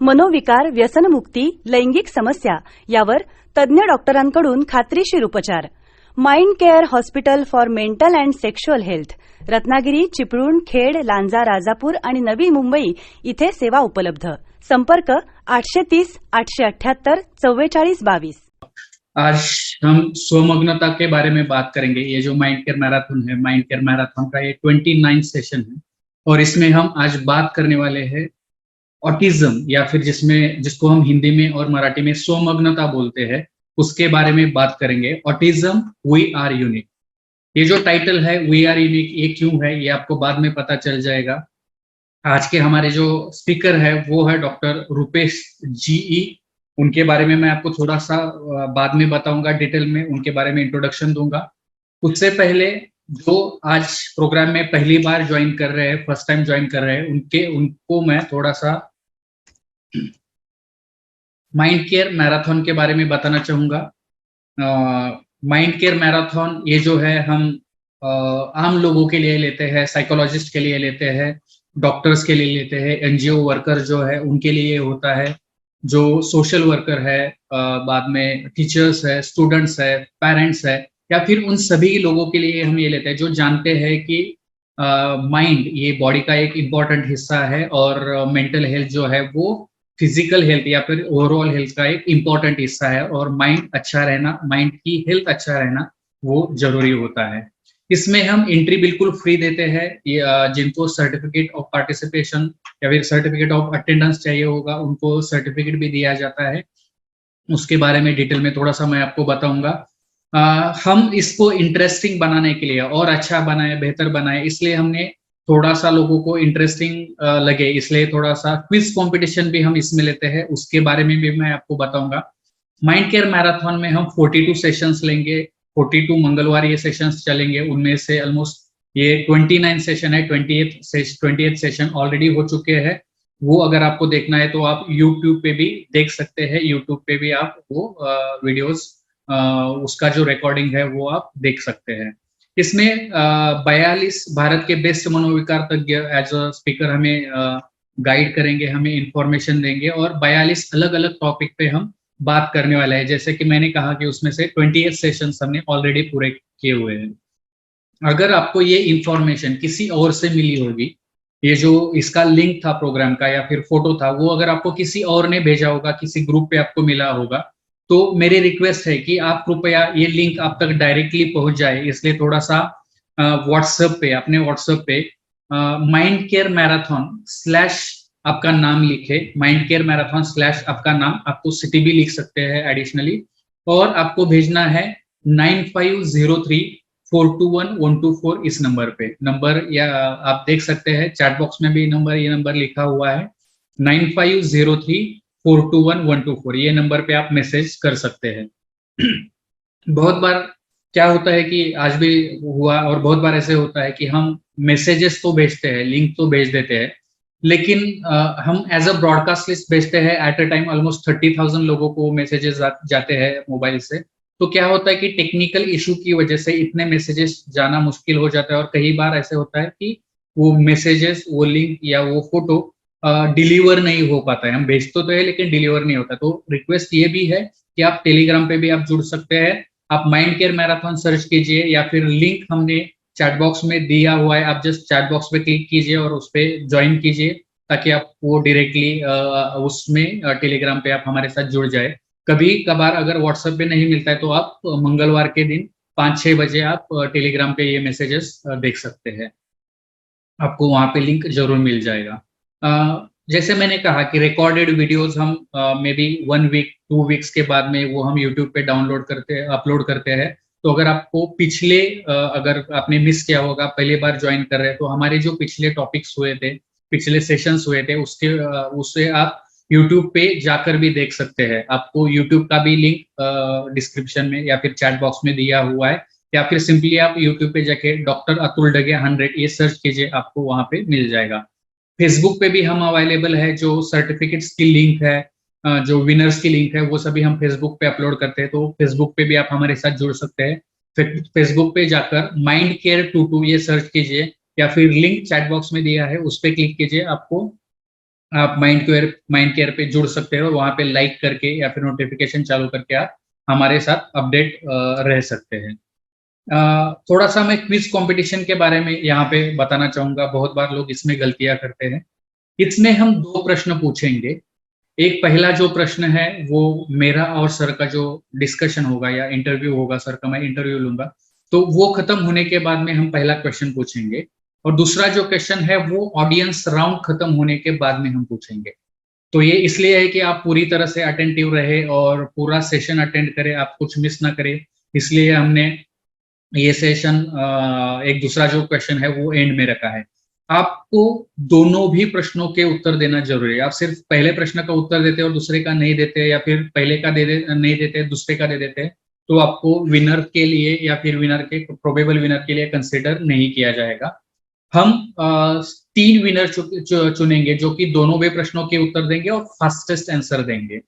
मनोविकार, व्यसनमुक्ती, लैंगिक समस्या यावर तज्ज्ञ डॉक्टरांकडून खात्रीशीर उपचार. Mind care hospital for mental and sexual health. Ratnagiri, Chiplun, Khed, Lanja, Rajapur आणि नवी मुंबई इथे सेवा उपलब्ध. संपर्क 830 878 4422. आज हम स्वमग्नता के बारे में बात करेंगे. ये जो माइंड केयर मैराथन है, माइंड केयर मैराथन का ये 29 सेशन है और इसमें हम आज बात करने वाले हैं ऑटिज्म या फिर जिसको हम हिंदी में और मराठी में स्वमग्नता बोलते हैं, उसके बारे में बात करेंगे. Autism we are unique. ये जो टाइटल है वी आर यूनिक, ये क्यों है ये आपको बाद में पता चल जाएगा. आज के हमारे जो स्पीकर है वो है डॉक्टर रूपेश जीई. उनके बारे में मैं आपको थोड़ा सा बाद में बताऊंगा, डिटेल में उनके बारे में इंट्रोडक्शन दूंगा. उससे पहले जो आज प्रोग्राम में पहली बार ज्वाइन कर रहे हैं, फर्स्ट टाइम ज्वाइन कर रहे हैं, उनको मैं थोड़ा सा माइंड केयर मैराथन के बारे में बताना चाहूंगा. माइंड केयर मैराथन ये जो है हम आम लोगों के लिए लेते हैं, साइकोलॉजिस्ट के लिए लेते हैं, डॉक्टर्स के लिए लेते हैं, एनजीओ वर्कर जो है उनके लिए होता है, जो सोशल वर्कर है, बाद में टीचर्स है, स्टूडेंट्स है, पेरेंट्स है, या फिर उन सभी लोगों के लिए हम ये लेते हैं जो जानते हैं कि माइंड ये बॉडी का एक इम्पॉर्टेंट हिस्सा है और मेंटल हेल्थ जो है वो फिजिकल हेल्थ या फिर ओवरऑल हेल्थ का एक इम्पॉर्टेंट हिस्सा है और माइंड अच्छा रहना, माइंड की हेल्थ अच्छा रहना वो जरूरी होता है. इसमें हम एंट्री बिल्कुल फ्री देते हैं. जिनको सर्टिफिकेट ऑफ पार्टिसिपेशन या फिर सर्टिफिकेट ऑफ अटेंडेंस चाहिए होगा उनको सर्टिफिकेट भी दिया जाता है. उसके बारे में डिटेल में थोड़ा सा मैं आपको बताऊंगा. हम इसको इंटरेस्टिंग बनाने के लिए और अच्छा बनाए, बेहतर बनाए, इसलिए हमने थोड़ा सा लोगों को इंटरेस्टिंग लगे, इसलिए थोड़ा सा क्विज कंपटीशन भी हम इसमें लेते हैं. उसके बारे में भी मैं आपको बताऊंगा. माइंड केयर मैराथन में हम 42 सेशंस लेंगे. 42 मंगलवार ये सेशंस चलेंगे. उनमें से ऑलमोस्ट ये 29 सेशन है. 28th सेशन ऑलरेडी हो चुके हैं. वो अगर आपको देखना है तो आप यूट्यूब पे भी देख सकते हैं. यूट्यूब पे भी आप वो वीडियोस, उसका जो रिकॉर्डिंग है वो आप देख सकते हैं. इसमें 42 भारत के बेस्ट मनोविकार तज्ञ एज अ स्पीकर हमें गाइड करेंगे, हमें इंफॉर्मेशन देंगे और 42 अलग अलग टॉपिक पे हम बात करने वाले हैं. जैसे कि मैंने कहा कि उसमें से 28 सेशंस हमने ऑलरेडी पूरे किए हुए हैं. अगर आपको ये इंफॉर्मेशन किसी और से मिली होगी, ये जो इसका लिंक था प्रोग्राम का या फिर फोटो था, वो अगर आपको किसी और ने भेजा होगा, किसी ग्रुप पे आपको मिला होगा, तो मेरी रिक्वेस्ट है कि आप कृपया ये लिंक आप तक डायरेक्टली पहुंच जाए. इसलिए थोड़ा सा व्हाट्सएप पे, अपने व्हाट्सएप पे माइंड केयर मैराथन स्लैश आपका नाम लिखे. माइंड केयर मैराथन स्लैश आपका नाम, आपको सिटी भी लिख सकते हैं एडिशनली, और आपको भेजना है 9503421124 इस नंबर पे. नंबर या आप देख सकते हैं चैट बॉक्स में भी ये नंबर लिखा हुआ है 9503421124. ये नंबर पे आप मैसेज कर सकते हैं. बहुत बार क्या होता है कि आज भी हुआ और बहुत बार ऐसे होता है कि हम मैसेजेस तो भेजते हैं, लिंक तो भेज देते हैं, लेकिन हम एज अ ब्रॉडकास्ट लिस्ट भेजते हैं. एट अ टाइम ऑलमोस्ट 30,000 लोगों को मैसेजेस जाते हैं मोबाइल से. तो क्या होता है कि टेक्निकल इशू की वजह से इतने मैसेजेस जाना मुश्किल हो जाता है और कई बार ऐसे होता है कि वो मैसेजेस, वो लिंक या वो फोटो डिलीवर नहीं हो पाता है. हम भेज तो है लेकिन डिलीवर नहीं होता. तो रिक्वेस्ट ये भी है कि आप टेलीग्राम पे भी आप जुड़ सकते हैं. आप माइंड केयर मैराथन सर्च कीजिए या फिर लिंक हमने चैट बॉक्स में दिया हुआ है, आप जस्ट चैट बॉक्स पे क्लिक कीजिए और उस पर ज्वाइन कीजिए ताकि आप वो डायरेक्टली उसमें टेलीग्राम पे आप हमारे साथ जुड़ जाए. कभी कभार अगर व्हाट्सएप पे नहीं मिलता है तो आप मंगलवार के दिन 5-6 बजे आप टेलीग्राम पे ये मैसेजेस देख सकते हैं. आपको वहां पे लिंक जरूर मिल जाएगा. जैसे मैंने कहा कि रिकॉर्डेड वीडियोस हम मे बी 1 वीक 2 वीक्स के बाद में वो हम यूट्यूब पे अपलोड करते हैं. तो अगर आपको पिछले अगर आपने मिस किया होगा, पहली बार ज्वाइन कर रहे हैं, तो हमारे जो पिछले टॉपिक्स हुए थे, पिछले सेशंस हुए थे, उससे आप यूट्यूब पे जाकर भी देख सकते हैं. आपको यूट्यूब का भी लिंक डिस्क्रिप्शन में या फिर चैट बॉक्स में दिया हुआ है, या फिर सिंपली आप यूट्यूब पे जाके डॉक्टर अतुल डगे 100 ये सर्च कीजिए, आपको वहां पे मिल जाएगा. फेसबुक पे भी हम अवेलेबल है. जो सर्टिफिकेट्स की लिंक है, जो विनर्स की लिंक है, वो सभी हम फेसबुक पे अपलोड करते हैं. तो फेसबुक पे भी आप हमारे साथ जुड़ सकते हैं. फेसबुक पे जाकर माइंड केयर 22 ये सर्च कीजिए या फिर लिंक चैट बॉक्स में दिया है उस पर क्लिक कीजिए. आपको आप माइंड केयर पे जुड़ सकते हो, वहां पे लाइक करके या फिर नोटिफिकेशन चालू करके आप हमारे साथ अपडेट रह सकते हैं। थोड़ा सा मैं क्विज कंपटीशन के बारे में यहाँ पे बताना चाहूंगा। बहुत बार लोग इसमें गलतियां करते हैं। इसमें हम दो प्रश्न पूछेंगे। एक पहला जो प्रश्न है वो मेरा और सर का जो डिस्कशन होगा या इंटरव्यू होगा, सर का मैं इंटरव्यू लूंगा, तो वो खत्म होने के बाद में हम पहला क्वेश्चन पूछेंगे। और दूसरा जो क्वेश्चन है वो ऑडियंस राउंड खत्म होने के बाद में हम पूछेंगे। तो ये इसलिए है कि आप पूरी तरह से अटेंटिव रहे और पूरा सेशन अटेंड करें, आप कुछ मिस ना करें। इसलिए हमने ये सेशन एक दूसरा जो क्वेश्चन है वो एंड में रखा है। आपको दोनों भी प्रश्नों के उत्तर देना जरूरी है। आप सिर्फ पहले प्रश्न का उत्तर देते और दूसरे का नहीं देते, या फिर पहले का नहीं देते दूसरे का दे देते, तो आपको विनर के लिए या फिर विनर के प्रोबेबल विनर के लिए कंसिडर नहीं किया जाएगा। हम तीन विनर चुनेंगे जो कि दोनों भी प्रश्नों के उत्तर देंगे और फास्टेस्ट आंसर देंगे।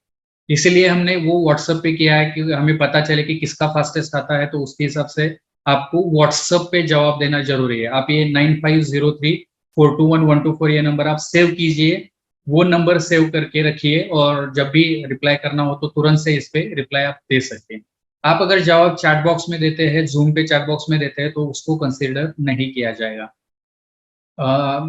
इसलिए हमने वो व्हाट्सएप पे किया है कि हमें पता चले कि किसका फास्टेस्ट आता है, तो उसके हिसाब से आपको व्हाट्सएप पे जवाब देना जरूरी है। आप ये 9503421124 ये नंबर आप सेव कीजिए। वो नंबर सेव करके रखिए और जब भी रिप्लाई करना हो तो तुरंत से इस पे रिप्लाई आप दे सकते हैं। आप अगर जवाब चैट बॉक्स में देते हैं, जूम पे चैट बॉक्स में देते हैं, तो उसको कंसिडर नहीं किया जाएगा।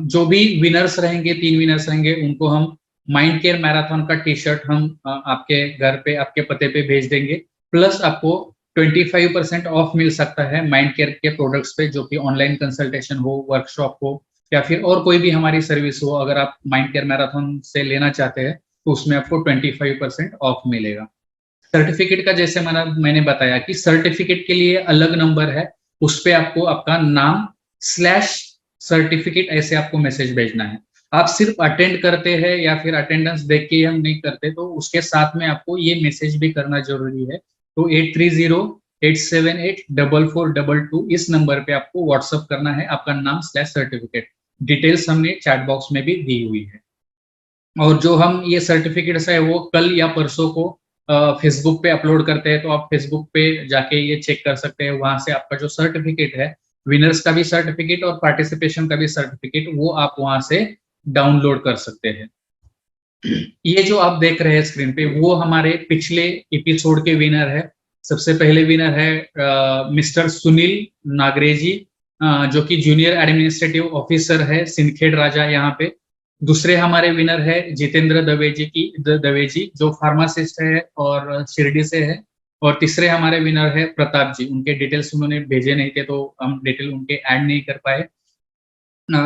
जो भी विनर्स रहेंगे, तीन विनर्स रहेंगे, उनको हम माइंड केयर मैराथन का टी शर्ट हम आपके घर पे आपके पते पे भेज देंगे। प्लस आपको 25% ऑफ मिल सकता है माइंड केयर के प्रोडक्ट्स पे, जो कि ऑनलाइन कंसल्टेशन हो, वर्कशॉप हो, या फिर और कोई भी हमारी सर्विस हो। अगर आप माइंड केयर मैराथन से लेना चाहते हैं तो उसमें आपको 25% ऑफ मिलेगा। सर्टिफिकेट का जैसे मैंने बताया कि सर्टिफिकेट के लिए अलग नंबर है, उस पे आपको आपका नाम /सर्टिफिकेट ऐसे आपको मैसेज भेजना है। आप सिर्फ अटेंड करते हैं या फिर अटेंडेंस देख के हम नहीं करते, तो उसके साथ में आपको ये मैसेज भी करना जरूरी है। तो 8308784422 इस नंबर पे आपको व्हाट्सअप करना है आपका नाम /सर्टिफिकेट। डिटेल्स हमने चैट बॉक्स में भी दी हुई है। और जो हम ये सर्टिफिकेट्स है वो कल या परसों को फेसबुक पे अपलोड करते हैं, तो आप फेसबुक पे जाके ये चेक कर सकते हैं। वहां से आपका जो सर्टिफिकेट है, विनर्स का भी सर्टिफिकेट और पार्टिसिपेशन का भी सर्टिफिकेट, वो आप वहां से डाउनलोड कर सकते हैं। ये जो आप देख रहे हैं स्क्रीन पे, वो हमारे पिछले एपिसोड के विनर है। सबसे पहले विनर है मिस्टर सुनील नागरेजी, जो कि जूनियर एडमिनिस्ट्रेटिव ऑफिसर है सिंदखेड़ राजा यहाँ पे। दूसरे हमारे विनर है जितेंद्र दवेजी जो फार्मासिस्ट है और शिरडी से है। और तीसरे हमारे विनर है प्रताप जी। उनके डिटेल्स उन्होंने भेजे नहीं थे तो हम डिटेल उनके ऐड नहीं कर पाए।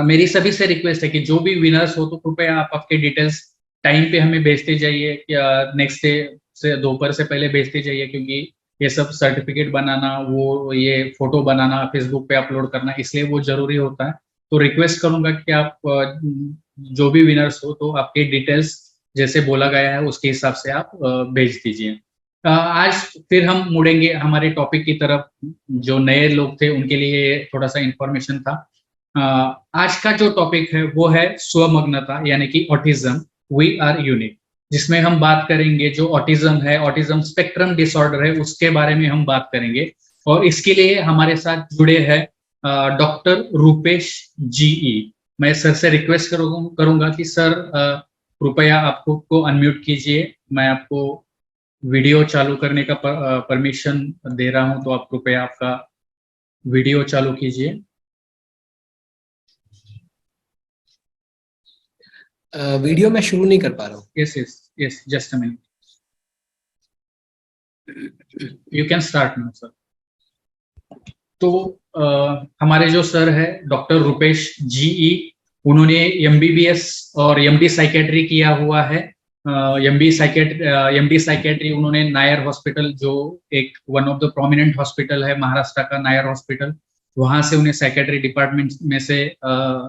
मेरी सभी से रिक्वेस्ट है कि जो भी विनर्स हो तो कृपया आप आपके डिटेल्स टाइम पे हमें भेजते जाइए, नेक्स्ट डे से दोपहर से पहले भेजते जाइए, क्योंकि ये सब सर्टिफिकेट बनाना, वो ये फोटो बनाना, फेसबुक पे अपलोड करना, इसलिए वो जरूरी होता है। तो रिक्वेस्ट करूंगा कि आप जो भी विनर्स हो तो आपके डिटेल्स जैसे बोला गया है उसके हिसाब से आप भेज दीजिए। आज फिर हम मुड़ेंगे हमारे टॉपिक की तरफ। जो नए लोग थे उनके लिए थोड़ा सा इंफॉर्मेशन था। आज का जो टॉपिक है वो है स्वमग्नता, यानी कि ऑटिज्म, वी आर यूनिक, जिसमें हम बात करेंगे जो ऑटिज्म है, ऑटिज्म स्पेक्ट्रम डिसऑर्डर है, उसके बारे में हम बात करेंगे। और इसके लिए हमारे साथ जुड़े हैं डॉक्टर रूपेश जीई। मैं सर से रिक्वेस्ट करूंगा कि सर कृपया आप खुद को अनम्यूट कीजिए। मैं आपको वीडियो चालू करने का परमिशन दे रहा हूं, तो आप कृपया आपका वीडियो चालू कीजिए। वीडियो मैं शुरू नहीं कर पा रहा हूँ। Yes, just a minute, you can start now sir. तो हमारे जो सर है डॉक्टर रूपेश जीई, उन्होंने एमबीबीएस और एमडी साइकेट्री किया हुआ है। एमडी साइकेट्री उन्होंने नायर हॉस्पिटल, जो एक one of the prominent hospital है महाराष्ट्र का, नायर हॉस्पिटल, वहां से उन्हें साइकेट्री डिपार्टमेंट में से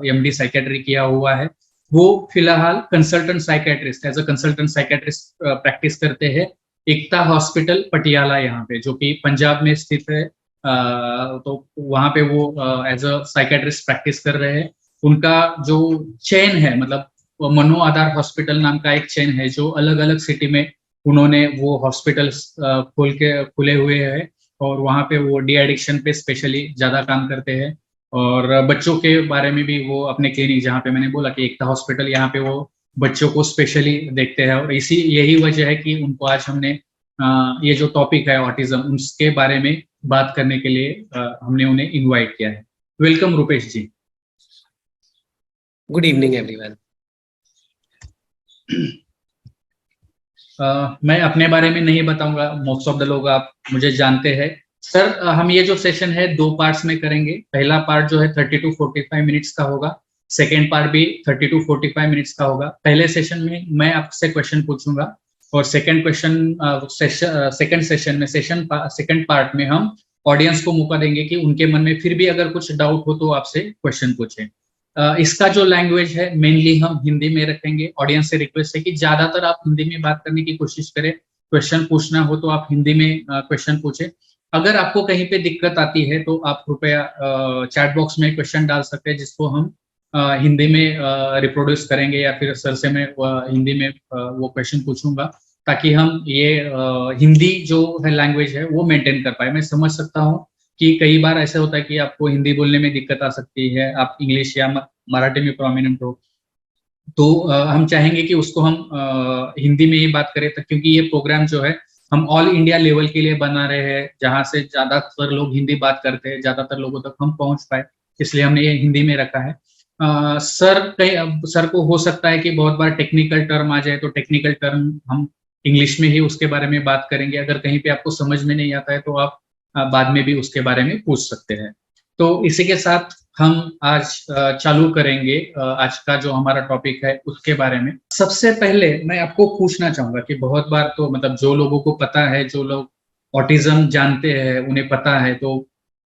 एमडी साइकेट्री किया हुआ है। वो फिलहाल consultant psychiatrist, as a consultant psychiatrist practice करते हैं एकता हॉस्पिटल पटियाला यहाँ पे, जो कि पंजाब में स्थित है। तो वहां पे वो एज अ साइकेट्रिस्ट प्रैक्टिस कर रहे हैं। उनका जो चेन है, मतलब मनो आधार हॉस्पिटल नाम का एक चेन है, जो अलग अलग सिटी में उन्होंने वो हॉस्पिटल्स खुले हुए हैं। और वहाँ पे वो डी एडिक्शन पे स्पेशली ज्यादा काम करते हैं। और बच्चों के बारे में भी वो अपने क्लिनिक, जहाँ पे मैंने बोला कि एकता हॉस्पिटल, यहाँ पे वो बच्चों को स्पेशली देखते हैं, और यही वजह है कि उनको आज हमने ये जो टॉपिक है ऑटिज्म, उसके बारे में बात करने के लिए हमने उन्हें इनवाइट किया है। Welcome Rupesh ji. Good evening everyone. मैं अपने बारे में नहीं बताऊंगा, मोस्ट ऑफ द लोग आप मुझे जानते हैं। सर, हम ये जो सेशन है 2 पार्ट्स में करेंगे। पहला पार्ट जो है 30 टू 45 मिनट्स का होगा, सेकेंड पार्ट भी 30 टू 45 मिनट्स का होगा। पहले सेशन में मैं आपसे क्वेश्चन पूछूंगा, और सेकेंड सेशन में सेकेंड पार्ट में हम ऑडियंस को मौका देंगे कि उनके मन में फिर भी अगर कुछ डाउट हो तो आपसे क्वेश्चन पूछें। इसका जो लैंग्वेज है मेनली हम हिंदी में रखेंगे। ऑडियंस से रिक्वेस्ट है कि ज्यादातर आप हिंदी में बात करने की कोशिश करें। क्वेश्चन पूछना हो तो आप हिंदी में क्वेश्चन पूछें। अगर आपको कहीं पे दिक्कत आती है तो आप कृपया चैट बॉक्स में क्वेश्चन डाल सकते हैं, जिसको हम हिंदी में रिप्रोड्यूस करेंगे, या फिर सर से मैं हिंदी में वो क्वेश्चन पूछूंगा, ताकि हम ये हिंदी जो है लैंग्वेज है वो मेंटेन कर पाए। मैं समझ सकता हूँ कि कई बार ऐसा होता है कि आपको हिंदी बोलने में दिक्कत आ सकती है, आप इंग्लिश या मराठी में प्रोमिनेंट हो, तो हम चाहेंगे कि उसको हम हिंदी में ही बात करें, क्योंकि ये प्रोग्राम जो है हम ऑल इंडिया लेवल के लिए बना रहे हैं, जहां से ज्यादातर लोग हिंदी बात करते हैं, ज्यादातर लोगों तक हम पहुंच पाए, इसलिए हमने ये हिंदी में रखा है। सर को हो सकता है कि बहुत बार टेक्निकल टर्म आ जाए, तो टेक्निकल टर्म हम इंग्लिश में ही उसके बारे में बात करेंगे। अगर कहीं पे आपको समझ में नहीं आता है तो आप बाद में भी उसके बारे में पूछ सकते हैं। तो इसी के साथ हम आज चालू करेंगे आज का जो हमारा टॉपिक है उसके बारे में। सबसे पहले मैं आपको पूछना चाहूंगा कि बहुत बार तो मतलब जो लोगों को पता है, जो लोग ऑटिज्म जानते हैं, उन्हें पता है तो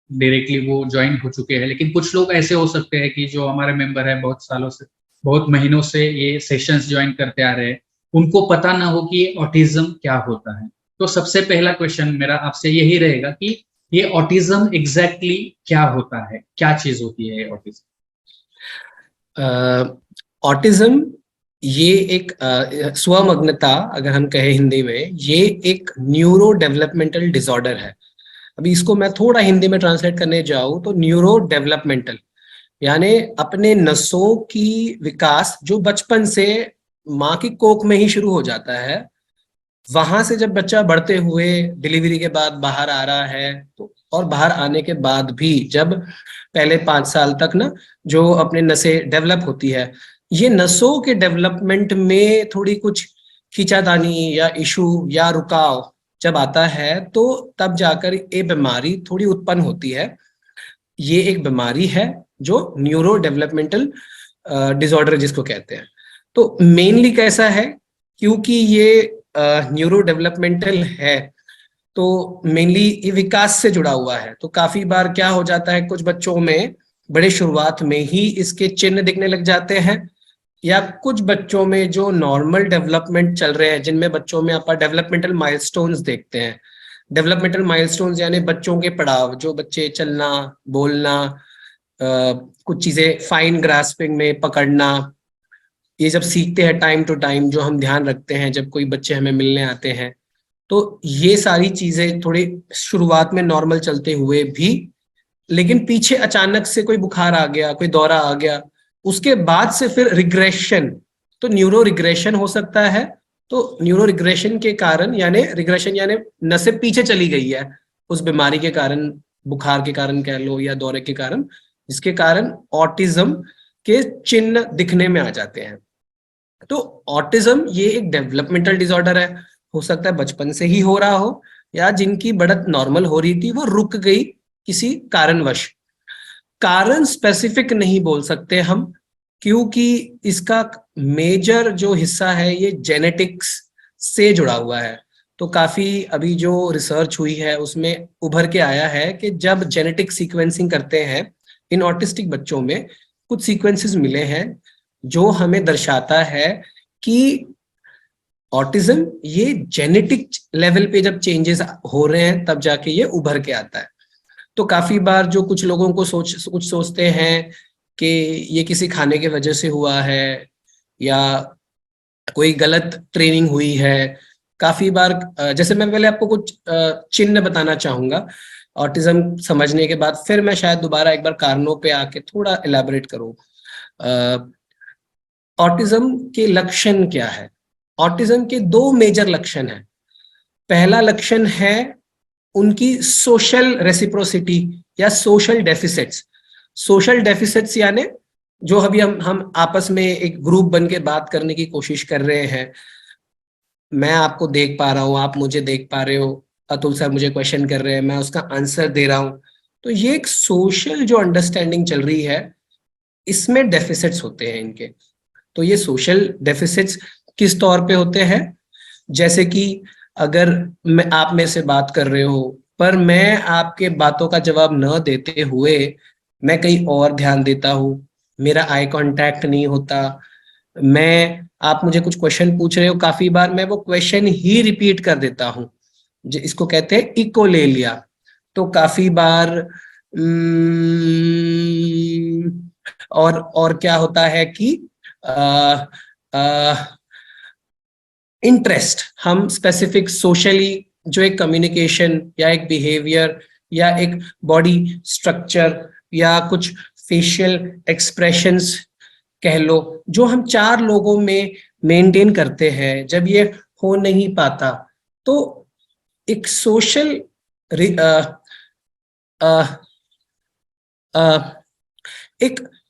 डायरेक्टली वो ज्वाइन हो चुके हैं, लेकिन कुछ लोग ऐसे हो सकते हैं कि जो हमारे मेंबर है बहुत सालों से, बहुत महीनों से ये सेशंस ज्वाइन करते आ रहे हैं, उनको पता ना हो कि ऑटिज्म क्या होता है। तो सबसे पहला क्वेश्चन मेरा आपसे यही रहेगा कि ये ऑटिज्म एग्जैक्टली क्या होता है, क्या चीज होती है ऑटिज्म? ऑटिज्म ये एक स्वमग्नता, अगर हम कहें हिंदी में, ये एक न्यूरो डेवलपमेंटल डिसऑर्डर है। अभी इसको मैं थोड़ा हिंदी में ट्रांसलेट करने जाऊं तो न्यूरो डेवलपमेंटल यानी अपने नसों की विकास जो बचपन से माँ की कोख में ही शुरू हो जाता है, वहां से जब बच्चा बढ़ते हुए डिलीवरी के बाद बाहर आ रहा है, तो और बाहर आने के बाद भी जब पहले 5 साल तक ना जो अपने नसें डेवलप होती है, ये नसों के डेवलपमेंट में थोड़ी कुछ खींचातानी या इशू या रुकाव जब आता है, तो तब जाकर ये बीमारी थोड़ी उत्पन्न होती है। ये एक बीमारी है जो न्यूरो डेवलपमेंटल डिसऑर्डर जिसको कहते हैं। तो मेनली कैसा है, क्योंकि ये न्यूरो डेवलपमेंटल है तो मेनली ये विकास से जुड़ा हुआ है। तो काफी बार क्या हो जाता है, कुछ बच्चों में बड़े शुरुआत में ही इसके चिन्ह दिखने लग जाते हैं, या कुछ बच्चों में जो नॉर्मल डेवलपमेंट चल रहे हैं, जिनमें बच्चों में आप डेवलपमेंटल माइलस्टोन्स देखते हैं। डेवलपमेंटल माइलस्टोन्स यानी बच्चों के पड़ाव, जो बच्चे चलना, बोलना, कुछ चीजें फाइन ग्रास्पिंग में पकड़ना, ये जब सीखते हैं टाइम टू टाइम, जो हम ध्यान रखते हैं जब कोई बच्चे हमें मिलने आते हैं, तो ये सारी चीजें थोड़ी शुरुआत में नॉर्मल चलते हुए भी, लेकिन पीछे अचानक से कोई बुखार आ गया, कोई दौरा आ गया, उसके बाद से फिर रिग्रेशन, तो न्यूरो रिग्रेशन हो सकता है। तो न्यूरो रिग्रेशन के कारण, यानी रिग्रेशन यानी नसें पीछे चली गई है उस बीमारी के कारण, बुखार के कारण कह लो या दौरे के कारण, जिसके कारण ऑटिज्म के चिन्ह दिखने में आ जाते हैं। तो ऑटिज्म ये एक डेवलपमेंटल डिसऑर्डर है, हो सकता है बचपन से ही हो रहा हो, या जिनकी बढ़त नॉर्मल हो रही थी वो रुक गई किसी कारणवश। कारण स्पेसिफिक नहीं बोल सकते हम, क्योंकि इसका मेजर जो हिस्सा है ये जेनेटिक्स से जुड़ा हुआ है। तो काफी अभी जो रिसर्च हुई है उसमें उभर के आया है कि जब जेनेटिक सीक्वेंसिंग करते हैं इन ऑटिस्टिक बच्चों में, कुछ सीक्वेंसेस मिले हैं जो हमें दर्शाता है कि ऑटिज्म ये जेनेटिक लेवल पे जब चेंजेस हो रहे हैं तब जाके ये उभर के आता है। तो काफी बार जो कुछ लोगों को कुछ सोचते हैं कि ये किसी खाने के वजह से हुआ है या कोई गलत ट्रेनिंग हुई है। काफी बार जैसे मैं पहले आपको कुछ चिन्ह बताना चाहूंगा ऑटिज्म समझने के बाद, फिर मैं शायद दोबारा एक बार कारणों पे आके थोड़ा इलैबोरेट करूं। ऑटिज्म के लक्षण क्या है? ऑटिज्म के दो मेजर लक्षण हैं। पहला लक्षण है उनकी सोशल रेसिप्रोसिटी या सोशल डेफिसिट्स। सोशल डेफिसिट्स यानी जो अभी हम आपस में एक ग्रुप बन के बात करने की कोशिश कर रहे हैं, मैं आपको देख पा रहा हूँ, आप मुझे देख पा रहे हो, अतुल सर मुझे क्वेश्चन कर रहे हैं, मैं उसका आंसर दे रहा हूँ, तो ये एक सोशल जो अंडरस्टैंडिंग चल रही है, इसमें डेफिसिट्स होते हैं इनके। तो ये सोशल डेफिसिट्स किस तौर पे होते हैं? जैसे कि अगर मैं आप में से बात कर रहे हो पर मैं आपके बातों का जवाब न देते हुए मैं कहीं और ध्यान देता हूँ, मेरा आई कांटेक्ट नहीं होता, मैं आप मुझे कुछ क्वेश्चन पूछ रहे हो, काफी बार मैं वो क्वेश्चन ही रिपीट कर देता हूँ, इसको कहते हैं इकोलेलिया। तो काफी बार और क्या होता है कि इंटरेस्ट, हम स्पेसिफिक सोशली जो एक कम्युनिकेशन या एक बिहेवियर या एक बॉडी स्ट्रक्चर या कुछ फेशियल एक्सप्रेशंस कह लो, जो हम चार लोगों में मेंटेन करते हैं, जब ये हो नहीं पाता तो एक सोशल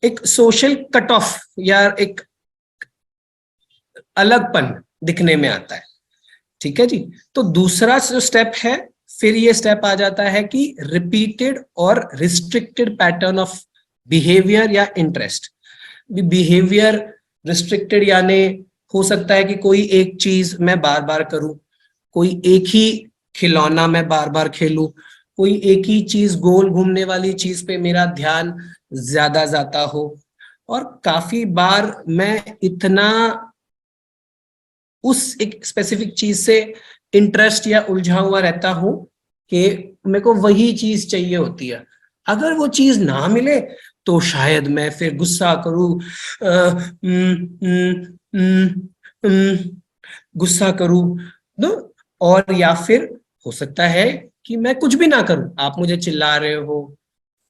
एक सोशल कट ऑफ या एक अलगपन दिखने में आता है। ठीक है जी। तो दूसरा जो स्टेप है, फिर ये स्टेप आ जाता है कि रिपीटेड और रिस्ट्रिक्टेड पैटर्न ऑफ बिहेवियर या इंटरेस्ट। बिहेवियर रिस्ट्रिक्टेड यानी हो सकता है कि कोई एक चीज मैं बार बार करूं, कोई एक ही खिलौना मैं बार बार खेलूं, कोई एक ही चीज गोल घूमने वाली चीज पे मेरा ध्यान ज्यादा जाता हो, और काफी बार मैं इतना उस एक स्पेसिफिक चीज से इंटरेस्ट या उलझा हुआ रहता हूं कि मेरे को वही चीज चाहिए होती है। अगर वो चीज ना मिले तो शायद मैं फिर गुस्सा करूं, गुस्सा करूं, तो और या फिर हो सकता है कि मैं कुछ भी ना करूं, आप मुझे चिल्ला रहे हो।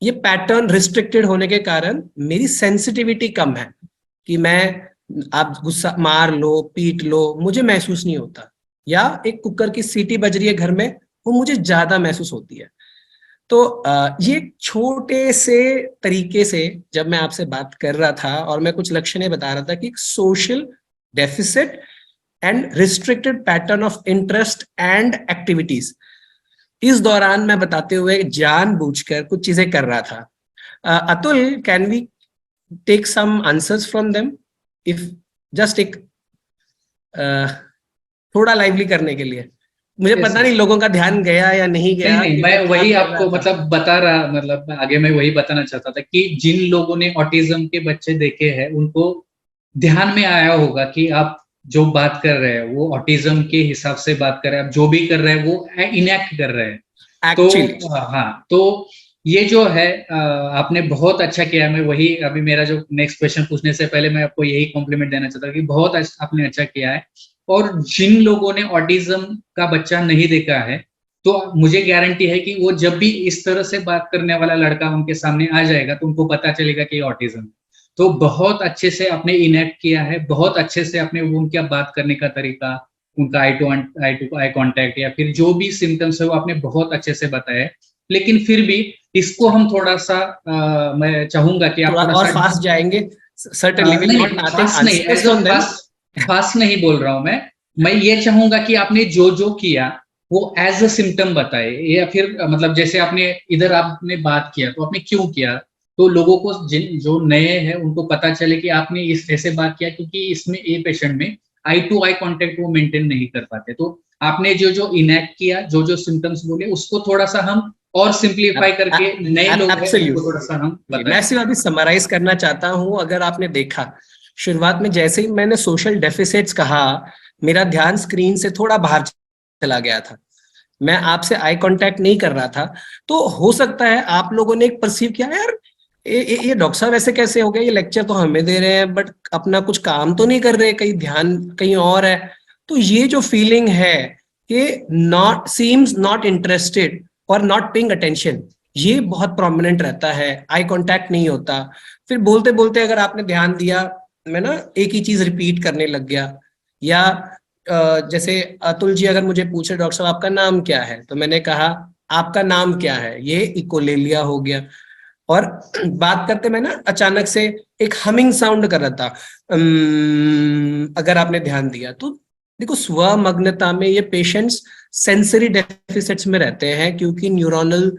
ये पैटर्न रिस्ट्रिक्टेड होने के कारण मेरी सेंसिटिविटी कम है कि मैं आप गुस्सा मार लो, पीट लो, मुझे महसूस नहीं होता, या एक कुकर की सीटी बज रही है घर में, वो मुझे ज्यादा महसूस होती है। तो ये छोटे से तरीके से जब मैं आपसे बात कर रहा था और मैं कुछ लक्षणें बता रहा था कि social deficit and restricted pattern of interest and activities, इस दौरान मैं बताते हुए जानबूझकर कुछ चीजें कर रहा था। Atul, can we take some answers from them, if just एक थोड़ा लाइवली करने के लिए। मुझे पता नहीं लोगों का ध्यान गया या नहीं गया। नहीं, मैं वही आपको मतलब बता रहा, मतलब आगे मैं वही बताना चाहता था कि जिन लोगों ने ऑटिज्म के बच्चे देखे हैं उनको ध्यान में आया होगा कि आप जो बात कर रहे हैं वो ऑटिज्म के हिसाब से बात कर रहे हैं, आप जो भी कर रहे हैं वो इनएक्ट कर रहे हैं। तो हाँ, तो ये जो है आपने बहुत अच्छा किया। मैं वही अभी मेरा जो नेक्स्ट क्वेश्चन पूछने से पहले मैं आपको यही कॉम्प्लीमेंट देना चाहता हूँ कि बहुत आपने अच्छा किया है। और जिन लोगों ने ऑटिज्म का बच्चा नहीं देखा है, तो मुझे गारंटी है कि वो जब भी इस तरह से बात करने वाला लड़का उनके सामने आ जाएगा तो उनको पता चलेगा कि ऑटिज्म। तो बहुत अच्छे से आपने इनएक्ट किया है, बहुत अच्छे से आपने उनका बात करने का तरीका, उनका आई कांटेक्ट या फिर जो भी सिम्टम्स है वो आपने बहुत अच्छे से बताया। लेकिन फिर भी इसको हम थोड़ा सा मैं चाहूंगा कि आप थोड़ा और फास्ट जाएंगे। सर्टेनली विल नॉट फास्ट नहीं, फास्ट नहीं बोल रहा हूं मैं ये चाहूंगा कि आपने जो जो किया वो एज अ सिम्टम बताए, या फिर मतलब जैसे आपने इधर आपने बात किया तो आपने क्यों किया, तो लोगों को जो नए हैं उनको पता चले कि आपने इस ऐसे बात किया क्योंकि इसमें ए पेशेंट में आई टू आई कांटेक्ट वो मेंटेन नहीं कर पाते। तो आपने जो जो इनएक्ट किया, जो जो सिम्टम्स बोले, उसको थोड़ा सा हम और सिंप्लीफाई करके नए लोग हैं उनको थोड़ा सा हम बताएं। मैं सिर्फ अभी समराइज करना चाहता हूं। अगर आपने देखा शुरुआत में जैसे ही मैंने सोशल डेफिसिट्स कहा, मेरा ध्यान स्क्रीन से थोड़ा बाहर चला गया था, मैं आपसे आई कांटेक्ट नहीं कर रहा था। तो हो सकता है आप लोगों ने एक परसीव किया, यार ये डॉक्टर साहब ऐसे कैसे हो गया, ये लेक्चर तो हमें दे रहे हैं बट अपना कुछ काम तो नहीं कर रहे, कहीं ध्यान कहीं और है। तो ये जो फीलिंग है कि नॉट सीम्स नॉट इंटरेस्टेड और नॉट पेइंग अटेंशन, ये बहुत प्रोमिनेंट रहता है। आई कांटेक्ट नहीं होता, फिर बोलते बोलते अगर आपने ध्यान दिया मैं ना एक ही चीज रिपीट करने लग गया, या जैसे अतुल जी अगर मुझे पूछे डॉक्टर साहब आपका नाम क्या है, तो मैंने कहा आपका नाम क्या है, ये इकोलेलिया हो गया। और बात करते मैं ना अचानक से एक हमिंग साउंड कर रहा था, अगर आपने ध्यान दिया तो देखो स्वमग्नता में ये पेशेंट्स सेंसरी डेफिसिट्स में रहते हैं, क्योंकि न्यूरोनल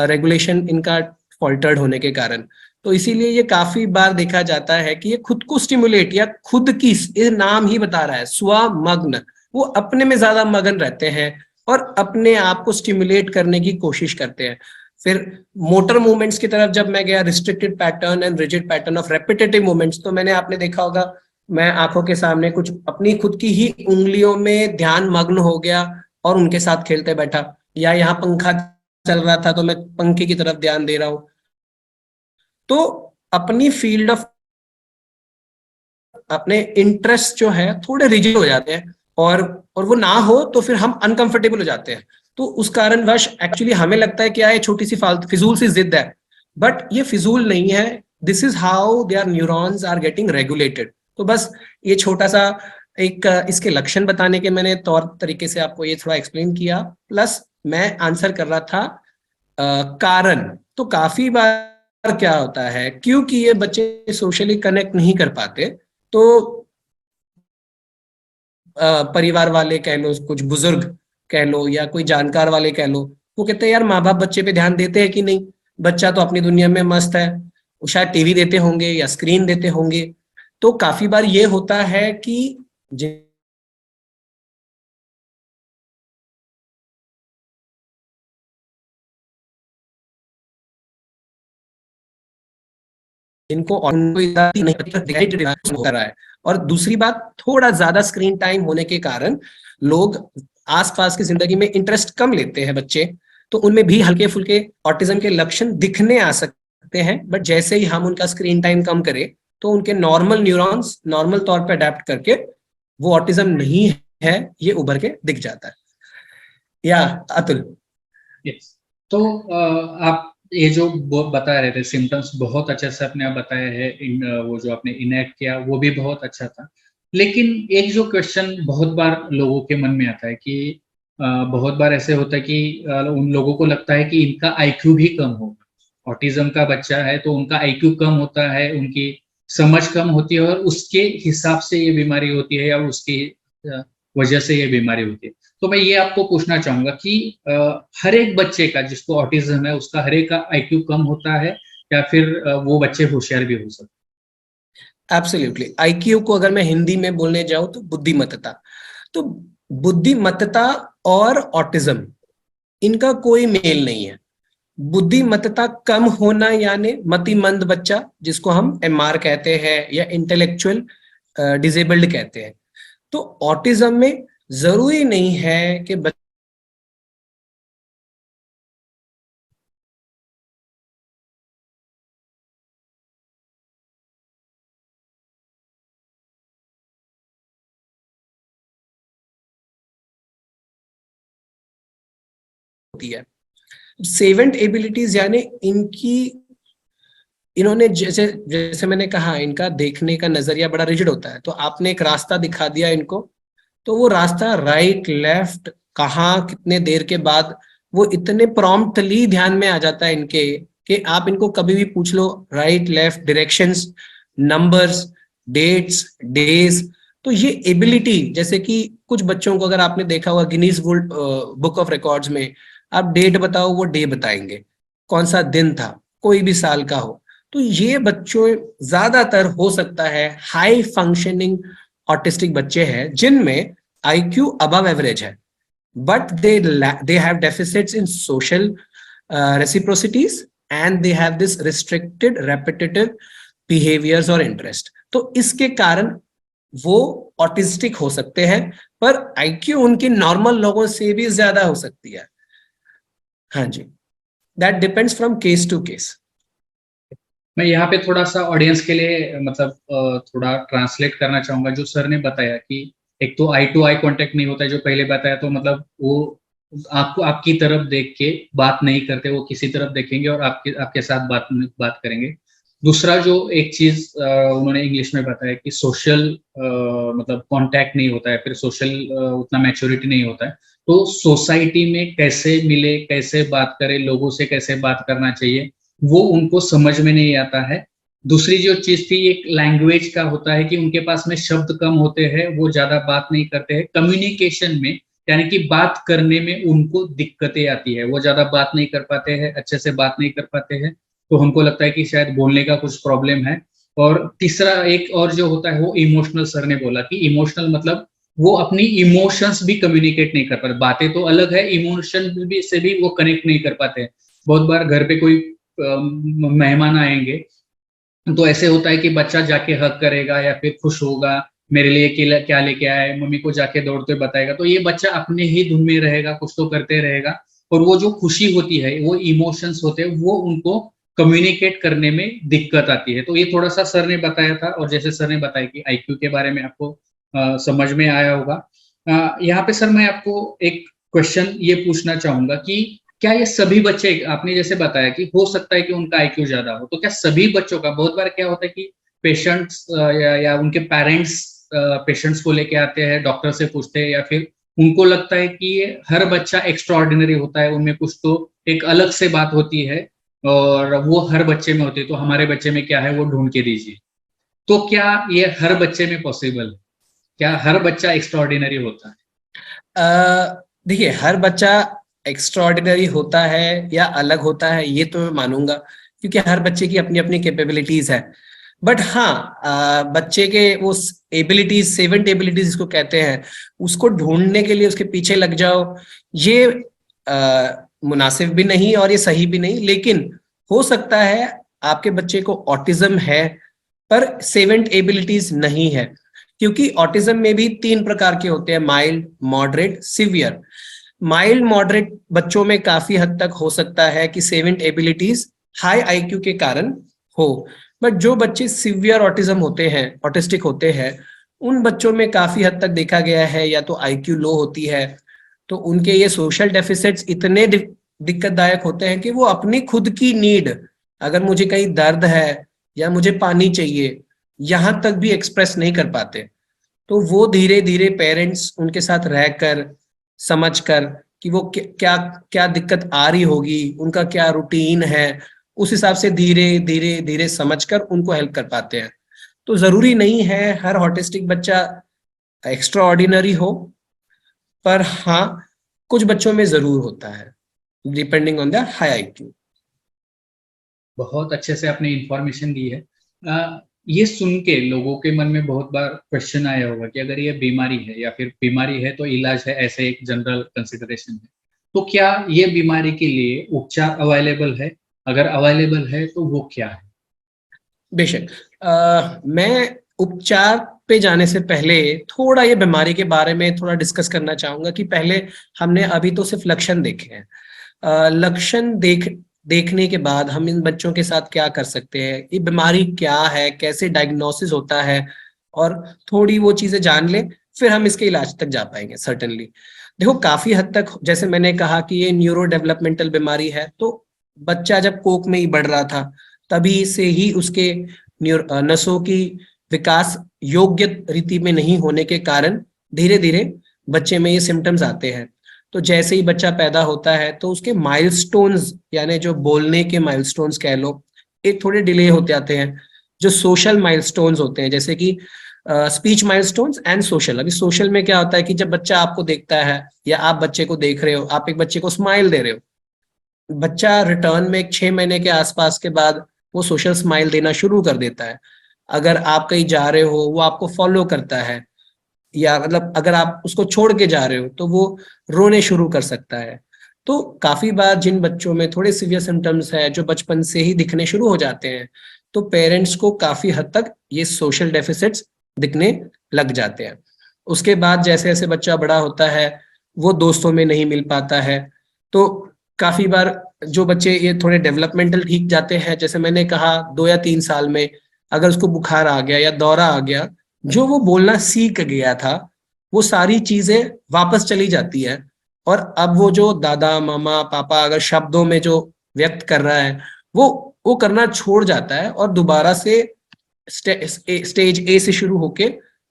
रेगुलेशन इनका फॉल्टर्ड होने के कारण। तो इसीलिए ये काफी बार देखा जाता है कि ये खुद को स्टिमुलेट, या खुद की, ये नाम ही बता रहा है स्वमग्न, वो अपने में ज्यादा मगन रहते हैं और अपने आप को स्टिमुलेट करने की कोशिश करते हैं। फिर मोटर मूवमेंट्स की तरफ जब मैं गया, restricted pattern and rigid pattern of repetitive movements, तो मैंने, आपने देखा होगा मैं आंखों के सामने कुछ अपनी खुद की ही उंगलियों में ध्यान मग्न हो गया और उनके साथ खेलते बैठा, या यहाँ पंखा चल रहा था तो मैं पंखे की तरफ ध्यान दे रहा हूं। तो अपनी फील्ड ऑफ, अपने इंटरेस्ट जो है थोड़े रिजिड हो जाते हैं, और वो ना हो तो फिर हम अनकंफर्टेबल हो जाते हैं। तो उस कारणवश एक्चुअली हमें लगता है कि ये छोटी सी फालतू फिजूल सी जिद है, बट ये फिजूल नहीं है। This is how their neurons are getting regulated. तो बस ये छोटा सा एक इसके लक्षण बताने के मैंने तौर तरीके से आपको ये थोड़ा एक्सप्लेन किया, प्लस मैं आंसर कर रहा था कारण। तो काफी बार क्या होता है, क्योंकि ये बच्चे सोशली कनेक्ट नहीं कर पाते, तो परिवार वाले कह लो, कुछ बुजुर्ग कह लो, या कोई जानकार वाले कह लो, वो कहते हैं यार माँ बाप बच्चे पे ध्यान देते हैं कि नहीं, बच्चा तो अपनी दुनिया में मस्त है, वो शायद टीवी देते होंगे या स्क्रीन देते होंगे। तो काफी बार ये होता है कि जिनको नहीं हो रहा है। और दूसरी बात, थोड़ा ज्यादा स्क्रीन टाइम होने के कारण लोग आसपास की जिंदगी में इंटरेस्ट कम लेते हैं बच्चे, तो उनमें भी हल्के फुल्के ऑटिज्म के लक्षण दिखने आ सकते हैं। बट जैसे ही हम उनका स्क्रीन टाइम कम करें, तो उनके नॉर्मल न्यूरॉन्स नॉर्मल तौर पर अडेप्ट करके वो ऑटिज्म नहीं है ये उभर के दिख जाता है। या अतुल? यस। तो आप ये जो बता रहे थे सिम्टम्स बहुत अच्छे से आपने आप बताया है, वो जो आपने इनएक्ट किया वो भी बहुत अच्छा था। लेकिन एक जो क्वेश्चन बहुत बार लोगों के मन में आता है कि बहुत बार ऐसे होता है कि उन लोगों को लगता है कि इनका आईक्यू भी कम होगा। ऑटिज्म का बच्चा है तो उनका आईक्यू कम होता है, उनकी समझ कम होती है, और उसके हिसाब से ये बीमारी होती है या उसकी वजह से ये बीमारी होती है। तो मैं ये आपको पूछना चाहूंगा कि हर एक बच्चे का जिसको ऑटिज्म है उसका हर एक का आईक्यू कम होता है, या फिर वो बच्चे होशियार भी हो सकते हैं? एब्सोल्युटली। आईक्यू को अगर मैं हिंदी में बोलने जाऊं तो बुद्धिमत्ता। तो बुद्धिमत्ता और ऑटिज्म, इनका कोई मेल नहीं है। बुद्धिमत्ता कम होना यानी मतिमंद बच्चा, जिसको हम एमआर कहते हैं या इंटेलेक्चुअल डिसेबल्ड कहते हैं। तो ऑटिज्म में जरूरी नहीं है कि होती है। सेवेंट एबिलिटीज यानी इनकी, इन्होंने जैसे जैसे मैंने कहा, इनका देखने का नजरिया बड़ा रिजिड होता है। तो आपने एक रास्ता दिखा दिया इनको, तो वो रास्ता राइट लेफ्ट कहाँ कितने देर के बाद वो इतने प्रॉम्प्टली ध्यान में आ जाता है इनके, कि आप इनको कभी भी पूछ लो right left directions, numbers, dates, days. तो ये एबिलिटी, जैसे कि कुछ बच्चों को अगर आपने देखा हुआ Guinness world book of records में, आप डेट बताओ वो डे बताएंगे, कौन सा दिन था, कोई भी साल का हो। तो ये बच्चों ज्यादातर हो सकता है हाई फंक्शनिंग ऑटिस्टिक बच्चे हैं जिनमें आईक्यू अबव एवरेज है, but they have deficits in social reciprocities, and they have this restricted repetitive behaviors or interest। तो इसके कारण वो ऑटिस्टिक हो सकते हैं, पर आईक्यू उनकी नॉर्मल लोगों से भी ज्यादा हो सकती है। हाँ जी, that depends from case to case. मैं यहाँ पे थोड़ा सा ऑडियंस के लिए मतलब थोड़ा ट्रांसलेट करना चाहूंगा जो सर ने बताया कि एक तो आई टू आई कांटेक्ट नहीं होता है, जो पहले बताया, तो मतलब वो आपको आपकी तरफ देख के बात नहीं करते, वो किसी तरफ देखेंगे और आपके आपके साथ बात करेंगे। दूसरा जो एक चीज उन्होंने इंग्लिश में बताया कि सोशल मतलब कांटेक्ट नहीं होता है, फिर सोशल उतना मैच्योरिटी नहीं होता है, तो सोसाइटी में कैसे मिले, कैसे बात करें, लोगों से कैसे बात करना चाहिए, वो उनको समझ में नहीं आता है। दूसरी जो चीज थी, एक लैंग्वेज का होता है कि उनके पास में शब्द कम होते हैं, वो ज्यादा बात नहीं करते हैं कम्युनिकेशन में, यानी कि बात करने में उनको दिक्कतें आती है, वो ज्यादा बात नहीं कर पाते हैं, अच्छे से बात नहीं कर पाते हैं, तो हमको लगता है कि शायद बोलने का कुछ प्रॉब्लम है। और तीसरा एक और जो होता है वो इमोशनल, सर ने बोला कि इमोशनल मतलब वो अपनी इमोशंस भी कम्युनिकेट नहीं कर पाते, बातें तो अलग है, इमोशन भी से भी वो कनेक्ट नहीं कर पाते हैं। बहुत बार घर पे कोई मेहमान आएंगे तो ऐसे होता है कि बच्चा जाके हक करेगा या फिर खुश होगा, मेरे लिए क्या लेके आए, मम्मी को जाके दौड़ते बताएगा, तो ये बच्चा अपने ही धुन में रहेगा, कुछ तो करते रहेगा, और वो जो खुशी होती है, वो इमोशंस होते हैं, वो उनको कम्युनिकेट करने में दिक्कत आती है। तो ये थोड़ा सा सर ने बताया था, और जैसे सर ने बताया कि आईक्यू के बारे में आपको समझ में आया होगा। यहाँ पे सर मैं आपको एक क्वेश्चन ये पूछना चाहूंगा कि क्या ये सभी बच्चे, आपने जैसे बताया कि हो सकता है कि उनका आईक्यू ज्यादा हो, तो क्या सभी बच्चों का, बहुत बार क्या होता है कि पेशेंट्स या उनके पेरेंट्स पेशेंट्स को लेके आते हैं, डॉक्टर से पूछते हैं, या फिर उनको लगता है कि ये हर बच्चा एक्स्ट्रा ऑर्डिनरी होता है, उनमें कुछ तो एक अलग से बात होती है और वो हर बच्चे में होती है, तो हमारे बच्चे में क्या है वो ढूंढ के दीजिए। तो क्या ये हर बच्चे में पॉसिबल है? क्या हर बच्चा एक्स्ट्रा ऑर्डिनरी होता है? देखिए, हर बच्चा एक्स्ट्राऑर्डिनरी होता है या अलग होता है ये तो मैं मानूंगा, क्योंकि हर बच्चे की अपनी अपनी कैपेबिलिटीज है। बट हाँ, बच्चे के वो एबिलिटीज, सेवेंट एबिलिटीज जिसको कहते हैं, उसको ढूंढने के लिए उसके पीछे लग जाओ, ये मुनासिब भी नहीं और ये सही भी नहीं। लेकिन हो सकता है आपके बच्चे को ऑटिज्म है पर सेवेंट एबिलिटीज नहीं है, क्योंकि ऑटिज्म में भी 3 प्रकार के होते हैं, mild, moderate, severe. Mild moderate बच्चों में काफी हद तक हो सकता है कि सेवेंट एबिलिटीज हाई आईक्यू के कारण हो, बट जो बच्चे सिवियर ऑटिज्म होते हैं, ऑटिस्टिक होते हैं, उन बच्चों में काफी हद तक देखा गया है या तो आईक्यू लो होती है, तो उनके ये सोशल डेफिसिट्स इतने दिक्कतदायक होते हैं कि वो अपनी खुद की नीड, अगर मुझे कहीं दर्द है या मुझे पानी चाहिए, यहां तक भी एक्सप्रेस नहीं कर पाते। तो वो धीरे धीरे पेरेंट्स उनके साथ रहकर, समझकर कि वो क्या क्या दिक्कत आ रही होगी, उनका क्या रूटीन है, उस हिसाब से धीरे धीरे धीरे समझकर उनको हेल्प कर पाते हैं। तो जरूरी नहीं है हर ऑटिस्टिक बच्चा एक्स्ट्रा ऑर्डिनरी हो, पर हाँ कुछ बच्चों में जरूर होता है, depending on the high IQ. बहुत अच्छे से आपने इंफॉर्मेशन दी है। ये सुन के लोगों के मन में बहुत बार क्वेश्चन आया होगा कि अगर ये बीमारी है या फिर बीमारी है तो इलाज है, ऐसे एक जनरल कंसिडरेशन है, तो क्या ये बीमारी के लिए उपचार अवेलेबल है? अगर अवेलेबल है तो वो क्या है? बेशक, मैं उपचार पे जाने से पहले थोड़ा ये बीमारी के बारे में थोड़ा डिस्कस करना चाहूंगा कि पहले हमने अभी तो सिर्फ लक्षण देखे हैं, लक्षण देखने के बाद हम इन बच्चों के साथ क्या कर सकते हैं, ये बीमारी क्या है, कैसे डायग्नोसिस होता है, और थोड़ी वो चीजें जान ले, फिर हम इसके इलाज तक जा पाएंगे सर्टेनली। देखो, काफी हद तक जैसे मैंने कहा कि ये न्यूरो डेवलपमेंटल बीमारी है, तो बच्चा जब कोख में ही बढ़ रहा था तभी से ही उसके नसों की विकास योग्य रीति में नहीं होने के कारण धीरे धीरे बच्चे में ये सिम्टम्स आते हैं। तो जैसे ही बच्चा पैदा होता है तो उसके माइलस्टोन्स, यानी जो बोलने के माइलस्टोन्स कह लो, एक थोड़े डिले होते आते हैं। जो सोशल माइलस्टोन्स होते हैं, जैसे कि स्पीच माइलस्टोन्स एंड सोशल। अभी सोशल में क्या होता है कि जब बच्चा आपको देखता है या आप बच्चे को देख रहे हो, आप एक बच्चे को स्माइल दे रहे हो, बच्चा रिटर्न में 6 महीने के आसपास के बाद वो सोशल स्माइल देना शुरू कर देता है। अगर आप कहीं जा रहे हो, वो आपको फॉलो करता है, या मतलब अगर आप उसको छोड़ के जा रहे हो तो वो रोने शुरू कर सकता है। तो काफी बार जिन बच्चों में थोड़े सीवियर सिम्टम्स है, जो बचपन से ही दिखने शुरू हो जाते हैं, तो पेरेंट्स को काफी हद तक ये सोशल डेफिसिट्स दिखने लग जाते हैं। उसके बाद जैसे जैसे बच्चा बड़ा होता है, वो दोस्तों में नहीं मिल पाता है। तो काफी बार जो बच्चे ये थोड़े डेवलपमेंटल ठीक जाते हैं, जैसे मैंने कहा 2 या 3 साल में अगर उसको बुखार आ गया या दौरा आ गया, जो वो बोलना सीख गया था वो सारी चीजें वापस चली जाती है, और अब वो जो दादा मामा पापा अगर शब्दों में जो व्यक्त कर रहा है, वो वो करना छोड़ जाता है और दोबारा से स्टेज ए से शुरू होके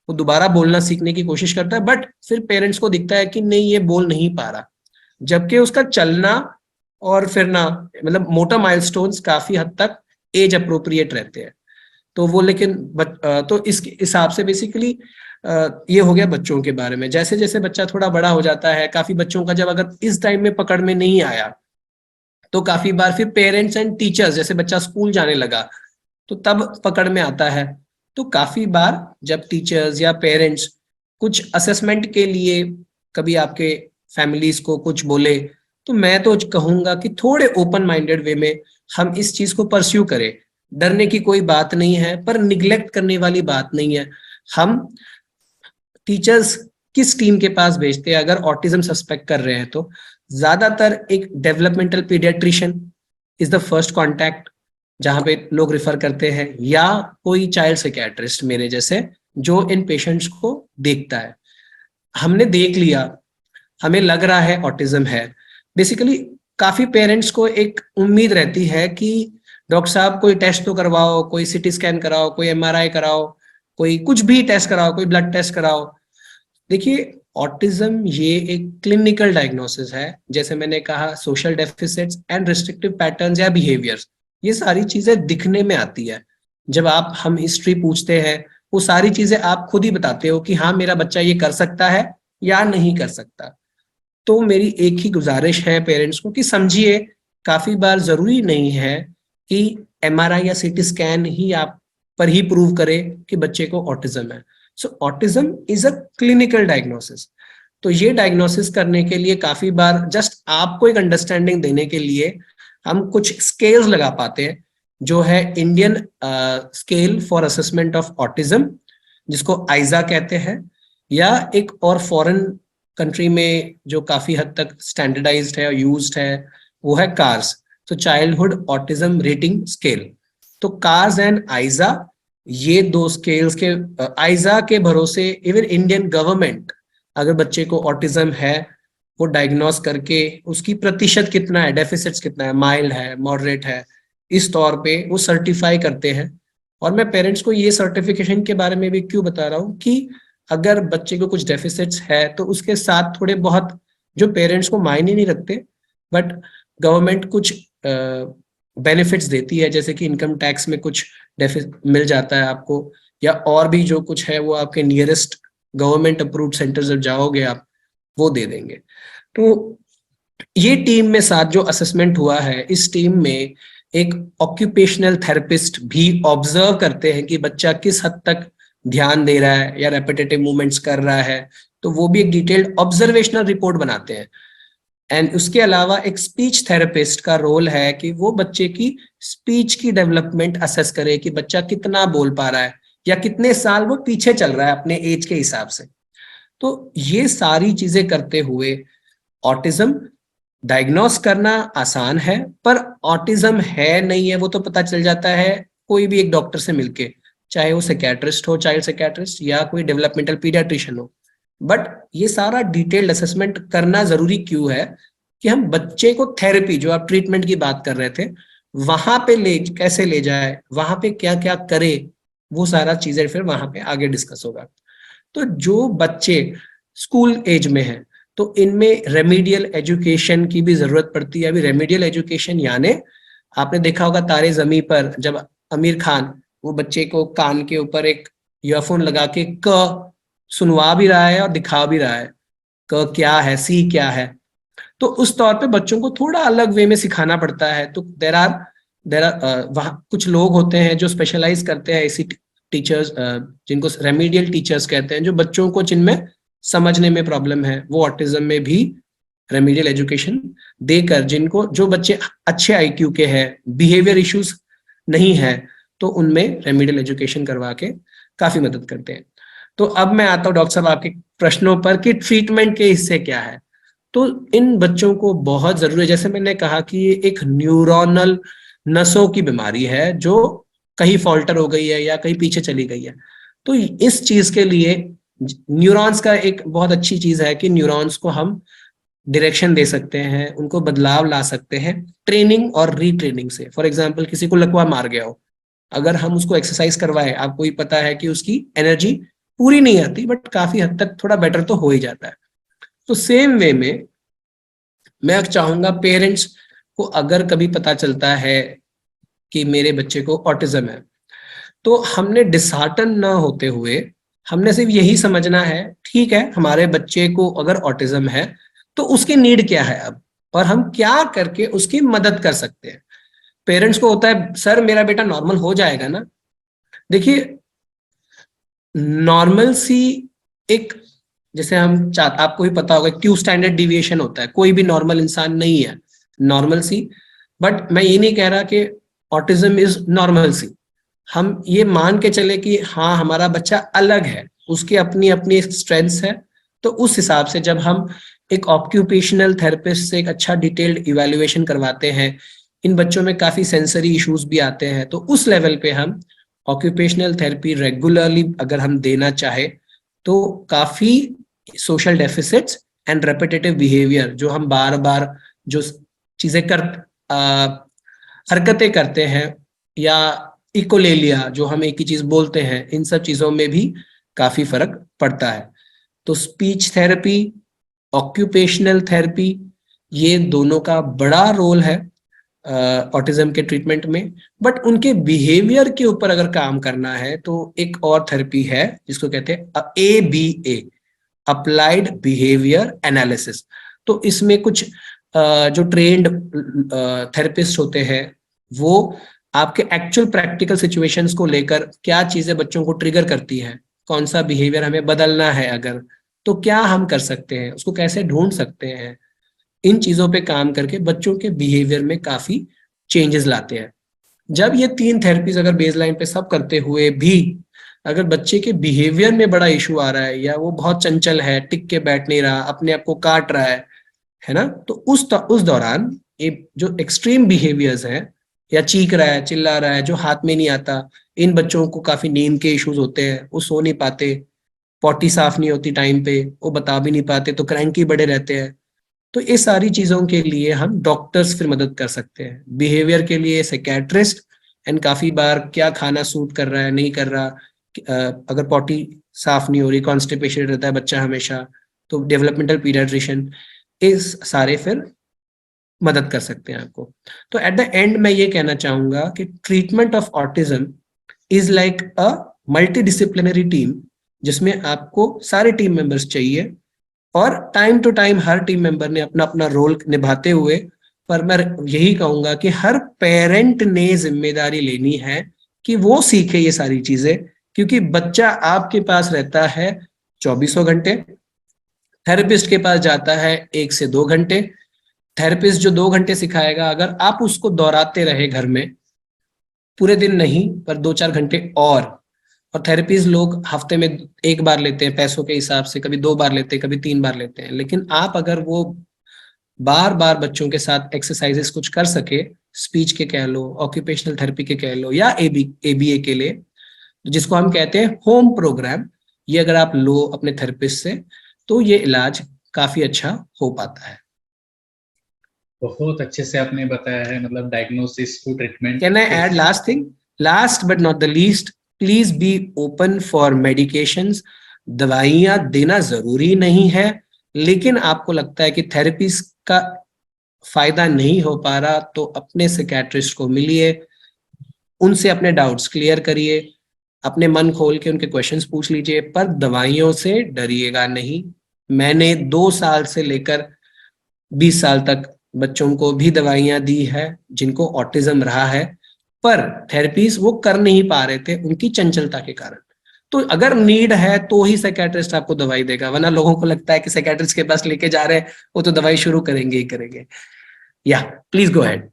वो दोबारा बोलना सीखने की कोशिश करता है, बट फिर पेरेंट्स को दिखता है कि नहीं ये बोल नहीं पा रहा, जबकि उसका चलना और फिरना मतलब मोटर माइलस्टोन्स काफी हद तक एज अप्रोप्रिएट रहते हैं। तो वो लेकिन तो इस हिसाब से बेसिकली ये हो गया बच्चों के बारे में। जैसे जैसे बच्चा थोड़ा बड़ा हो जाता है, काफी बच्चों का जब अगर इस टाइम में पकड़ में नहीं आया तो काफी बार फिर पेरेंट्स एंड टीचर्स, जैसे बच्चा स्कूल जाने लगा तो तब पकड़ में आता है। तो काफी बार जब टीचर्स या पेरेंट्स कुछ असेसमेंट के लिए कभी आपके फैमिलीज को कुछ बोले, तो मैं तो कहूंगा कि थोड़े ओपन माइंडेड वे में हम इस चीज को परस्यू करें। डरने की कोई बात नहीं है, पर निग्लेक्ट करने वाली बात नहीं है। हम टीचर्स किस टीम के पास भेजते हैं अगर ऑटिज्म सस्पेक्ट कर रहे हैं, तो ज्यादातर एक developmental paediatrician is the first contact जहां पे लोग रिफर करते हैं, या कोई चाइल्ड साइकियाट्रिस्ट मेरे जैसे जो इन पेशेंट्स को देखता है। हमने देख लिया, हमें लग रहा है ऑटिज्म है, बेसिकली काफी पेरेंट्स को एक उम्मीद रहती है कि डॉक्टर साहब कोई टेस्ट तो करवाओ, कोई सीटी स्कैन कराओ, कोई एमआरआई कराओ, कोई कुछ भी टेस्ट कराओ, कोई ब्लड टेस्ट कराओ। देखिए ऑटिज्म ये एक क्लिनिकल डायग्नोसिस है। जैसे मैंने कहा social deficits and restrictive patterns या बिहेवियर्स, ये सारी चीजें दिखने में आती है। जब आप हम हिस्ट्री पूछते हैं वो सारी चीजें आप खुद ही बताते हो कि हाँ मेरा बच्चा ये कर सकता है या नहीं कर सकता। तो मेरी एक ही गुजारिश है पेरेंट्स को कि समझिए काफी बार जरूरी नहीं है कि एमआरआई या सीटी स्कैन ही आप पर ही प्रूव करे कि बच्चे को ऑटिज्म है। So autism is a clinical diagnosis. तो ये डायग्नोसिस करने के लिए काफी बार जस्ट आपको एक अंडरस्टैंडिंग देने के लिए हम कुछ स्केल्स लगा पाते हैं, जो है Indian scale for assessment of autism, जिसको आइजा कहते हैं, या एक और फॉरेन कंट्री में जो काफी हद तक स्टैंडर्डाइज्ड है और यूज्ड है वो है कार्स, तो चाइल्डहुड ऑटिज्म रेटिंग स्केल। तो कार्स एंड आइजा, ये दो स्केल्स के आइजा के भरोसे इवन इंडियन गवर्नमेंट अगर बच्चे को ऑटिज्म है वो डायग्नोस करके उसकी प्रतिशत कितना है, डेफिसिट्स कितना है, माइल्ड है, मॉडरेट है, इस तौर पे वो सर्टिफाई करते हैं। और मैं पेरेंट्स को ये सर्टिफिकेशन के बारे में भी क्यों बता रहा हूँ कि अगर बच्चे को कुछ डेफिसिट्स है तो उसके साथ थोड़े बहुत जो पेरेंट्स को मायने नहीं रखते बट गवर्नमेंट कुछ बेनिफिट्स देती है, जैसे कि इनकम टैक्स में कुछ मिल जाता है आपको, या और भी जो कुछ है वो आपके नियरेस्ट गवर्नमेंट अप्रूव्ड सेंटर जब जाओगे आप वो दे देंगे। तो ये टीम में साथ जो असेसमेंट हुआ है, इस टीम में एक ऑक्यूपेशनल थेरेपिस्ट भी ऑब्जर्व करते हैं कि बच्चा किस हद तक ध्यान दे रहा है या रेपिटेटिव मूवमेंट्स कर रहा है, तो वो भी एक डिटेल्ड ऑब्जर्वेशनल रिपोर्ट बनाते हैं। एंड उसके अलावा एक स्पीच थेरेपिस्ट का रोल है कि वो बच्चे की स्पीच की डेवलपमेंट असेस करे कि बच्चा कितना बोल पा रहा है या कितने साल वो पीछे चल रहा है अपने एज के हिसाब से। तो ये सारी चीजें करते हुए ऑटिज्म डायग्नोस करना आसान है, पर ऑटिज्म है नहीं है वो तो पता चल जाता है कोई भी एक डॉक्टर से मिलके, चाहे वो साइकियाट्रिस्ट हो, चाइल्ड साइकियाट्रिस्ट, या कोई डेवलपमेंटल पीडियाट्रिशियन हो। बट ये सारा डिटेल्ड असेसमेंट करना जरूरी क्यों है कि हम बच्चे को थेरेपी, जो आप ट्रीटमेंट की बात कर रहे थे, वहां पे कैसे ले जाए, वहां पे क्या क्या करे, वो सारा चीजें फिर वहां पे आगे डिस्कस होगा। तो जो बच्चे स्कूल एज में हैं तो इनमें रेमेडियल एजुकेशन की भी जरूरत पड़ती है। अभी रेमेडियल एजुकेशन यानी आपने देखा होगा तारे जमी पर, जब आमिर खान वो बच्चे को कान के ऊपर एक ईयरफोन लगा के क सुनवा भी रहा है और दिखा भी रहा है, क क्या है, सी क्या है। तो उस तौर पे बच्चों को थोड़ा अलग वे में सिखाना पड़ता है। तो देर आर वहाँ कुछ लोग होते हैं जो स्पेशलाइज करते हैं, ऐसी टीचर्स जिनको रेमेडियल टीचर्स कहते हैं, जो बच्चों को जिनमें समझने में प्रॉब्लम है वो ऑटिज्म में भी रेमेडियल एजुकेशन देकर, जिनको जो बच्चे अच्छे आईक्यू के हैं, बिहेवियर इश्यूज नहीं है, तो उनमें रेमेडियल एजुकेशन करवा के काफी मदद करते हैं। तो अब मैं आता हूँ डॉक्टर साहब आपके प्रश्नों पर कि ट्रीटमेंट के हिस्से क्या है। तो इन बच्चों को बहुत जरूरी है, जैसे मैंने कहा कि ये एक न्यूरोनल नसों की बीमारी है जो कहीं फॉल्टर हो गई है या कहीं पीछे चली गई है। तो इस चीज के लिए न्यूरॉन्स का एक बहुत अच्छी चीज है कि न्यूरॉन्स को हम डायरेक्शन दे सकते हैं, उनको बदलाव ला सकते हैं ट्रेनिंग और रीट्रेनिंग से। फॉर एग्जाम्पल किसी को लकवा मार गया हो, अगर हम उसको एक्सरसाइज करवाए, आपको ही पता है कि उसकी एनर्जी पूरी नहीं आती बट काफी हद तक थोड़ा बेटर तो हो ही जाता है। तो सेम वे में मैं चाहूंगा पेरेंट्स को अगर कभी पता चलता है कि मेरे बच्चे को ऑटिज्म है, तो हमने डिसहार्टन ना होते हुए हमने सिर्फ यही समझना है, ठीक है हमारे बच्चे को अगर ऑटिज्म है तो उसकी नीड क्या है अब, और हम क्या करके उसकी मदद कर सकते हैं। पेरेंट्स को होता है सर मेरा बेटा नॉर्मल हो जाएगा ना। देखिए नॉर्मल सी एक, जैसे हम आपको ही पता होगा 2 स्टैंडर्ड डिविएशन होता है, कोई भी नॉर्मल इंसान नहीं है नॉर्मल सी। बट मैं ये नहीं कह रहा कि ऑटिज्म इज नॉर्मल सी। हम ये मान के चले कि हाँ हमारा बच्चा अलग है, उसकी अपनी अपनी स्ट्रेंथ्स है, तो उस हिसाब से जब हम एक ऑक्यूपेशनल थेरेपिस्ट से एक अच्छा डिटेल्ड इवैल्यूएशन करवाते हैं, इन बच्चों में काफी सेंसरी इश्यूज भी आते हैं, तो उस लेवल पे हम ऑक्यूपेशनल थेरेपी रेगुलरली अगर हम देना चाहे तो काफी social deficits and repetitive behaviour, जो हम बार बार जो चीजें हरकतें करते हैं, या इकोलेलिया जो हम एक ही चीज बोलते हैं, इन सब चीजों में भी काफी फर्क पड़ता है। तो स्पीच थेरेपी, ऑक्यूपेशनल थेरेपी, ये दोनों का बड़ा रोल है ऑटिज्म के ट्रीटमेंट में। बट उनके बिहेवियर के ऊपर अगर काम करना है तो एक और थेरेपी है जिसको कहते हैं ABA, अप्लाइड बिहेवियर एनालिसिस। तो इसमें कुछ जो ट्रेन्ड थेरेपिस्ट होते हैं वो आपके एक्चुअल प्रैक्टिकल सिचुएशंस को लेकर क्या चीजें बच्चों को ट्रिगर करती हैं, कौन सा बिहेवियर हमें बदलना है अगर, तो क्या हम कर सकते हैं, उसको कैसे ढूंढ सकते हैं, इन चीजों पे काम करके बच्चों के बिहेवियर में काफी चेंजेस लाते हैं। जब ये 3 थेरेपीज अगर बेसलाइन पे सब करते हुए भी अगर बच्चे के बिहेवियर में बड़ा इशू आ रहा है, या वो बहुत चंचल है, टिक के बैठ नहीं रहा, अपने आप को काट रहा है ना, तो उस दौरान ये जो एक्सट्रीम बिहेवियर्स हैं, या चीख रहा है, चिल्ला रहा है, जो हाथ में नहीं आता, इन बच्चों को काफी नींद के इश्यूज होते हैं, वो सो नहीं पाते, पॉटी साफ नहीं होती टाइम पे, वो बता भी नहीं पाते, तो क्रैंकी बड़े रहते हैं। तो ये सारी चीजों के लिए हम डॉक्टर्स फिर मदद कर सकते हैं, बिहेवियर के लिए साइकियाट्रिस्ट, एंड काफी बार क्या खाना सूट कर रहा है नहीं कर रहा, अगर पॉटी साफ नहीं हो रही, कॉन्स्टिपेशन रहता है बच्चा हमेशा, तो डेवलपमेंटल पीडियाट्रिशियन, इस सारे फिर मदद कर सकते हैं आपको। तो एट द एंड मैं ये कहना चाहूंगा कि treatment of autism is like a multidisciplinary team, जिसमें आपको सारे टीम मेंबर्स चाहिए, और टाइम टू टाइम हर टीम मेंबर ने अपना अपना रोल निभाते हुए, पर मैं यही कहूंगा कि हर पेरेंट ने जिम्मेदारी लेनी है कि वो सीखे ये सारी चीजें, क्योंकि बच्चा आपके पास रहता है 24 घंटे, थेरेपिस्ट के पास जाता है 1 से 2 घंटे। थेरेपिस्ट जो 2 घंटे सिखाएगा, अगर आप उसको दोहराते रहे घर में, पूरे दिन नहीं पर 2-4 घंटे, और थेरेपीज लोग हफ्ते में 1 बार लेते हैं पैसों के हिसाब से, कभी 2 बार लेते हैं, कभी 3 बार लेते हैं, लेकिन आप अगर वो बार बार बच्चों के साथ एक्सरसाइजेस कुछ कर सके, स्पीच के कह लो, ऑक्यूपेशनल थेरेपी के कह लो, या ABA के लिए, जिसको हम कहते हैं होम प्रोग्राम, ये अगर आप लो अपने थेरेपिस्ट से, तो ये इलाज काफी अच्छा हो पाता है। बहुत अच्छे से आपने बताया है, मतलब diagnosis to treatment. Can I add last thing, last but not the least, please be open for medications. दवाइयां देना जरूरी नहीं है, लेकिन आपको लगता है कि थेरेपीज का फायदा नहीं हो पा रहा, तो अपने साइकियाट्रिस्ट को मिलिए, उनसे अपने डाउट्स क्लियर करिए, अपने मन खोल के उनके क्वेश्चंस पूछ लीजिए, पर दवाइयों से डरिएगा नहीं। मैंने 2 साल से लेकर 20 साल तक बच्चों को भी दवाइयां दी है जिनको ऑटिज्म रहा है, पर थेरेपीज वो कर नहीं पा रहे थे उनकी चंचलता के कारण। तो अगर नीड है तो ही साइकियाट्रिस्ट आपको दवाई देगा, वरना लोगों को लगता है कि साइकियाट्रिस्ट के पास लेके जा रहे हैं, वो तो दवाई शुरू करेंगे ही करेंगे। या प्लीज गो अहेड।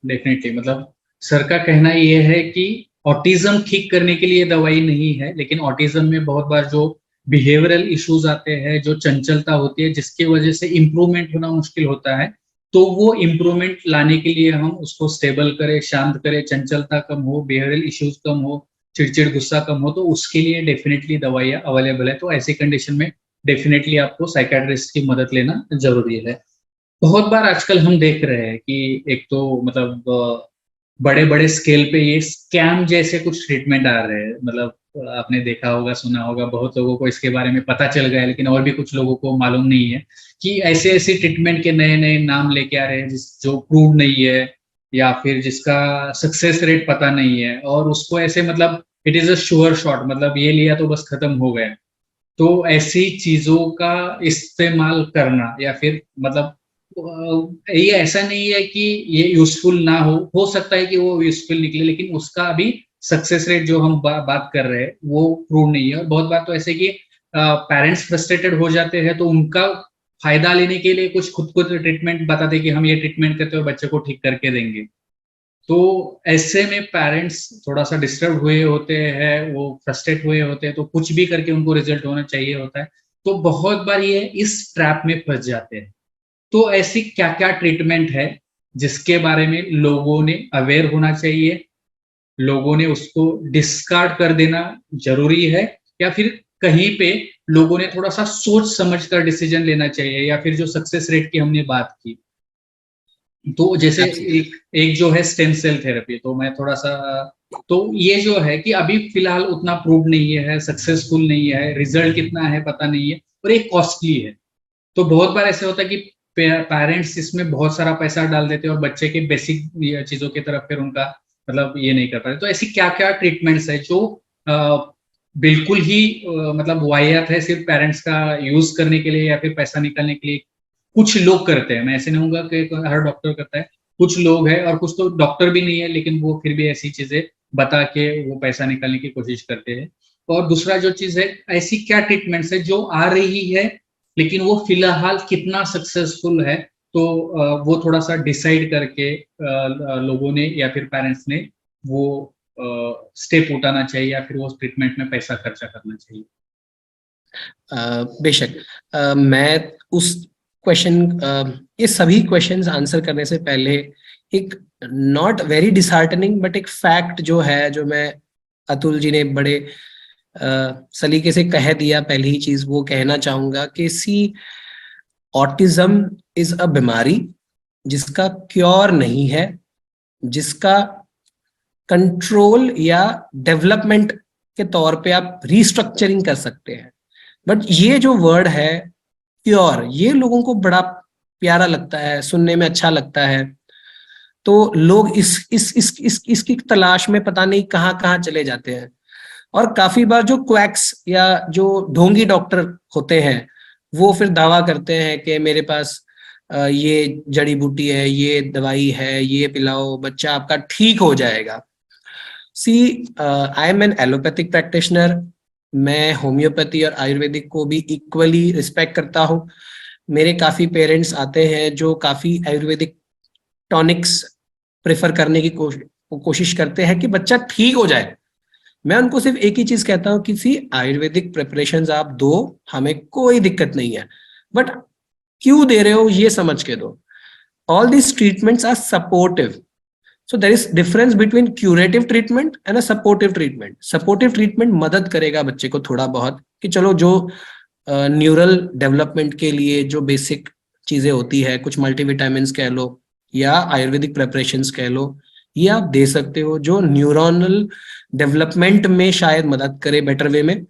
डेफिनेटली, मतलब सर का कहना ये है कि ऑटिज्म ठीक करने के लिए दवाई नहीं है, लेकिन ऑटिज्म में बहुत बार जो बिहेवियरल इश्यूज आते हैं, जो चंचलता होती है, जिसकी वजह से इम्प्रूवमेंट होना मुश्किल होता है, तो वो इम्प्रूवमेंट लाने के लिए हम उसको स्टेबल करें, शांत करें, चंचलता कम हो, बिहेवियरल इश्यूज कम हो, चिड़चिड़ गुस्सा कम हो, तो उसके लिए डेफिनेटली दवाइयाँ अवेलेबल है। तो ऐसी कंडीशन में डेफिनेटली आपको साइकेट्रिस्ट की मदद लेना जरूरी है। बहुत बार आजकल हम देख रहे हैं कि एक तो मतलब बड़े बड़े स्केल पे ये स्कैम जैसे कुछ ट्रीटमेंट आ रहे हैं, मतलब आपने देखा होगा, सुना होगा, बहुत लोगों को इसके बारे में पता चल गया है, लेकिन और भी कुछ लोगों को मालूम नहीं है कि ऐसे ऐसे ट्रीटमेंट के नए नए नाम लेके आ रहे हैं जो प्रूव नहीं है या फिर जिसका सक्सेस रेट पता नहीं है, और उसको ऐसे मतलब it is a sure shot, मतलब ये लिया तो बस खत्म हो गया। तो ऐसी चीजों का इस्तेमाल करना या फिर मतलब ये ऐसा नहीं है कि ये यूजफुल ना हो सकता है कि वो यूजफुल निकले, लेकिन उसका अभी सक्सेस रेट जो हम बात कर रहे हैं वो प्रूव नहीं है। और बहुत बार तो ऐसे कि पेरेंट्स फ्रस्ट्रेटेड हो जाते हैं, तो उनका फायदा लेने के लिए कुछ खुद को ट्रीटमेंट बताते कि हम ये ट्रीटमेंट करते हुए बच्चे को ठीक करके देंगे। तो ऐसे में पेरेंट्स थोड़ा सा डिस्टर्ब हुए होते हैं, वो फ्रस्ट्रेट हुए होते हैं, तो कुछ भी करके उनको रिजल्ट होना चाहिए होता है। तो बहुत बार ये इस ट्रैप में फंस जाते हैं। तो ऐसी क्या क्या ट्रीटमेंट है जिसके बारे में लोगों ने अवेयर होना चाहिए, लोगों ने उसको डिस्कार्ड कर देना जरूरी है, या फिर कहीं पे लोगों ने थोड़ा सा सोच समझ कर डिसीजन लेना चाहिए, या फिर जो सक्सेस रेट की हमने बात की, तो जैसे एक एक जो है स्टेम सेल थेरेपी, तो मैं थोड़ा सा, तो ये जो है कि अभी फिलहाल उतना प्रूव नहीं है, सक्सेसफुल नहीं है, रिजल्ट कितना है पता नहीं है, और ये कॉस्टली है। तो बहुत बार ऐसे होता है कि पेरेंट्स इसमें बहुत सारा पैसा डाल देते हैं और बच्चे के बेसिक चीजों की तरफ फिर उनका मतलब ये नहीं कर पाते। तो ऐसी क्या क्या ट्रीटमेंट्स है जो बिल्कुल ही मतलब वाहियात है, सिर्फ पेरेंट्स का यूज करने के लिए या फिर पैसा निकालने के लिए कुछ लोग करते हैं, मैं ऐसे नहीं कहूंगा कि हर डॉक्टर करता है, कुछ लोग हैं, और कुछ तो डॉक्टर भी नहीं है लेकिन वो फिर भी ऐसी चीजें बता के वो पैसा निकालने की कोशिश करते हैं। और दूसरा जो चीज है, ऐसी क्या ट्रीटमेंट्स है जो आ रही है लेकिन वो फिलहाल कितना सक्सेसफुल है, तो वो थोड़ा सा डिसाइड करके लोगों ने या फिर पेरेंट्स ने वो स्टेप उठाना चाहिए या फिर वो ट्रीटमेंट में पैसा खर्चा करना चाहिए। बेशक मैं उस क्वेश्चन ये सभी क्वेश्चंस आंसर करने से पहले एक नॉट वेरी डिसहार्टनिंग बट एक फैक्ट जो है, जो मैं अतुल जी ने बड़े सलीके से कह दिया, पहली ही चीज वो कहना चाहूंगा कि ऑटिज्म इज अ बीमारी जिसका क्योर नहीं है, जिसका कंट्रोल या डेवलपमेंट के तौर पे आप रीस्ट्रक्चरिंग कर सकते हैं। बट ये जो वर्ड है क्योर, ये लोगों को बड़ा प्यारा लगता है, सुनने में अच्छा लगता है, तो लोग इसकी तलाश में पता नहीं कहाँ कहाँ चले जाते हैं। और काफी बार जो क्वैक्स या जो ढोंगी डॉक्टर होते हैं वो फिर दावा करते हैं कि मेरे पास ये जड़ी बूटी है, ये दवाई है, ये पिलाओ, बच्चा आपका ठीक हो जाएगा। See I am an allopathic practitioner, मैं होम्योपैथी और आयुर्वेदिक को भी इक्वली रिस्पेक्ट करता हूँ। मेरे काफी पेरेंट्स आते हैं जो काफी आयुर्वेदिक टॉनिक्स प्रेफर करने की कोशिश करते हैं कि बच्चा ठीक हो जाए। मैं उनको सिर्फ एक ही चीज कहता हूँ कि सी आयुर्वेदिक प्रिपरेशंस आप दो, हमें कोई दिक्कत नहीं है, बट क्यों दे रहे हो ये समझ के दो। All this treatments are supportive, so there is difference between curative treatment and a supportive treatment. Supportive treatment मदद करेगा बच्चे को थोड़ा बहुत कि चलो जो न्यूरल डेवलपमेंट के लिए जो बेसिक चीजें होती है, कुछ मल्टीविटामिन्स कह लो या आयुर्वेदिक प्रिपरेशंस कह लो, ये आप दे सकते हो जो न्यूरोनल डेवलपमेंट में शायद मदद करे बेटर वे में।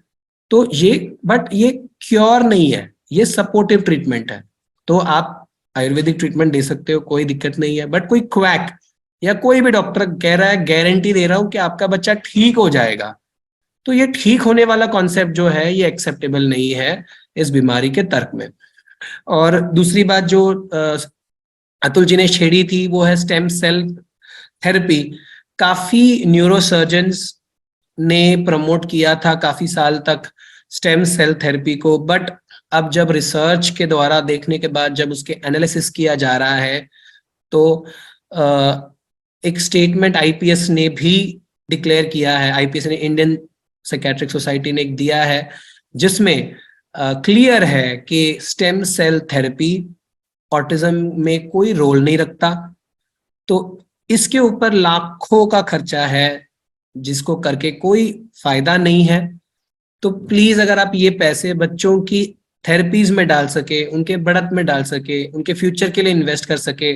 तो ये, बट ये क्योर नहीं है, ये सपोर्टिव ट्रीटमेंट है। तो आप आयुर्वेदिक ट्रीटमेंट दे सकते हो, कोई दिक्कत नहीं है। बट कोई क्वैक या कोई भी डॉक्टर कह रहा है गारंटी दे रहा हूं कि आपका बच्चा ठीक हो जाएगा, तो ये ठीक होने वाला कॉन्सेप्ट जो है ये एक्सेप्टेबल नहीं है इस बीमारी के तर्क में। और दूसरी बात जो अतुल जी ने छेड़ी थी वो है स्टेम सेल थेरेपी। काफी न्यूरोसर्जन्स ने प्रमोट किया था काफी साल तक स्टेम सेल थेरेपी को, बट अब जब रिसर्च के द्वारा देखने के बाद जब उसके एनालिसिस किया जा रहा है तो एक स्टेटमेंट आईपीएस ने भी डिक्लेयर किया है, आईपीएस ने इंडियन साइकियाट्रिक सोसाइटी ने एक दिया है जिसमें क्लियर है कि स्टेम सेल थेरेपी ऑटिज्म में कोई रोल नहीं रखता। तो इसके ऊपर लाखों का खर्चा है जिसको करके कोई फायदा नहीं है। तो प्लीज अगर आप ये पैसे बच्चों की थेरेपीज में डाल सके, उनके बढ़त में डाल सके, उनके फ्यूचर के लिए इन्वेस्ट कर सके,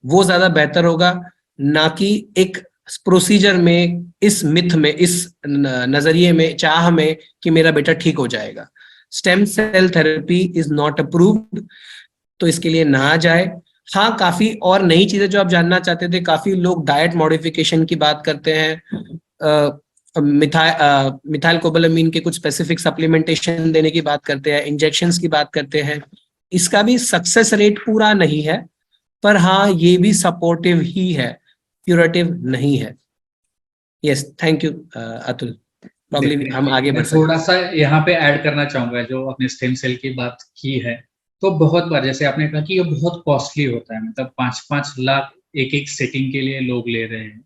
वो ज्यादा बेहतर होगा, ना कि एक प्रोसीजर में, इस मिथ में, इस नजरिए में, चाह में कि मेरा बेटा ठीक हो जाएगा। Stem cell therapy is not approved, तो इसके लिए ना जाए। हाँ, काफी और नई चीजें जो आप जानना चाहते थे, काफी लोग डाइट मॉडिफिकेशन की बात करते हैं, मिथाइल कोबालामीन के कुछ स्पेसिफिक सप्लीमेंटेशन देने की बात करते हैं, इंजेक्शंस की बात करते हैं। इसका भी सक्सेस रेट पूरा नहीं है, पर हाँ ये भी सपोर्टिव ही है, क्यूरेटिव नहीं है। Yes, thank you Atul. Problem हम आगे बढ़ मैं सकते थोड़ा सा यहाँ पे ऐड करना चाहूंगा, जो आपने स्टेम सेल की बात की है, तो बहुत बार जैसे आपने कहा कि ये बहुत कॉस्टली होता है, मतलब 5-5 लाख एक एक सेटिंग के लिए लोग ले रहे हैं।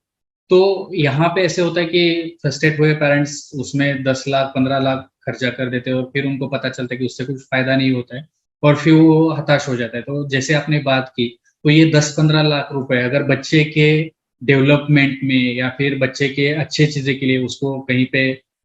तो यहाँ पे ऐसे होता है कि फ्रस्ट्रेट हुए पेरेंट्स उसमें 10 लाख 15 लाख खर्चा कर देते हैं, और फिर उनको पता चलता है कि उससे कुछ फायदा नहीं होता है, और फिर वो हताश हो जाता है। तो जैसे आपने बात की, तो ये 10-15 लाख रुपए अगर बच्चे के डेवलपमेंट में या फिर बच्चे के अच्छे चीजें के लिए उसको कहीं पे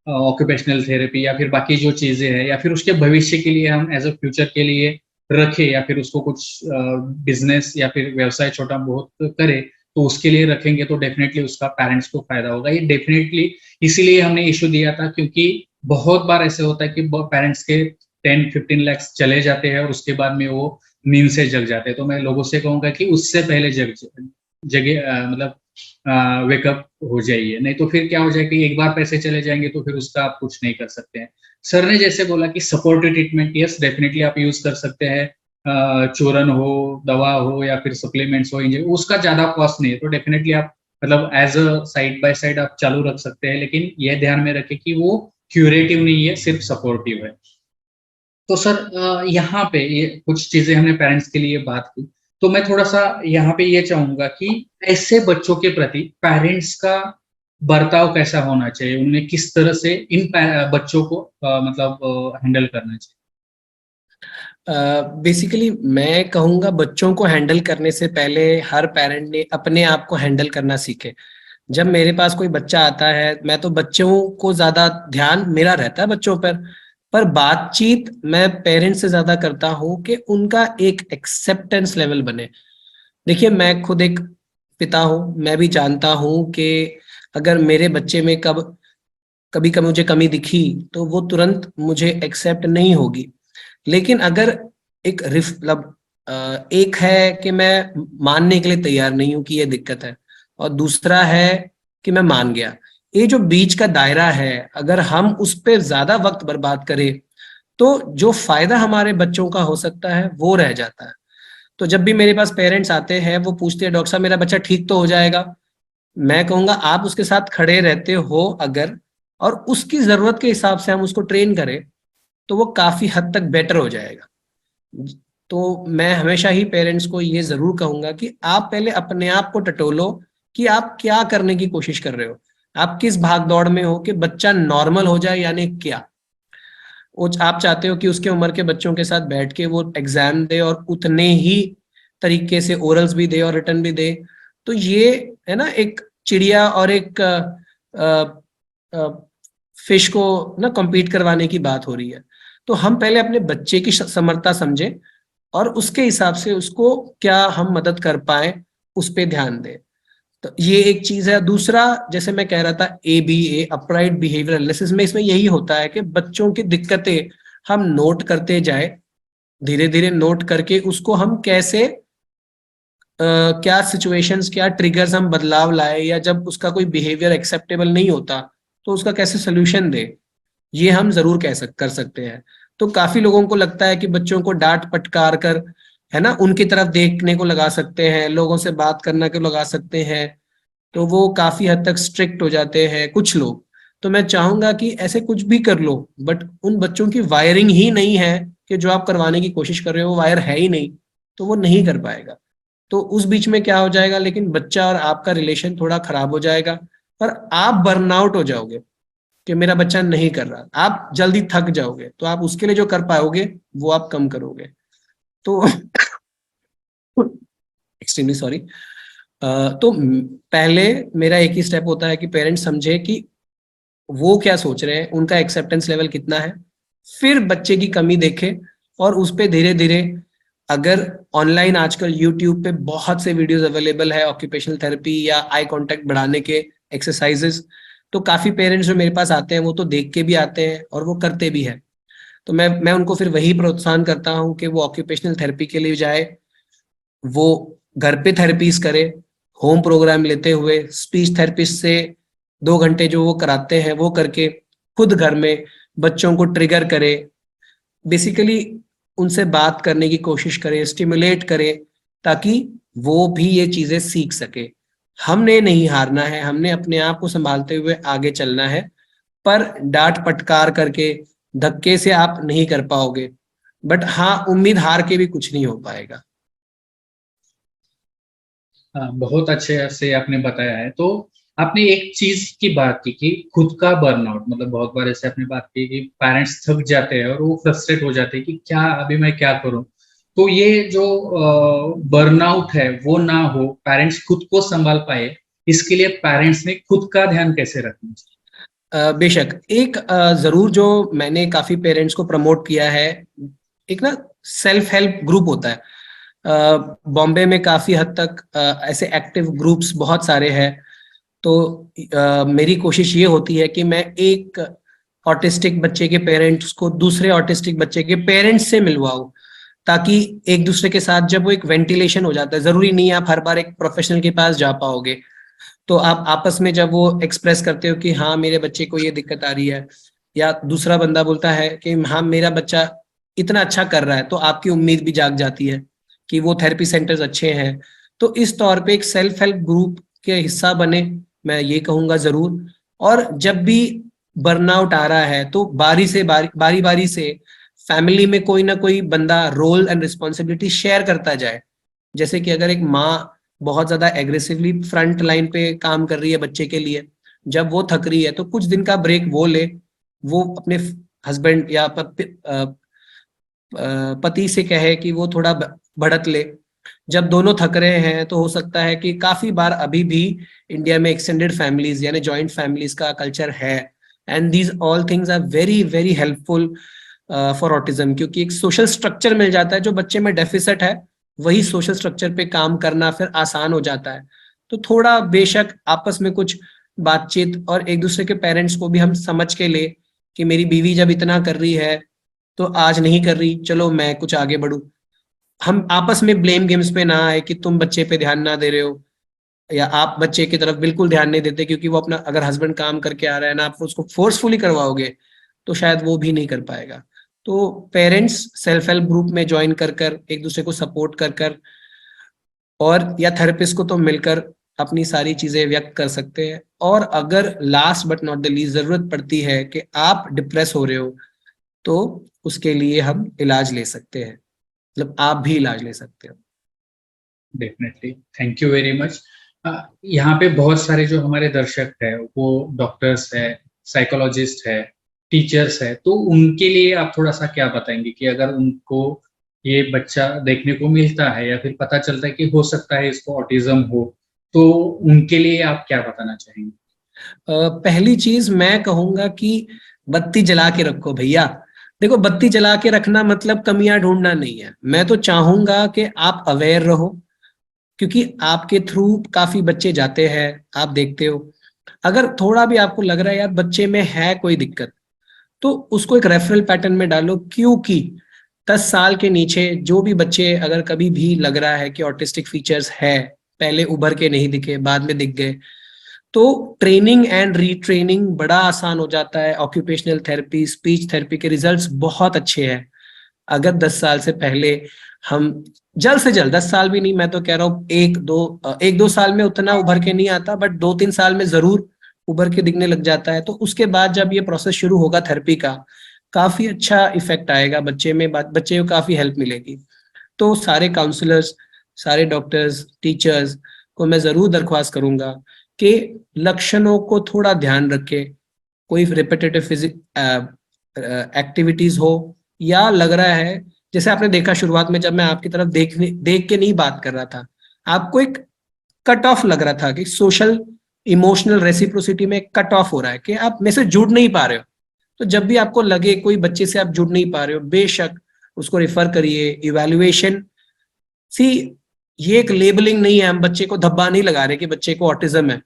ऑक्यूपेशनल थेरेपी या फिर बाकी जो चीजें हैं, या फिर उसके भविष्य के लिए हम एज अ फ्यूचर के लिए रखे, या फिर उसको कुछ बिजनेस या फिर व्यवसाय छोटा बहुत करे, तो उसके लिए रखेंगे, तो डेफिनेटली उसका पेरेंट्स को फायदा होगा। ये डेफिनेटली इसीलिए हमने इशू दिया था, क्योंकि बहुत बार ऐसे होता है कि पेरेंट्स के 10-15 लाख चले जाते हैं और उसके बाद में वो नींद से जग जाते हैं। तो मैं लोगों से कहूंगा कि उससे पहले जगे मतलब वेकअप हो जाइए, नहीं तो फिर क्या हो जाए कि एक बार पैसे चले जाएंगे तो फिर उसका आप कुछ नहीं कर सकते हैं। सर ने जैसे बोला कि सपोर्टिव ट्रीटमेंट, यस डेफिनेटली आप यूज कर सकते हैं, चूरन हो, दवा हो या फिर सप्लीमेंट्स हो, इंजेक्शन, उसका ज्यादा कॉस्ट नहीं है, तो डेफिनेटली आप मतलब as a side by side आप चालू रख सकते हैं, लेकिन यह ध्यान में रखें कि वो क्यूरेटिव नहीं है, सिर्फ सपोर्टिव है। तो सर यहाँ पे ये कुछ चीजें हमने पेरेंट्स के लिए बात की, तो मैं थोड़ा सा यहाँ पे ये चाहूंगा कि ऐसे बच्चों के प्रति पेरेंट्स का बर्ताव कैसा होना चाहिए, उन्हें किस तरह से इन बच्चों को मतलब हैंडल करना चाहिए। बेसिकली मैं कहूंगा बच्चों को हैंडल करने से पहले हर पेरेंट ने अपने आप को हैंडल करना सीखे। जब मेरे पास कोई बच्चा आता है, मैं तो बच्चों को ज्यादा ध्यान मेरा रहता है बच्चों पर बातचीत मैं पेरेंट्स से ज्यादा करता हूँ कि उनका एक एक्सेप्टेंस लेवल बने। देखिए, मैं खुद एक पिता हूँ, मैं भी जानता हूँ कि अगर मेरे बच्चे में कभी कभी मुझे कमी दिखी तो वो तुरंत मुझे एक्सेप्ट नहीं होगी। लेकिन अगर मतलब एक है कि मैं मानने के लिए तैयार नहीं हूं कि ये दिक्कत है, और दूसरा है कि मैं मान गया, ये जो बीच का दायरा है, अगर हम उस पर ज्यादा वक्त बर्बाद करें तो जो फायदा हमारे बच्चों का हो सकता है वो रह जाता है। तो जब भी मेरे पास पेरेंट्स आते हैं, वो पूछते हैं डॉक्टर साहब मेरा बच्चा ठीक तो हो जाएगा, मैं कहूंगा आप उसके साथ खड़े रहते हो अगर, और उसकी जरूरत के हिसाब से हम उसको ट्रेन करें, तो वो काफी हद तक बेटर हो जाएगा। तो मैं हमेशा ही पेरेंट्स को ये जरूर कहूंगा कि आप पहले अपने आप को टटोलो कि आप क्या करने की कोशिश कर रहे हो, आप किस भाग दौड़ में हो कि बच्चा नॉर्मल हो जाए, यानी क्या वो आप चाहते हो कि उसके उम्र के बच्चों के साथ बैठ के वो एग्जाम दे और उतने ही तरीके से ओरल्स भी दे और रिटर्न भी दे। तो ये है ना, एक चिड़िया और एक फिश को ना कम्पीट करवाने की बात हो रही है। तो हम पहले अपने बच्चे की समर्थता समझें और उसके हिसाब से उसको क्या हम मदद कर पाए उस पर ध्यान दें। तो ये एक चीज है। दूसरा, जैसे मैं कह रहा था, ABA अपराइट बिहेवियर एनालिसिस में, इसमें यही होता है कि बच्चों की दिक्कतें हम नोट करते जाए, धीरे धीरे नोट करके उसको हम कैसे क्या सिचुएशंस, क्या ट्रिगर्स हम बदलाव लाए, या जब उसका कोई बिहेवियर एक्सेप्टेबल नहीं होता तो उसका कैसे सोल्यूशन दे, ये हम जरूर कर सकते हैं। तो काफी लोगों को लगता है कि बच्चों को डांट फटकार कर, है ना, उनकी तरफ देखने को लगा सकते हैं, लोगों से बात करना को लगा सकते हैं, तो वो काफी हद तक स्ट्रिक्ट हो जाते हैं कुछ लोग। तो मैं चाहूंगा कि ऐसे कुछ भी कर लो, बट उन बच्चों की वायरिंग ही नहीं है कि जो आप करवाने की कोशिश कर रहे हो वो वायर है ही नहीं, तो वो नहीं कर पाएगा। तो उस बीच में क्या हो जाएगा, लेकिन बच्चा और आपका रिलेशन थोड़ा खराब हो जाएगा, और आप बर्नआउट हो जाओगे कि मेरा बच्चा नहीं कर रहा, आप जल्दी थक जाओगे, तो आप उसके लिए जो कर पाओगे वो आप कम करोगे। तो एक्सट्रीमली सॉरी। तो पहले मेरा एक ही स्टेप होता है कि पेरेंट्स समझे कि वो क्या सोच रहे हैं, उनका एक्सेप्टेंस लेवल कितना है, फिर बच्चे की कमी देखे और उस पे धीरे धीरे, अगर ऑनलाइन आजकल यूट्यूब पे बहुत से वीडियोस अवेलेबल है ऑक्यूपेशनल थेरेपी या आई कांटेक्ट बढ़ाने के एक्सरसाइजेस, तो काफी पेरेंट्स जो मेरे पास आते हैं वो तो देख के भी आते हैं और वो करते भी हैं। तो मैं उनको फिर वही प्रोत्साहन करता हूँ कि वो ऑक्यूपेशनल थेरेपी के लिए जाए, वो घर पे थेरेपीज करे, होम प्रोग्राम लेते हुए स्पीच थेरेपिस्ट से 2 घंटे जो वो कराते हैं वो करके खुद घर में बच्चों को ट्रिगर करे, बेसिकली उनसे बात करने की कोशिश करे, स्टिमुलेट करे, ताकि वो भी ये चीजें सीख सके। हमने नहीं हारना है, हमने अपने आप को संभालते हुए आगे चलना है, पर डांट फटकार करके धक्के से आप नहीं कर पाओगे। बट हाँ, उम्मीद हार के भी कुछ नहीं हो पाएगा। हाँ, बहुत अच्छे से आपने बताया है। तो आपने एक चीज की बात की कि खुद का बर्नआउट, मतलब बहुत बार ऐसे आपने बात की कि पेरेंट्स थक जाते हैं और वो फ्रस्ट्रेट हो जाते हैं कि क्या अभी मैं क्या करूं। तो ये जो बर्नआउट है वो ना हो, पेरेंट्स खुद को संभाल पाए, इसके लिए पेरेंट्स ने खुद का ध्यान कैसे रखना चाहिए? बेशक, एक जरूर जो मैंने काफी पेरेंट्स को प्रमोट किया है, एक ना सेल्फ हेल्प ग्रुप होता है। बॉम्बे में काफी हद तक ऐसे एक्टिव ग्रुप्स बहुत सारे हैं। तो मेरी कोशिश ये होती है कि मैं एक ऑटिस्टिक बच्चे के पेरेंट्स को दूसरे ऑटिस्टिक बच्चे के पेरेंट्स से मिलवाऊं, ताकि एक दूसरे के साथ जब वो एक वेंटिलेशन हो जाता है, जरूरी नहीं आप हर बार एक प्रोफेशनल के पास जा पाओगे, तो आप आपस में जब वो एक्सप्रेस करते हो कि हाँ मेरे बच्चे को ये दिक्कत आ रही है, या दूसरा बंदा बोलता है कि हाँ मेरा बच्चा इतना अच्छा कर रहा है, तो आपकी उम्मीद भी जाग जाती है कि वो थेरेपी सेंटर्स अच्छे हैं। तो इस तौर पे एक सेल्फ हेल्प ग्रुप के हिस्सा बने, मैं ये कहूंगा जरूर। और जब भी बर्नआउट आ रहा है तो बारी बारी से फैमिली में कोई ना कोई बंदा रोल एंड रिस्पॉन्सिबिलिटी शेयर करता जाए। जैसे कि अगर एक माँ बहुत ज्यादा एग्रेसिवली फ्रंट लाइन पे काम कर रही है बच्चे के लिए, जब वो थक रही है तो कुछ दिन का ब्रेक वो ले, वो अपने हस्बैंड या पति से कहे कि वो थोड़ा बढ़त ले। जब दोनों थक रहे हैं तो हो सकता है कि काफी बार अभी भी इंडिया में एक्सटेंडेड फैमिलीज यानी जॉइंट फैमिलीज का कल्चर है, and these all things are very very helpful for autism, क्योंकि एक सोशल स्ट्रक्चर मिल जाता है। जो बच्चे में डेफिसिट है वही सोशल स्ट्रक्चर पे काम करना फिर आसान हो जाता है। तो थोड़ा बेशक आपस में कुछ बातचीत, और एक दूसरे के पेरेंट्स को भी हम समझ के ले कि मेरी बीवी जब इतना कर रही है तो आज नहीं कर रही, चलो मैं कुछ आगे बढ़ूं। हम आपस में ब्लेम गेम्स पे ना आए कि तुम बच्चे पे ध्यान ना दे रहे हो, या आप बच्चे की तरफ बिल्कुल ध्यान नहीं देते क्योंकि वो अपना, अगर हस्बैंड काम करके आ रहा है ना, आप उसको फोर्सफुली करवाओगे तो शायद वो भी नहीं कर पाएगा। तो पेरेंट्स सेल्फ हेल्प ग्रुप में ज्वाइन कर कर एक दूसरे को सपोर्ट कर कर, और या थेरेपिस्ट को तो मिलकर अपनी सारी चीजें व्यक्त कर सकते हैं। और अगर last but not the least जरूरत पड़ती है कि आप डिप्रेस हो रहे हो, तो उसके लिए हम इलाज ले सकते हैं, मतलब आप भी इलाज ले सकते हो। Definitely, thank you very much. यहाँ पे बहुत सारे जो हमारे दर्शक है वो डॉक्टर्स है, साइकोलॉजिस्ट है, टीचर्स है, तो उनके लिए आप थोड़ा सा क्या बताएंगे कि अगर उनको ये बच्चा देखने को मिलता है या फिर पता चलता है कि हो सकता है इसको ऑटिज्म हो, तो उनके लिए आप क्या बताना चाहेंगे? पहली चीज मैं कहूंगा कि बत्ती जला के रखो भैया। देखो, बत्ती जला के रखना मतलब कमियां ढूंढना नहीं है। मैं तो चाहूंगा कि आप अवेयर रहो, क्योंकि आपके थ्रू काफी बच्चे जाते हैं, आप देखते हो। अगर थोड़ा भी आपको लग रहा है यार बच्चे में है कोई दिक्कत, तो उसको एक रेफरल पैटर्न में डालो, क्योंकि 10 साल के नीचे जो भी बच्चे, अगर कभी भी लग रहा है कि ऑटिस्टिक फीचर्स है, पहले उभर के नहीं दिखे बाद में दिख गए, तो ट्रेनिंग एंड रीट्रेनिंग बड़ा आसान हो जाता है। ऑक्यूपेशनल थेरेपी, स्पीच थेरेपी के रिजल्ट्स बहुत अच्छे हैं। अगर 10 साल से पहले हम जल्द से जल्द, 10 साल भी नहीं, मैं तो कह रहा हूँ एक दो साल में उतना उभर के नहीं आता, बट 2-3 साल में जरूर उभर के दिखने लग जाता है। तो उसके बाद जब ये प्रोसेस शुरू होगा थेरेपी का, काफी अच्छा इफेक्ट आएगा बच्चे में, बच्चे को काफी हेल्प मिलेगी। तो सारे काउंसलर्स, सारे डॉक्टर्स, टीचर्स को मैं जरूर दरख्वास्त करूंगा कि लक्षणों को थोड़ा ध्यान रखे। कोई रिपीटेटिव एक्टिविटीज हो, या लग रहा है, जैसे आपने देखा शुरुआत में जब मैं आपकी तरफ देख के नहीं बात कर रहा था, आपको एक कट ऑफ लग रहा था कि सोशल इमोशनल रेसिप्रोसिटी में कट ऑफ हो रहा है कि आप मेरे से जुड़ नहीं पा रहे हो, तो जब भी आपको लगे कोई बच्चे से आप जुड़ नहीं पा रहे हो, बेशक उसको रेफर करिए, इवैल्यूएशन। सी, ये एक लेबलिंग नहीं है, हम बच्चे को धब्बा नहीं लगा रहे कि बच्चे को ऑटिज्म है।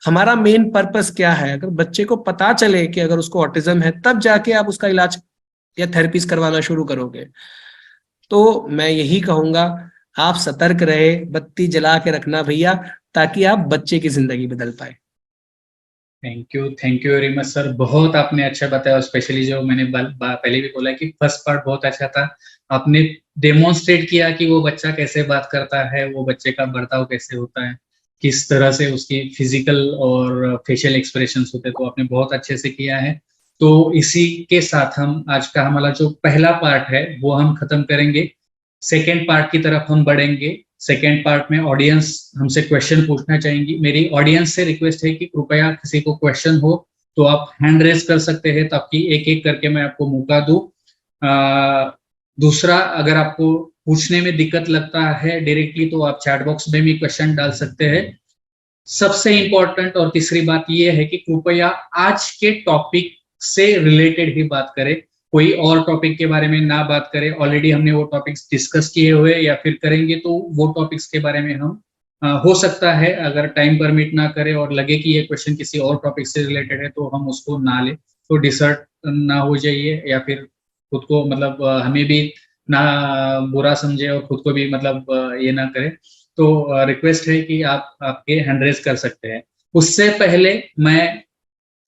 हमारा मेन पर्पस क्या है, अगर बच्चे को पता चले कि अगर उसको ऑटिज्म है, तब जाके आप उसका इलाज या थेरेपीज करवाना शुरू करोगे। तो मैं यही कहूंगा, आप सतर्क रहे, बत्ती जला के रखना भैया, ताकि आप बच्चे की जिंदगी बदल पाए। Thank you very much sir, बहुत आपने अच्छा बताया। स्पेशली जो मैंने पहले भी बोला कि फर्स्ट पार्ट बहुत अच्छा था। आपने डेमोन्स्ट्रेट किया कि वो बच्चा कैसे बात करता है, वो बच्चे का बर्ताव कैसे होता है, किस तरह से उसकी फिजिकल और फेशियल एक्सप्रेशंस होते हैं, तो आपने बहुत अच्छे से किया है। तो इसी के साथ हम आज का हमारा जो पहला पार्ट है वो हम खत्म करेंगे। सेकेंड पार्ट की तरफ हम बढ़ेंगे। सेकेंड पार्ट में ऑडियंस हमसे क्वेश्चन पूछना चाहेंगी। मेरी ऑडियंस से रिक्वेस्ट है कि कृपया किसी को क्वेश्चन हो तो आप हैंड रेज कर सकते हैं, ताकि एक एक करके मैं आपको मौका दूं। दूसरा, अगर आपको पूछने में दिक्कत लगता है डायरेक्टली, तो आप चैट बॉक्स में भी क्वेश्चन डाल सकते हैं। सबसे इंपॉर्टेंट और तीसरी बात यह है कि कृपया आज के टॉपिक से रिलेटेड ही बात करें, कोई और टॉपिक के बारे में ना बात करें। ऑलरेडी हमने वो टॉपिक्स डिस्कस किए हुए या फिर करेंगे, तो वो टॉपिक्स के बारे में हम हो सकता है अगर टाइम परमिट ना करे और लगे कि ये क्वेश्चन किसी और टॉपिक से रिलेटेड है, तो हम उसको ना ले, तो डिसर्ट ना हो जाइए, या फिर खुद को मतलब हमें भी ना बुरा समझे और खुद को भी मतलब ये ना करे। तो रिक्वेस्ट है कि आप आपके हैंड रेज कर सकते हैं। उससे पहले मैं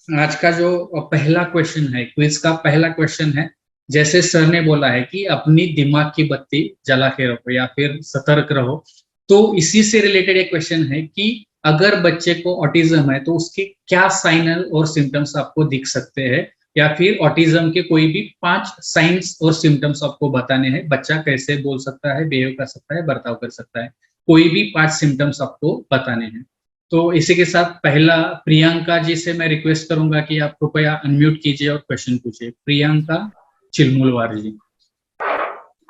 आज का जो पहला क्वेश्चन है, क्विज का पहला क्वेश्चन है, जैसे सर ने बोला है कि अपनी दिमाग की बत्ती जला के रखो या फिर सतर्क रहो, तो इसी से रिलेटेड एक क्वेश्चन है कि अगर बच्चे को ऑटिज्म है तो उसके क्या साइनल और सिम्टम्स आपको दिख सकते हैं, या फिर ऑटिज्म के कोई भी 5 साइंस और सिम्टम्स आपको बताने हैं। बच्चा कैसे बोल सकता है, बिहेव कर सकता है, बर्ताव कर सकता है, कोई भी 5 सिम्टम्स आपको बताने हैं। तो इसी के साथ पहला प्रियंका जी से मैं रिक्वेस्ट करूंगा कि आप कृपया अनम्यूट कीजिए और क्वेश्चन पूछिए। Priyanka Chilmulwar ji.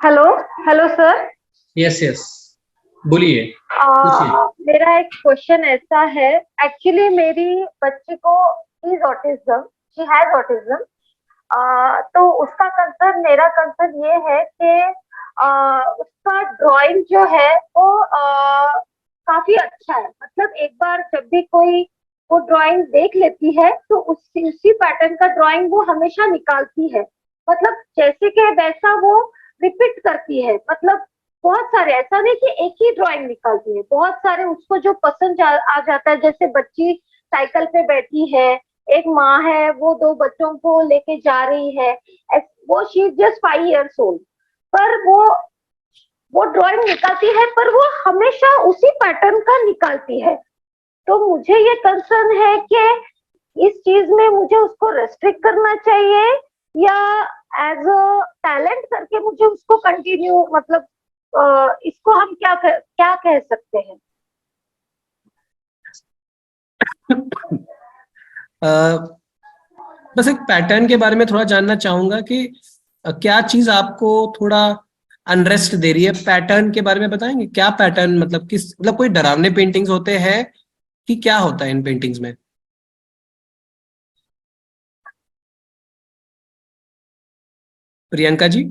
Hello. Hello sir. Yes yes, बोलिए, पूछिए। मेरा एक क्वेश्चन ऐसा है, एक्चुअली मेरी बच्ची को is autism, she has autism. तो उसका कंसर्न, मेरा कंसर्न ये है कि उसका ड्राइंग जो है वो काफी अच्छा है। मतलब एक बार जब भी कोई वो ड्राइंग देख लेती है तो उसी पैटर्न का ड्राइंग वो हमेशा निकालती है। मतलब जैसे कि वैसा वो रिपीट करती है। मतलब बहुत सारे, ऐसा नहीं कि एक ही ड्राइंग निकालती है, बहुत सारे उसको जो पसंद आ जाता है। जैसे बच्ची साइकिल पे बैठी है, एक माँ है वो 2 बच्चों को लेके जा रही है, वो she is just 5 years old, पर वो ड्राइंग निकालती है, पर वो हमेशा उसी पैटर्न का निकालती है। तो मुझे ये कंसर्न है कि इस चीज में मुझे उसको रेस्ट्रिक्ट करना चाहिए या एज अ टैलेंट करके मुझे उसको कंटिन्यू, मतलब इसको हम क्या कह सकते हैं? बस एक पैटर्न के बारे में थोड़ा जानना चाहूंगा कि क्या चीज आपको थोड़ा अनरेस्ट दे रही है, पैटर्न के बारे में बताएंगे? क्या पैटर्न, मतलब किस, मतलब कोई डरावने पेंटिंग्स होते हैं कि क्या होता है इन पेंटिंग्स में? प्रियंका जी,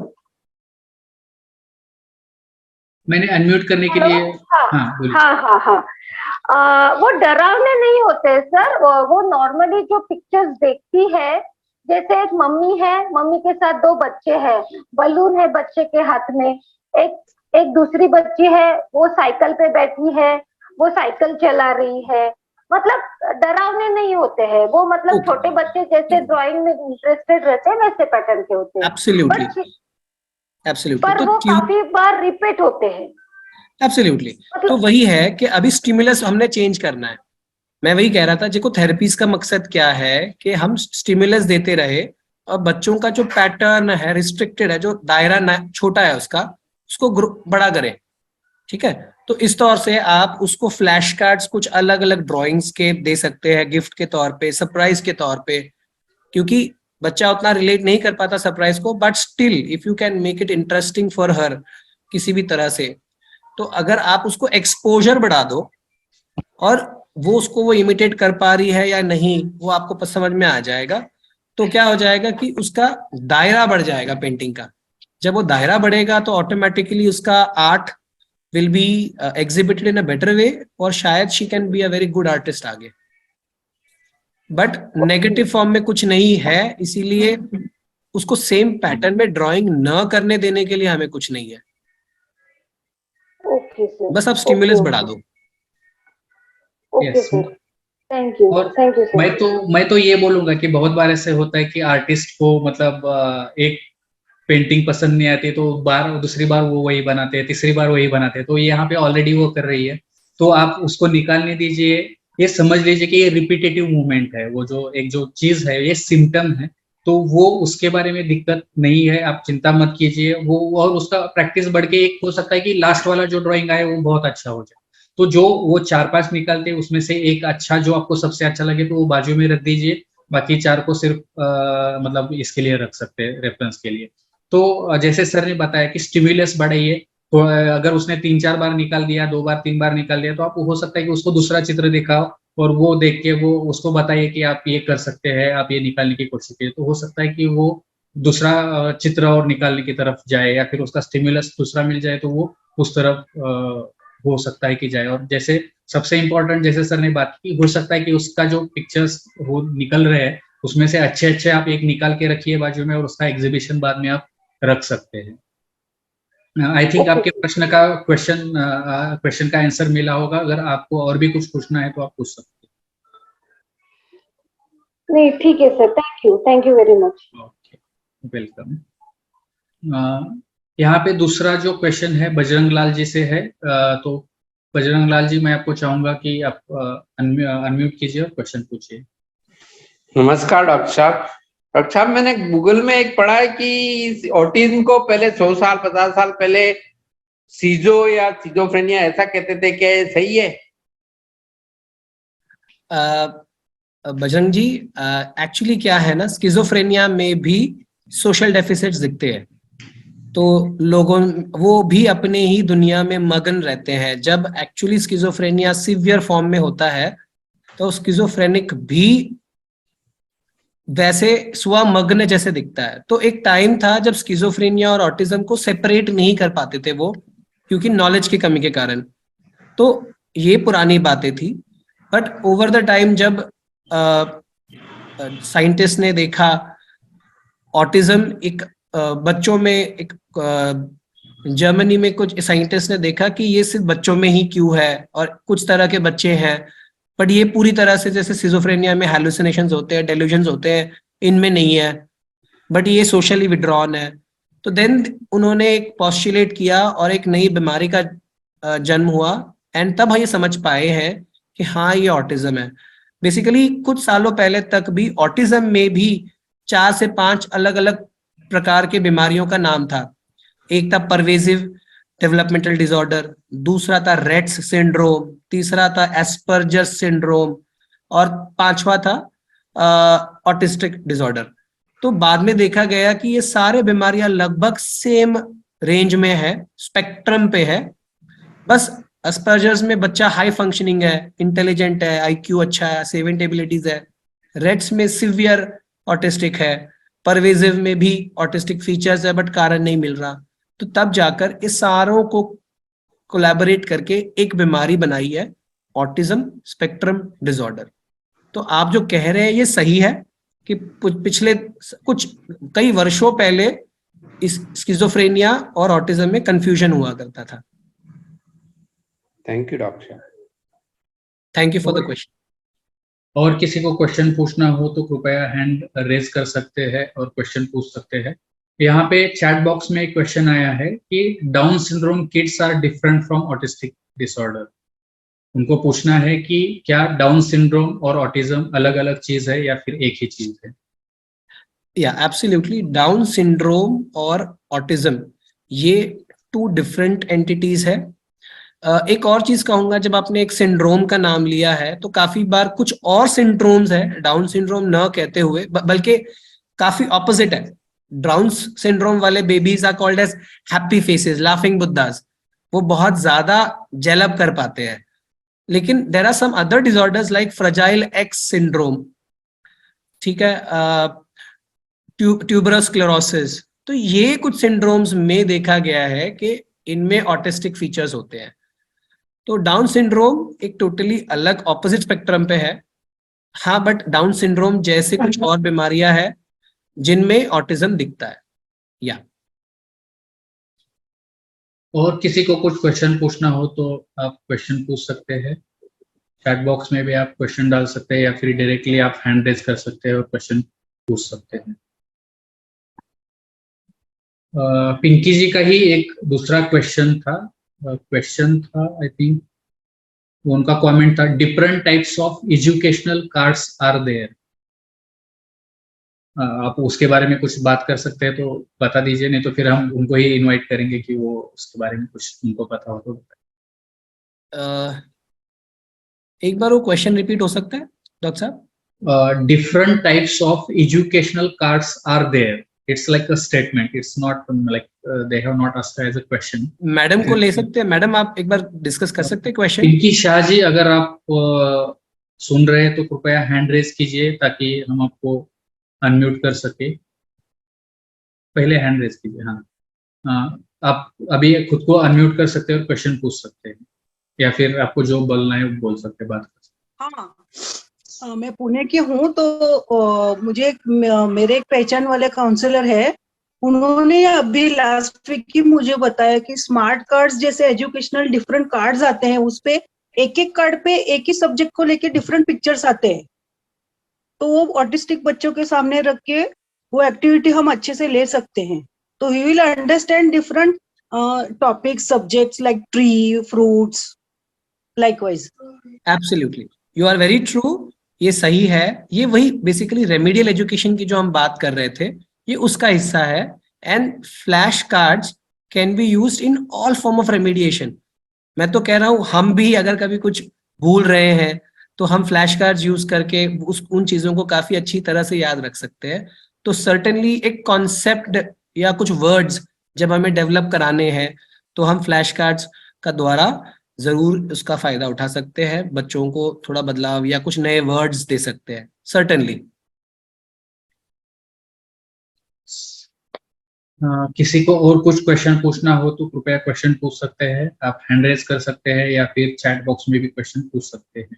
मैंने अनम्यूट करने के लिए, हाँ बोलिए। हाँ। वो डरावने नहीं होते सर। वो नॉर्मली जो पिक्चर्स देखती है, जैसे एक मम्मी है, मम्मी के साथ 2 बच्चे हैं, बलून है बच्चे के हाथ में, एक दूसरी बच्ची है वो साइकिल पे बैठी है, वो साइकिल चला रही है। मतलब डरावने नहीं होते हैं वो। मतलब छोटे बच्चे जैसे ड्राइंग में इंटरेस्टेड रहते हैं वैसे पैटर्न के होते हैं। एब्सोल्युटली, पर तो वो काफी बार रिपीट होते हैं। एब्सोल्युटली। तो वही है कि अभी स्टिमुलस हमने चेंज करना है। मैं वही कह रहा था, देखो थेरेपीज का मकसद क्या है कि हम स्टिमुलस देते रहे और बच्चों का जो पैटर्न है, रिस्ट्रिक्टेड है, जो दायरा छोटा है उसको बड़ा करें। ठीक है, तो इस तौर से आप उसको फ्लैश कार्ड्स कुछ अलग अलग ड्राइंग्स के दे सकते हैं, गिफ्ट के तौर पे, सरप्राइज के तौर पे, क्योंकि बच्चा उतना रिलेट नहीं कर पाता सरप्राइज को, but still if you can make it interesting for her किसी भी तरह से, तो अगर आप उसको एक्सपोजर बढ़ा दो और वो उसको वो इमिटेट कर पा रही है या नहीं, वो आपको समझ में आ जाएगा। तो क्या हो जाएगा कि उसका दायरा बढ़ जाएगा पेंटिंग का। जब वो दायरा बढ़ेगा तो ऑटोमेटिकली उसका art will be exhibited in a better way, और शायद she can be a very good artist आगे। बट नेगेटिव फॉर्म में कुछ नहीं है, इसीलिए उसको सेम पैटर्न में ड्राइंग न करने देने के लिए हमें कुछ नहीं है। ओके सर, बस आप स्टिमुलस बढ़ा दो। Okay yes. Sir, thank you, और थैंक यू सर। मैं तो ये बोलूंगा कि बहुत बार ऐसे होता है कि आर्टिस्ट को मतलब एक पेंटिंग पसंद नहीं आती तो दूसरी बार वो वही बनाते हैं, तीसरी बार वही बनाते हैं, तो यहाँ पे ऑलरेडी वो कर रही है, तो आप उसको निकालने दीजिए। ये समझ लीजिए कि ये रिपीटेटिव मूवमेंट है, वो जो एक जो चीज है ये सिम्टम है, तो वो उसके बारे में दिक्कत नहीं है, आप चिंता मत कीजिए वो। और उसका प्रैक्टिस बढ़ के एक हो सकता है कि लास्ट वाला जो ड्राइंग आए वो बहुत अच्छा हो जाए। तो जो वो 4-5 निकालते हैं उसमें से एक अच्छा जो आपको सबसे अच्छा लगे तो वो बाजू में रख दीजिए, बाकी 4 को सिर्फ मतलब इसके लिए रख सकते हैं, रेफरेंस के लिए। तो जैसे सर ने बताया कि स्टिमुलस बढ़ाइए, तो अगर उसने 3-4 बार निकाल दिया, 2 बार 3 बार निकाल दिया, तो आप हो सकता है कि उसको दूसरा चित्र दिखाओ और वो देख के वो उसको बताइए कि आप ये कर सकते हैं, आप ये निकालने की कोशिश कीजिए, तो हो सकता है कि वो दूसरा चित्र और निकालने की तरफ जाए, या फिर उसका स्टिमुलस दूसरा मिल जाए तो वो उस तरफ हो सकता है कि जाए। और जैसे सबसे इम्पोर्टेंट जैसे सर ने बात की, हो सकता है कि उसका जो पिक्चर्स वो निकल रहे हैं उसमें से अच्छे अच्छे आप एक निकाल के रखिए बाजू में, और उसका एग्जीबिशन बाद में आप रख सकते हैं। आई थिंक ओके आपके क्वेश्चन का आंसर मिला होगा। अगर आपको और भी कुछ पूछना है तो आप पूछ सकते नहीं, ठीक है sir, thank you very much. हैं। Okay, welcome. यहाँ पे दूसरा जो क्वेश्चन है बजरंग लाल जी से है, तो बजरंग लाल जी मैं आपको चाहूंगा कि आप अनम्यूट कीजिए और क्वेश्चन पूछिए। नमस्कार डॉक्टर साहब। डॉक्टर साहब, मैंने गूगल में एक पढ़ा है कि ऑटिज्म को पहले 100 साल 50 साल पहले सीजो या सिजोफ्रेनिया ऐसा कहते थे, क्या ये सही है? बजरंग जी, एक्चुअली क्या है ना, स्किज़ोफ्रेनिया में भी सोशल डेफिसिट्स दिखते हैं, तो लोगों वो भी अपने ही दुनिया में मगन रहते हैं। जब एक्चुअली स्किज़ोफ्रेनिया सीवियर फॉर्म में होता है तो स्किज़ोफ्रेनिक भी वैसे स्वमग्न जैसे दिखता है। तो एक टाइम था जब स्किज़ोफ्रेनिया और ऑटिज्म को सेपरेट नहीं कर पाते थे वो, क्योंकि नॉलेज की कमी के कारण। तो ये पुरानी बातें थी, बट ओवर द टाइम जब साइंटिस्ट ने देखा ऑटिज्म एक बच्चों में एक जर्मनी में कुछ साइंटिस्ट ने देखा कि ये सिर्फ बच्चों में ही क्यों है, और कुछ तरह के बच्चे हैं, बट ये पूरी तरह से जैसे सिजोफ्रेनिया में हेलुसिनेशंस होते हैं, डेल्यूजन्स होते हैं, इनमें नहीं है, बट ये सोशली विड्रॉन है। तो देन उन्होंने एक पॉस्टुलेट किया और एक नई बीमारी का जन्म हुआ, एंड तब ये समझ पाए हैं कि हाँ ये ऑटिज्म है। बेसिकली कुछ सालों पहले तक भी ऑटिज्म में भी 4 से 5 अलग अलग प्रकार के बीमारियों का नाम था। एक था परवेजिव डेवलपमेंटल डिसऑर्डर, दूसरा था रेट्स सिंड्रोम, तीसरा था एस्पर्जर्स सिंड्रोम, और 5वां था ऑटिस्टिक डिसऑर्डर। तो बाद में देखा गया कि ये सारे बीमारियां लगभग सेम रेंज में है, स्पेक्ट्रम पे है। बस एस्पर्जर्स में बच्चा हाई फंक्शनिंग है, इंटेलिजेंट है, आईक्यू अच्छा है, सेविंग एबिलिटीज है। रेट्स में सिवियर ऑटिस्टिक है, परवेजिव में भी ऑटिस्टिक फीचर्स है, बट कारण नहीं मिल रहा। तो तब जाकर इस सारों को कोलैबोरेट करके एक बीमारी बनाई है, ऑटिज्म स्पेक्ट्रम डिसऑर्डर। तो आप जो कह रहे हैं ये सही है कि पिछले कई वर्षों पहले इस स्किज़ोफ्रेनिया और ऑटिज्म में कंफ्यूजन हुआ करता था। Thank you doctor. Thank you for the question. और किसी को क्वेश्चन पूछना हो तो कृपया हैंड रेज कर सकते हैं और क्वेश्चन पूछ सकते हैं। यहाँ पे चैट बॉक्स में एक क्वेश्चन आया है कि Down syndrome kids are different from autistic disorder. उनको पूछना है कि क्या डाउन सिंड्रोम और ऑटिज्म अलग अलग चीज है या फिर एक ही चीज है? या एब्सोल्युटली, डाउन सिंड्रोम और ऑटिज्म ये 2 डिफरेंट एंटिटीज है। एक और चीज कहूंगा, जब आपने एक सिंड्रोम का नाम लिया है तो काफी बार कुछ और सिंड्रोम्स है डाउन सिंड्रोम न कहते हुए, बल्कि काफी ऑपोजिट है। डाउन सिंड्रोम वाले babies are called as happy faces, laughing Buddhas, वो बहुत ज्यादा जेलअप कर पाते हैं। लेकिन there are some other disorders like fragile X syndrome, ठीक है, ट्यूबरस स्क्लेरोसिस, तो ये कुछ सिंड्रोम्स में देखा गया है कि इनमें ऑटिस्टिक फीचर्स होते हैं। तो डाउन सिंड्रोम एक टोटली अलग ऑपोजिट स्पेक्ट्रम पे है। हाँ, बट डाउन सिंड्रोम जैसे कुछ और बीमारियां हैं जिनमें ऑटिज्म दिखता है। या और किसी को कुछ क्वेश्चन पूछना हो तो आप क्वेश्चन पूछ सकते हैं। चैट बॉक्स में भी आप क्वेश्चन डाल सकते हैं या फिर डायरेक्टली आप हैंड रेज कर सकते हैं और क्वेश्चन पूछ सकते हैं। पिंकी जी का ही एक दूसरा क्वेश्चन था आई थिंक उनका कमेंट था, different types of educational cards are there. आप उसके बारे में कुछ बात कर सकते हैं तो बता दीजिए, नहीं तो फिर हम उनको ही इनवाइट करेंगे कि वो उसके बारे में कुछ उनको पता हो तो। एक बार वो क्वेश्चन रिपीट हो सकता है डॉक्टर साहब? Different types of educational cards are there. It's like a statement. It's not like they have not asked as a question. Madam को ले सकते हैं? मैडम आप एक बार डिस्कस कर सकते हैं क्वेश्चन? पिंकी शाह जी, अगर आप सुन रहे हैं तो कृपया हैंड रेज कीजिए ताकि हम आपको अनम्यूट कर सके। पहले हैंड रेज कीजिए। हाँ, आप अभी खुद को अनम्यूट कर सकते हैं और क्वेश्चन पूछ सकते हैं, या फिर आपको जो बोलना है वो बोल सकते हैं, बात कर सकते हैं। हाँ, मैं पुणे की हूँ, तो मुझे मेरे एक पहचान वाले काउंसलर है, उन्होंने अभी लास्ट वीक ही मुझे बताया कि स्मार्ट कार्ड्स जैसे एजुकेशनल डिफरेंट कार्ड्स आते हैं, उस पे एक एक कार्ड पे एक ही सब्जेक्ट को लेके डिफरेंट पिक्चर्स आते हैं, तो वो ऑटिस्टिक बच्चों के सामने रख के वो एक्टिविटी हम अच्छे से ले सकते हैं, तो he will understand different topics, subjects like tree, fruits, likewise. Absolutely, you are very true, ये सही है। ये वही बेसिकली रेमेडियल एजुकेशन की जो हम बात कर रहे थे, ये उसका हिस्सा है। And flash cards can be used in all form of remediation. मैं तो कह रहा हूँ, हम भी अगर कभी कुछ भूल रहे हैं तो हम फ्लैश कार्ड्स यूज करके उन चीजों को काफी अच्छी तरह से याद रख सकते हैं। तो सर्टेनली एक कॉन्सेप्ट या कुछ वर्ड्स जब हमें डेवलप कराने हैं तो हम फ्लैश कार्ड्स का द्वारा जरूर उसका फायदा उठा सकते हैं, बच्चों को थोड़ा बदलाव या कुछ नए वर्ड्स दे सकते हैं, सर्टेनली। किसी को और कुछ क्वेश्चन पूछना हो तो कृपया क्वेश्चन पूछ सकते हैं, आप हैंड रेज कर सकते हैं या फिर चैट बॉक्स में भी क्वेश्चन पूछ सकते हैं।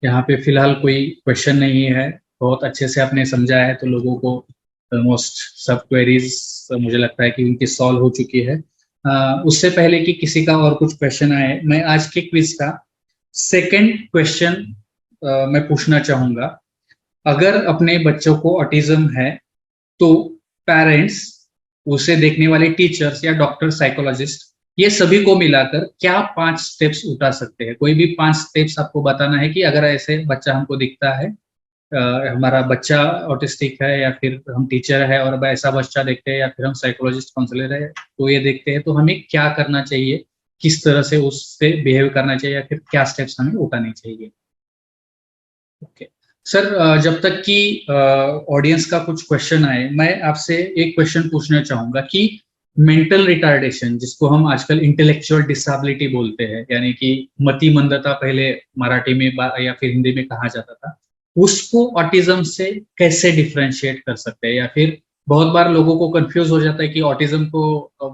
यहाँ पे फिलहाल कोई क्वेश्चन नहीं है, बहुत अच्छे से आपने समझा है, तो लोगों को ऑलमोस्ट सब क्वेरीज मुझे लगता है कि उनकी सॉल्व हो चुकी है। उससे पहले कि किसी का और कुछ क्वेश्चन आए, मैं आज के क्विज का सेकंड क्वेश्चन मैं पूछना चाहूंगा। अगर अपने बच्चों को ऑटिज्म है तो पेरेंट्स, उसे देखने वाले टीचर्स या डॉक्टर, साइकोलॉजिस्ट, ये सभी को मिलाकर क्या 5 स्टेप्स उठा सकते हैं? कोई भी 5 स्टेप्स आपको बताना है कि अगर ऐसे बच्चा हमको दिखता है, हमारा बच्चा ऑटिस्टिक है या फिर हम टीचर है और ऐसा बच्चा देखते हैं या फिर हम साइकोलॉजिस्ट काउंसलर है तो ये देखते हैं, तो हमें क्या करना चाहिए, किस तरह से उससे बिहेव करना चाहिए या फिर क्या स्टेप्स हमें उठाने चाहिए? ओके सर, जब तक कि ऑडियंस का कुछ क्वेश्चन आए, मैं आपसे एक क्वेश्चन पूछना चाहूंगा कि मेंटल रिटार्डेशन, जिसको हम आजकल इंटेलेक्चुअल डिसेबिलिटी बोलते हैं, यानी कि मति मंदता पहले मराठी में या फिर हिंदी में कहा जाता था, उसको ऑटिज्म से कैसे डिफरेंशिएट कर सकते हैं? या फिर बहुत बार लोगों को कंफ्यूज हो जाता है कि ऑटिज्म को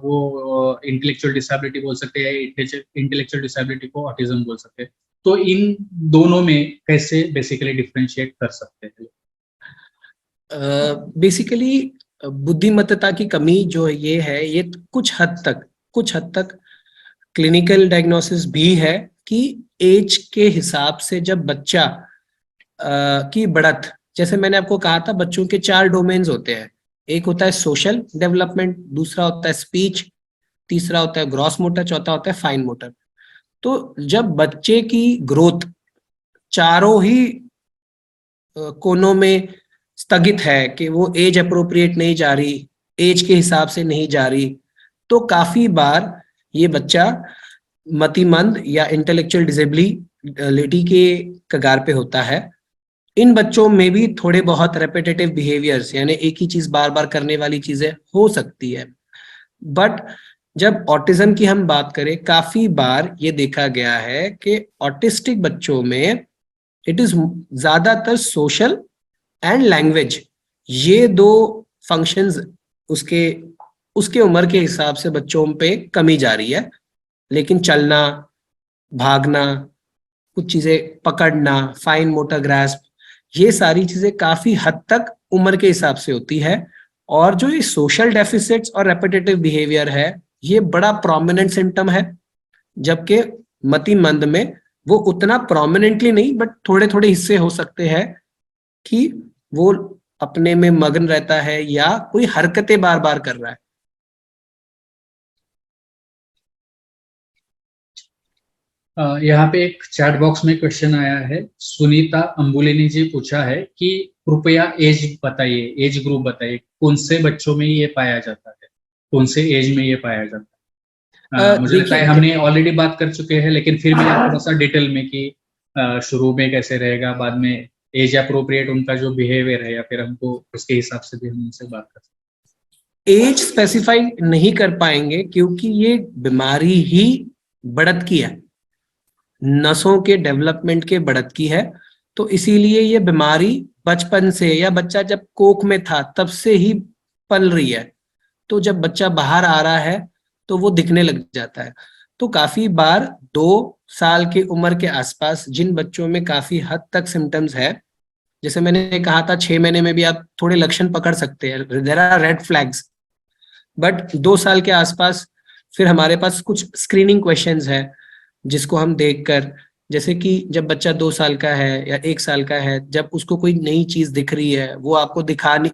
वो इंटेलेक्चुअल डिसेबिलिटी बोल सकते हैं, इंटेलेक्चुअल डिसेबिलिटी को ऑटिज्म बोल सकते हैं, तो इन दोनों में कैसे बेसिकली डिफरेंशिएट कर सकते हैं? बेसिकली बुद्धिमत्ता की कमी जो ये है, ये कुछ हद तक क्लिनिकल डायग्नोसिस भी है कि एज के हिसाब से जब बच्चा की बढ़त, जैसे मैंने आपको कहा था, बच्चों के 4 डोमेन्स होते हैं। एक होता है सोशल डेवलपमेंट, दूसरा होता है स्पीच, तीसरा होता है ग्रॉस मोटर, चौथा होता है फाइन मोटर। तो जब बच्चे की ग्रोथ चारों ही कोनों में स्थगित है कि वो एज अप्रोप्रिएट नहीं जा रही, एज के हिसाब से नहीं जा रही, तो काफी बार ये बच्चा मतिमंद या इंटेलेक्चुअल डिसेबिलिटी के कगार पे होता है। इन बच्चों में भी थोड़े बहुत रेपिटेटिव बिहेवियर्स, यानी एक ही चीज बार बार करने वाली चीजें हो सकती है, बट जब ऑटिज्म की हम बात करें, काफी बार ये देखा गया है कि ऑटिस्टिक बच्चों में इट इज ज्यादातर सोशल एंड लैंग्वेज, ये दो फंक्शंस उसके उसके उम्र के हिसाब से बच्चों पे कमी जा रही है। लेकिन चलना, भागना, कुछ चीजें पकड़ना, फाइन मोटर ग्रास्प, ये सारी चीजें काफी हद तक उम्र के हिसाब से होती है। और जो ये सोशल डेफिसिट्स और रेपिटेटिव बिहेवियर है, ये बड़ा प्रोमिनेंट सिम्टम है, जबकि मति मंद में वो उतना प्रोमिनेंटली नहीं, बट थोड़े थोड़े हिस्से हो सकते हैं कि वो अपने में मगन रहता है या कोई हरकतें बार बार कर रहा है। यहाँ पे एक चैट बॉक्स में क्वेश्चन आया है, सुनीता अंबुलेनी जी पूछा है कि कृपया एज बताइए, एज ग्रुप बताइए, कौन से बच्चों में ये पाया जाता है, कौन से एज में ये पाया जाता है। मुझे लगता है हमने ऑलरेडी बात कर चुके हैं, लेकिन फिर भी थोड़ा सा डिटेल में कि शुरू में कैसे रहेगा, बाद में एज अप्रोप्रिएट उनका जो बिहेवियर है, या फिर हमको उसके हिसाब से भी हम उनसे बात कर सकते हैं। एज स्पेसिफाई नहीं कर पाएंगे क्योंकि ये बीमारी ही बढ़त की है, नसों के डेवलपमेंट के बढ़त की है। तो इसीलिए ये बीमारी बचपन से, या बच्चा जब कोख में था तब से ही पल रही है। तो जब बच्चा बाहर आ रहा है तो वो दिखने लग जाता है। तो काफी बार 2 साल की उम्र के आसपास जिन बच्चों में काफी हद तक सिम्टम्स है, जैसे मैंने कहा था 6 महीने में भी आप थोड़े लक्षण पकड़ सकते हैं, there are red flags. But 2 साल के आसपास फिर हमारे पास कुछ स्क्रीनिंग क्वेश्चंस है जिसको हम देखकर, जैसे कि जब बच्चा 2 साल का है या 1 साल का है, जब उसको कोई नई चीज दिख रही है, वो आपको दिखाने,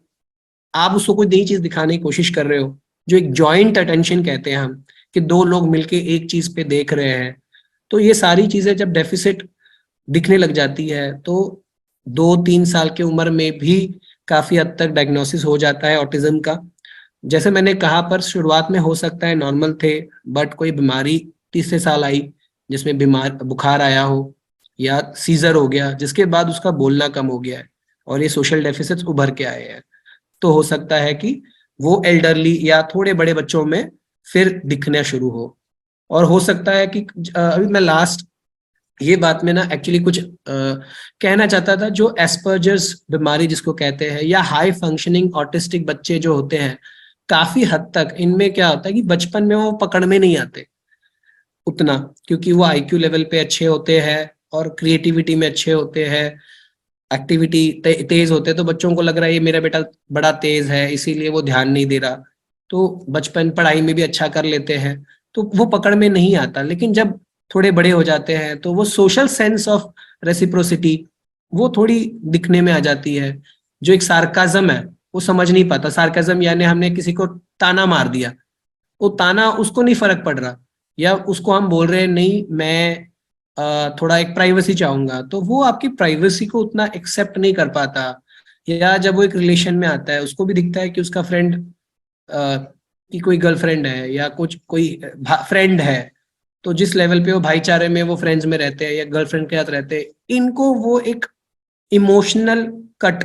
आप उसको कोई नई चीज दिखाने की कोशिश कर रहे हो, जो एक जॉइंट अटेंशन कहते हैं हम, कि 2 लोग मिलके एक चीज पे देख रहे हैं। तो ये सारी चीजें जब डेफिसिट दिखने लग जाती है तो 2-3 साल की उम्र में भी काफी हद तक डायग्नोसिस हो जाता है ऑटिज्म का। जैसे मैंने कहा, पर शुरुआत में हो सकता है नॉर्मल थे, बट कोई बीमारी तीसरे साल आई जिसमें बुखार आया हो या सीजर हो गया, जिसके बाद उसका बोलना कम हो गया है और ये सोशल डेफिसिट्स उभर के आए हैं, तो हो सकता है कि वो एल्डरली या थोड़े बड़े बच्चों में फिर दिखना शुरू हो। और हो सकता है कि अभी मैं लास्ट ये बात में ना एक्चुअली कुछ कहना चाहता था, जो एस्पर्जर्स बीमारी जिसको कहते हैं, या हाई फंक्शनिंग ऑटिस्टिक बच्चे जो होते हैं, काफी हद तक इनमें क्या होता है कि बचपन में वो पकड़ में नहीं आते उतना, क्योंकि वो आईक्यू लेवल पे अच्छे होते हैं और क्रिएटिविटी में अच्छे होते हैं, एक्टिविटी तेज होते हैं, तो बच्चों को लग रहा है ये मेरा बेटा बड़ा तेज है, इसीलिए वो ध्यान नहीं दे रहा, तो बचपन पढ़ाई में भी अच्छा कर लेते हैं, तो वो पकड़ में नहीं आता। लेकिन जब थोड़े बड़े हो जाते हैं तो वो सोशल सेंस ऑफ रेसिप्रोसिटी वो थोड़ी दिखने में आ जाती है। जो एक सार्काज्म है वो समझ नहीं पाता, सार्काज्म यानी हमने किसी को ताना मार दिया, वो ताना उसको नहीं फर्क पड़ रहा, या उसको हम बोल रहे हैं नहीं मैं थोड़ा एक प्राइवेसी चाहूंगा, तो वो आपकी प्राइवेसी को उतना एक्सेप्ट नहीं कर पाता। या जब वो एक रिलेशन में आता है, उसको भी दिखता है कि उसका फ्रेंड की कोई गर्लफ्रेंड है या कुछ कोई फ्रेंड है, तो जिस लेवल पे वो भाईचारे में वो फ्रेंड्स में रहते हैं या गर्लफ्रेंड के साथ रहते हैं, इनको वो एक इमोशनल कट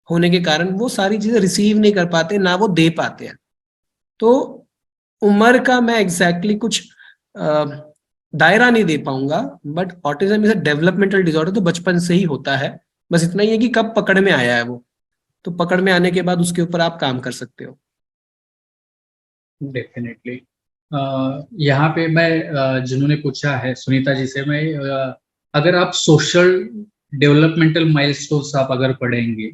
होने के कारण वो सारी चीजें रिसीव नहीं कर पाते, ना वो दे पाते हैं। तो उम्र का मैं एग्जैक्टली कुछ दायरा नहीं दे पाऊंगा, but autism is a developmental disorder, तो बचपन से ही होता है। बस इतना ही है कि कब पकड़ में आया है वो, तो पकड़ में आने के बाद उसके ऊपर आप काम कर सकते हो। डेफिनेटली। यहाँ पे मैं जिन्होंने पूछा है सुनीता जी से, मैं अगर आप सोशल डेवलपमेंटल माइलस्टोन्स आप अगर पढ़ेंगे,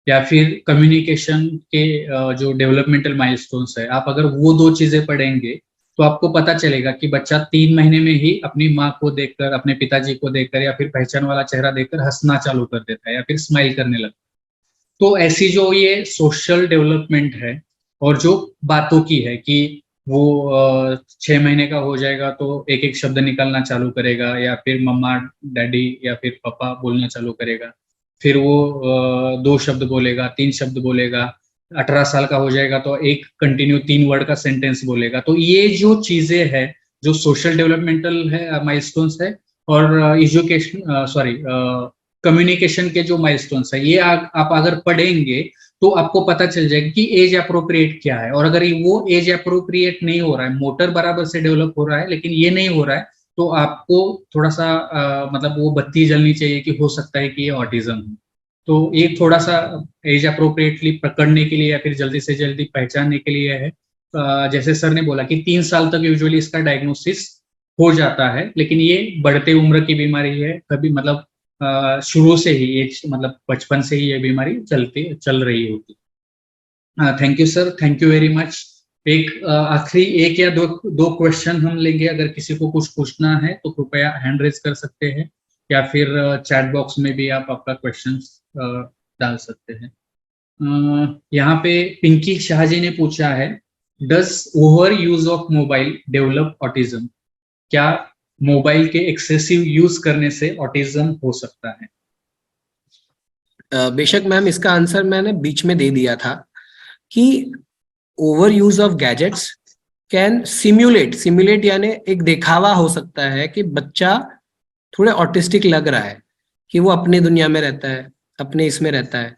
या फिर कम्युनिकेशन के जो डेवलपमेंटल माइलस्टोन्स है, आप अगर वो 2 चीजें पढ़ेंगे तो आपको पता चलेगा कि बच्चा 3 महीने में ही अपनी माँ को देखकर, अपने पिताजी को देखकर, या फिर पहचान वाला चेहरा देखकर हंसना चालू कर देता है या फिर स्माइल करने लगता है। तो ऐसी जो ये सोशल डेवलपमेंट है और जो बातों की है कि वो 6 महीने का हो जाएगा तो एक एक शब्द निकलना चालू करेगा, या फिर मम्मा डैडी या फिर पापा बोलना चालू करेगा, फिर वो 2 शब्द बोलेगा, 3 शब्द बोलेगा, 18 साल का हो जाएगा तो एक कंटिन्यू 3 वर्ड का सेंटेंस बोलेगा। तो ये जो चीजें है, जो सोशल डेवलपमेंटल है माइलस्टोन्स है, और एजुकेशन कम्युनिकेशन के जो माइलस्टोन्स है, ये आप अगर पढ़ेंगे तो आपको पता चल जाएगा कि एज अप्रोप्रिएट क्या है। और अगर वो एज अप्रोप्रिएट नहीं हो रहा है, मोटर बराबर से डेवलप हो रहा है लेकिन ये नहीं हो रहा है, तो आपको थोड़ा सा मतलब वो बत्ती जलनी चाहिए कि हो सकता है कि ये ऑटिज्म है। तो एक थोड़ा सा एज अप्रोप्रिएटली पकड़ने के लिए या फिर जल्दी से जल्दी पहचानने के लिए है, जैसे सर ने बोला कि 3 साल तक यूजुअली इसका डायग्नोसिस हो जाता है, लेकिन ये बढ़ते उम्र की बीमारी है, कभी मतलब शुरू से ही एज मतलब बचपन से ही ये बीमारी चल रही होती। Thank you sir, thank you very much. एक आखिरी एक या दो क्वेश्चन हम लेंगे, अगर किसी को कुछ पूछना है तो कृपया हैंड रेज कर सकते हैं या फिर चैट बॉक्स में भी आप आपका क्वेश्चन डाल सकते हैं। यहाँ पे पिंकी शाहजी ने पूछा है, does over use of mobile develop autism? क्या मोबाइल के एक्सेसिव यूज करने से ऑटिज्म हो सकता है? बेशक मैम, इसका आंसर मैंने बीच में दे दिया था कि over use of gadgets can simulate यानी एक दिखावा हो सकता है कि बच्चा थोड़े ऑटिस्टिक लग रहा है, कि वो अपनी दुनिया में रहता है, अपने इसमें रहता है।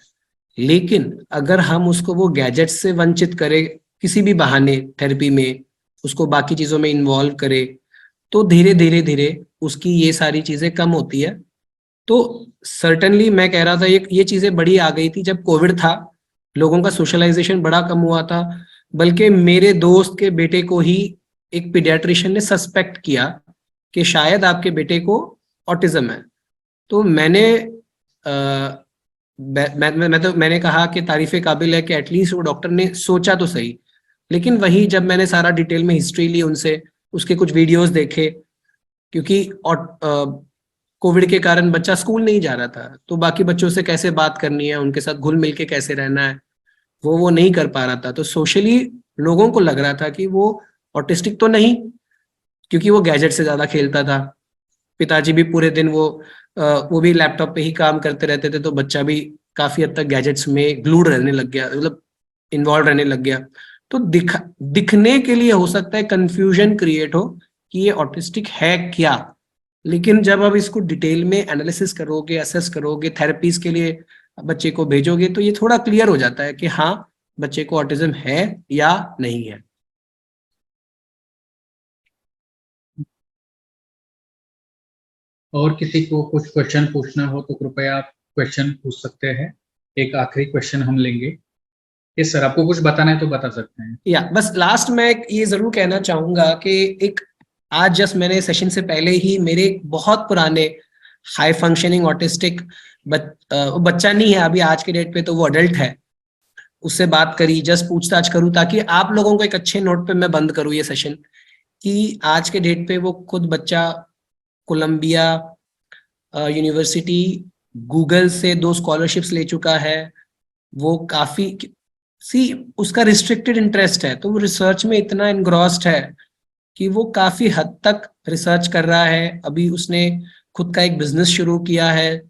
लेकिन अगर हम उसको वो गैजेट से वंचित करें किसी भी बहाने, थेरेपी में उसको बाकी चीजों में इन्वॉल्व करे, तो धीरे धीरे उसकी ये सारी चीजें कम होती है। तो सर्टेनली मैं कह रहा था ये चीजें बड़ी आ गई थी जब कोविड था, लोगों का सोशलाइजेशन बड़ा कम हुआ था। बल्कि मेरे दोस्त के बेटे को ही एक पीडियाट्रिशियन ने सस्पेक्ट किया कि शायद आपके बेटे को ऑटिज्म है। तो मैंने कहा कि तारीफे काबिल है कि एटलीस्ट वो डॉक्टर ने सोचा तो सही। लेकिन वही जब मैंने सारा डिटेल में हिस्ट्री ली उनसे, उसके कुछ वीडियोस देखे, क्योंकि कोविड के कारण बच्चा स्कूल नहीं जा रहा था, तो बाकी बच्चों से कैसे बात करनी है, उनके साथ घुल मिल के कैसे रहना है, वो नहीं कर पा रहा था। तो सोशली लोगों को लग रहा था कि वो ऑटिस्टिक तो नहीं, क्योंकि वो गैजेट से ज्यादा खेलता था। पिताजी भी पूरे दिन वो भी लैपटॉप पे ही काम करते रहते थे, तो बच्चा भी काफी हद तक गैजेट्स में ग्लूड रहने लग गया, मतलब इन्वॉल्व रहने लग गया। तो दिखने के लिए हो सकता है कंफ्यूजन क्रिएट हो कि ये ऑटिस्टिक है क्या, लेकिन जब आप इसको डिटेल में एनालिसिस करोगे, असेस करोगे, थेरेपीज के लिए बच्चे को भेजोगे, तो ये थोड़ा क्लियर हो जाता है कि हाँ बच्चे को ऑटिज्म है या नहीं है। और किसी को कुछ क्वेश्चन पूछना हो तो कृपया आप क्वेश्चन पूछ सकते हैं। एक आखिरी क्वेश्चन हम लेंगे। यस सर, आपको कुछ बताना है तो बता सकते हैं। या बस लास्ट में ये जरूर कहना चाहूंगा कि एक आज जस्ट मैंने सेशन से पहले ही मेरे बहुत पुराने हाई फंक्शनिंग ऑटिस्टिक बच्चा नहीं है अभी आज के डेट पे, तो वो अडल्ट है, उससे बात करी, जस्ट पूछताछ करूं ताकि आप लोगों को एक अच्छे नोट पे मैं बंद करूं ये सेशन, कि आज के डेट पे वो खुद बच्चा कोलंबिया यूनिवर्सिटी गूगल से 2 स्कॉलरशिप्स ले चुका है। वो काफी उसका रिस्ट्रिक्टेड इंटरेस्ट है, तो वो रिसर्च में इतना एनग्रॉस्ड है कि वो काफी हद तक रिसर्च कर रहा है। अभी उसने खुद का एक बिजनेस शुरू किया है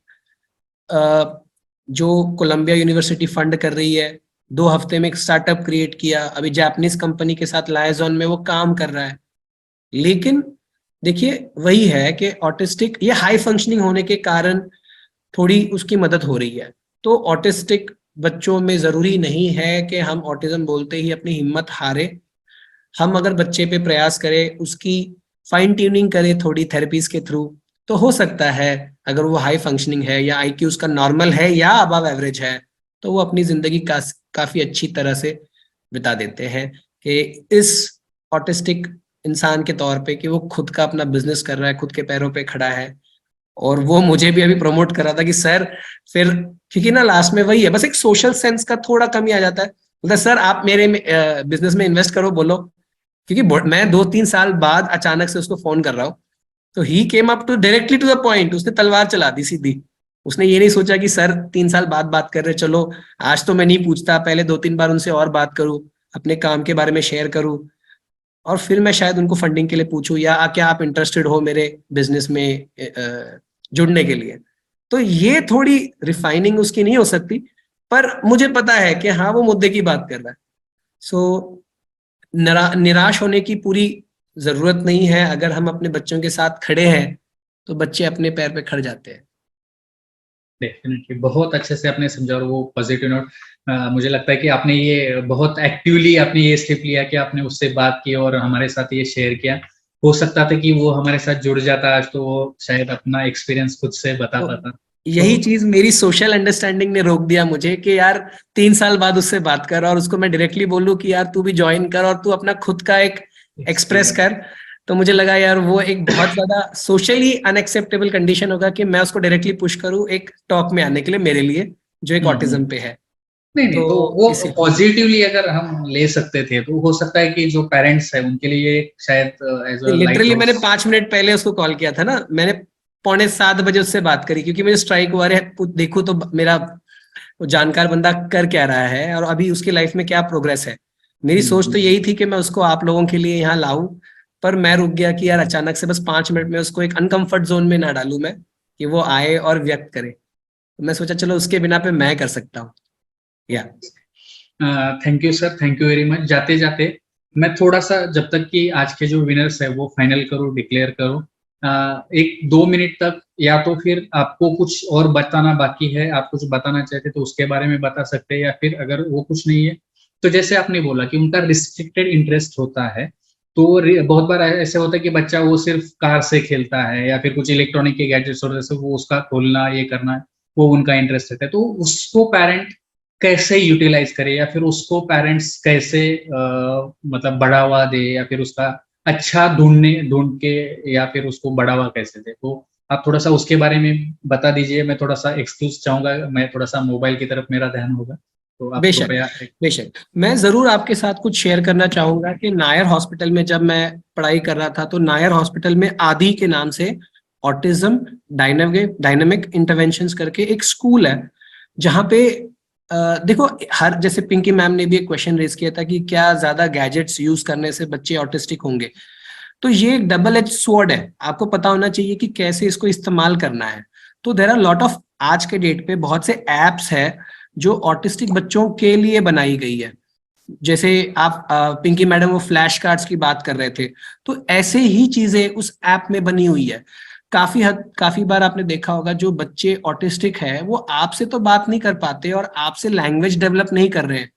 जो कोलंबिया यूनिवर्सिटी फंड कर रही है। 2 हफ्ते में एक स्टार्टअप क्रिएट किया, अभी जापानीज कंपनी के साथ लायजॉन में वो काम कर रहा है। लेकिन देखिए वही है कि ऑटिस्टिक ये हाई फंक्शनिंग होने के कारण थोड़ी उसकी मदद हो रही है। तो ऑटिस्टिक बच्चों में जरूरी नहीं है कि हम ऑटिज्म बोलते ही अपनी हिम्मत हारे। हम अगर बच्चे पे प्रयास करें, उसकी फाइन ट्यूनिंग करें थोड़ी थेरेपीज के थ्रू, तो हो सकता है अगर वो हाई फंक्शनिंग है या IQ उसका नॉर्मल है या अबव एवरेज है, तो वो अपनी जिंदगी काफी अच्छी तरह से बिता देते हैं। कि इस ऑटिस्टिक इंसान के तौर पे कि वो खुद का अपना बिजनेस कर रहा है, खुद के पैरों पे खड़ा है, और वो मुझे भी अभी प्रमोट कर रहा था कि सर फिर, क्योंकि ना लास्ट में वही है, बस एक सोशल सेंस का थोड़ा कमी आ जाता है। मतलब सर आप मेरे बिजनेस में इन्वेस्ट करो, बोलो, क्योंकि मैं 2-3 साल बाद अचानक से उसको फोन कर रहा हूँ, तो he came up to directly to the point, उसने तलवार चला दी सीधी। उसने ये नहीं सोचा कि सर 3 साल बाद बात कर रहे, चलो आज तो मैं नहीं पूछता, पहले 2-3 बार उनसे और बात करूं, अपने काम के बारे में शेयर करूं, और फिर मैं शायद उनको फंडिंग के लिए पूछूं या क्या आप इंटरेस्टेड हो मेरे बिजनेस में जुड़ने के लिए। तो ये थोड़ी रिफाइनिंग उसकी नहीं हो सकती, पर मुझे पता है कि हाँ वो मुद्दे की बात कर रहा है। सो निराश होने की पूरी जरूरत नहीं है। अगर हम अपने बच्चों के साथ खड़े हैं तो बच्चे अपने पैर पे खड़ जाते हैं। डेफिनेटली बहुत अच्छे से आपने समझा, और वो पॉजिटिव नोट। मुझे लगता है कि आपने ये बहुत एक्टिवली आपने ये स्टेप लिया कि आपने उससे बात की और हमारे साथ ये शेयर किया। हो सकता था कि वो हमारे साथ जुड़ जाता आज, तो वो शायद अपना एक्सपीरियंस खुद से बता तो पाता। यही चीज मेरी सोशल अंडरस्टैंडिंग ने रोक दिया मुझे कि यार 3 साल बाद उससे बात कर और उसको मैं डायरेक्टली बोलूं कि यार तू भी ज्वाइन कर और तू अपना खुद का एक एक्सप्रेस कर। तो मुझे लगा यार वो एक बहुत ज्यादा सोशली अनएक्सेप्टेबल कंडीशन होगा कि मैं उसको डायरेक्टली पुश करूं एक टॉक में आने के लिए मेरे लिए, जो एक ऑटिज्म पे है। नहीं, तो वो इसी पॉजिटिवली अगर हम ले सकते थे तो हो सकता है कि जो पेरेंट्स है उनके लिए शायद एज अ लिटरली मैंने 5 मिनट पहले उसको कॉल किया था ना, मैंने 6:45 उससे बात करी क्योंकि मुझे स्ट्राइक हुआ है देखो तो मेरा जानकार बंदा कर क्या रहा है और अभी उसकी लाइफ में क्या प्रोग्रेस है। मेरी सोच तो यही थी कि मैं उसको आप लोगों के लिए यहाँ लाऊं, पर मैं रुक गया कि यार अचानक से बस 5 मिनट में उसको एक अनकंफर्ट जोन में ना डालूं मैं, कि वो आए और व्यक्त करे। तो मैं सोचा चलो उसके बिना पे मैं कर सकता हूँ। या thank you sir, thank you very much. जाते जाते मैं थोड़ा सा, जब तक कि आज के जो विनर्स है वो फाइनल करूँ, डिक्लेयर करूँ, 1-2 मिनट तक, या तो फिर आपको कुछ और बताना बाकी है, आप कुछ बताना चाहते तो उसके बारे में बता सकते हैं, या फिर अगर वो कुछ नहीं है तो जैसे आपने बोला कि उनका रिस्ट्रिक्टेड इंटरेस्ट होता है, तो बहुत बार ऐसे होता है कि बच्चा वो सिर्फ कार से खेलता है या फिर कुछ इलेक्ट्रॉनिक के गैजेट्स होते हैं, वो उसका खोलना ये करना वो उनका इंटरेस्ट रहता है, तो उसको पेरेंट कैसे यूटिलाइज करे, या फिर उसको पेरेंट्स कैसे मतलब बढ़ावा दे, या फिर उसका अच्छा ढूंढ के, या फिर उसको बढ़ावा कैसे दे। तो आप थोड़ा सा उसके बारे में बता दीजिए। मैं थोड़ा सा एक्सक्यूज चाहूंगा, मैं थोड़ा सा मोबाइल की तरफ मेरा ध्यान होगा, तो आप बेशक कृपया। बेशक मैं जरूर आपके साथ कुछ शेयर करना चाहूंगा कि नायर हॉस्पिटल में जब मैं पढ़ाई कर रहा था तो नायर हॉस्पिटल में आदि के नाम से ऑटिज्म डायनेमिक इंटरवेंशंस करके एक स्कूल है, जहाँ पे देखो हर, जैसे पिंकी मैम ने भी एक क्वेश्चन रेज किया था कि क्या ज्यादा गैजेट्स यूज करने से बच्चे ऑटिस्टिक होंगे। तो ये एक डबल एज स्वॉर्ड है, आपको पता होना चाहिए कि कैसे इसको इस्तेमाल करना है। तो देयर आर लॉट ऑफ, आज के डेट पे बहुत से एप्स है जो ऑटिस्टिक बच्चों के लिए बनाई गई है। जैसे आप पिंकी मैडम वो फ्लैश कार्ड्स की बात कर रहे थे, तो ऐसे ही चीजें उस ऐप में बनी हुई है। काफी बार आपने देखा होगा जो बच्चे ऑटिस्टिक है वो आपसे तो बात नहीं कर पाते और आपसे लैंग्वेज डेवलप नहीं कर रहे हैं,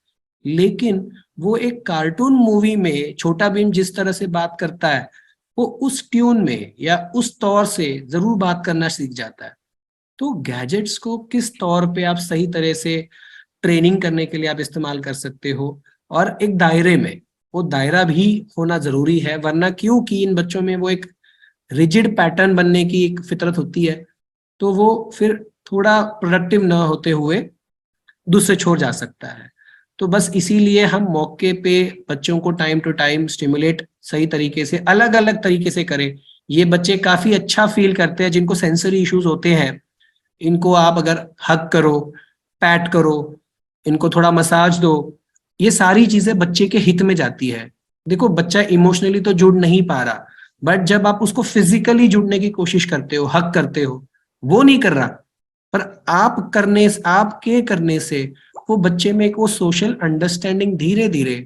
लेकिन वो एक कार्टून मूवी में छोटा भीम जिस तरह से बात करता है वो उस ट्यून में या उस तौर से जरूर बात करना सीख जाता है। तो गैजेट्स को किस तौर पे आप सही तरह से ट्रेनिंग करने के लिए आप इस्तेमाल कर सकते हो, और एक दायरे में, वो दायरा भी होना जरूरी है, वरना क्योंकि इन बच्चों में वो एक रिजिड पैटर्न बनने की एक फितरत होती है, तो वो फिर थोड़ा प्रोडक्टिव न होते हुए दूसरे छोड़ जा सकता है। तो बस इसीलिए हम मौके पे बच्चों को टाइम टू टाइम स्टिमुलेट सही तरीके से, अलग अलग तरीके से करें। ये बच्चे काफी अच्छा फील करते हैं जिनको सेंसरी इश्यूज होते हैं, इनको आप अगर हग करो, पैट करो, इनको थोड़ा मसाज दो, ये सारी चीजें बच्चे के हित में जाती है। देखो बच्चा इमोशनली तो जुड़ नहीं पा रहा, बट जब आप उसको फिजिकली जुड़ने की कोशिश करते हो, हक करते हो, वो नहीं कर रहा, पर आपके करने से वो बच्चे में एक वो सोशल अंडरस्टैंडिंग धीरे धीरे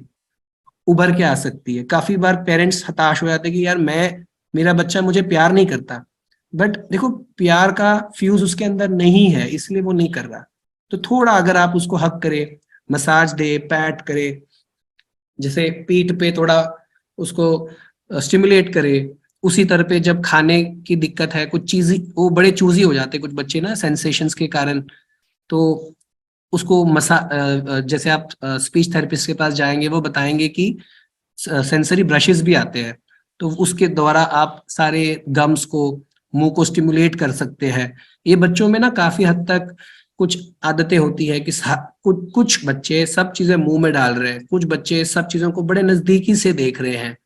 उभर के आ सकती है। काफी बार पेरेंट्स हताश हो जाते हैं कि यार मेरा बच्चा मुझे प्यार नहीं करता, बट देखो प्यार का फ्यूज उसके अंदर नहीं है इसलिए वो नहीं कर रहा। तो थोड़ा अगर आप उसको हक करे, मसाज दे, पैट करे, जैसे पीठ पे थोड़ा उसको स्टिमुलेट करे, उसी तरह पे जब खाने की दिक्कत है, कुछ चीज वो बड़े चूजी हो जाते हैं कुछ बच्चे ना सेंसेशंस के कारण, तो उसको जैसे आप स्पीच थेरेपिस्ट के पास जाएंगे वो बताएंगे कि सेंसरी ब्रशेस भी आते हैं, तो उसके द्वारा आप सारे गम्स को, मुंह को स्टिमुलेट कर सकते हैं। ये बच्चों में ना काफी हद तक कुछ आदतें होती है कि कुछ बच्चे सब चीजें मुंह में डाल रहे हैं, कुछ बच्चे सब चीजों को बड़े नजदीकी से देख रहे हैं,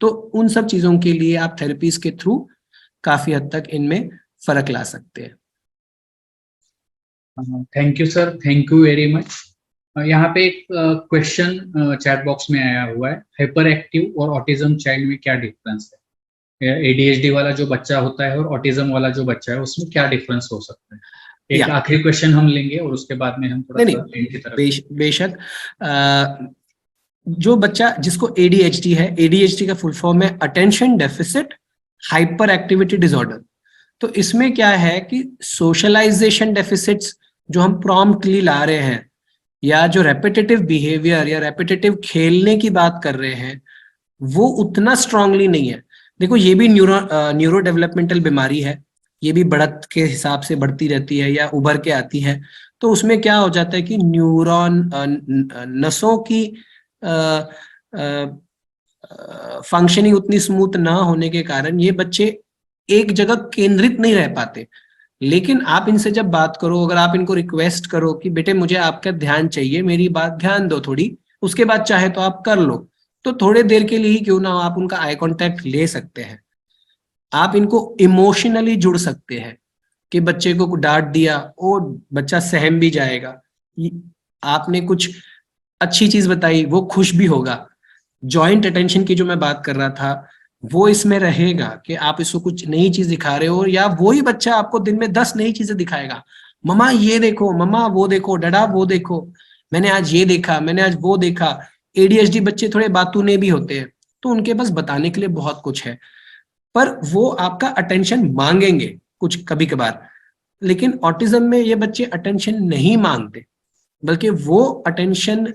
तो उन सब चीजों के लिए आप थेरेपीज के थ्रू काफी हद तक इनमें फर्क ला सकते हैं। Thank you sir, thank you very much. यहाँ पे एक क्वेश्चन चैट बॉक्स में आया हुआ है, हाइपर एक्टिव और ऑटिज्म चाइल्ड में क्या डिफरेंस है? एडीएचडी वाला जो बच्चा होता है और ऑटिज्म वाला जो बच्चा है उसमें क्या डिफरेंस हो सकता है? एक आखिरी क्वेश्चन हम लेंगे और उसके बाद में हम थोड़ा सा एंड की तरफ। बेशक जो बच्चा जिसको एडीएचडी है, एडीएचडी का फुल फॉर्म है attention deficit hyper activity disorder. तो इसमें क्या है कि सोशलाइजेशन डेफिसिट्स जो हम प्रॉम्प्टली ला रहे हैं, या जो रेपिटेटिव बिहेवियर या रेपिटेटिव खेलने की बात कर रहे हैं वो उतना स्ट्रांगली नहीं है। देखो ये भी न्यूरो डेवलपमेंटल बीमारी है, ये भी बढ़त के हिसाब से बढ़ती रहती है या उभर के आती है। तो उसमें क्या हो जाता है कि न्यूरॉन नसों की फंक्शनिंग उतनी स्मूथ ना होने के कारण ये बच्चे एक जगह केंद्रित नहीं रह पाते। लेकिन आप इनसे जब बात करो, अगर आप इनको रिक्वेस्ट करो कि बेटे मुझे आपका ध्यान चाहिए, मेरी बात ध्यान दो थोड़ी, उसके बाद चाहे तो आप कर लो, तो थोड़े देर के लिए ही क्यों ना आप उनका आई कांटेक्ट ले सकते हैं। आप इनको इमोशनली जुड़ सकते हैं कि बच्चे को डांट दिया और बच्चा सहम भी जाएगा, आपने कुछ अच्छी चीज बताई वो खुश भी होगा। जॉइंट अटेंशन की जो मैं बात कर रहा था वो इसमें रहेगा कि आप इसको कुछ नई चीज दिखा रहे हो, या वही बच्चा आपको दिन में 10 नई चीजें दिखाएगा। मम्मा ये देखो, मम्मा वो देखो, डैडा वो देखो, मैंने आज ये देखा, मैंने आज वो देखा। एडीएचडी बच्चे थोड़े बातूने भी होते हैं, तो उनके पास बताने के लिए बहुत कुछ है, पर वो आपका अटेंशन मांगेंगे कुछ कभी कभार। लेकिन ऑटिज्म में ये बच्चे अटेंशन नहीं मांगते, बल्कि वो अटेंशन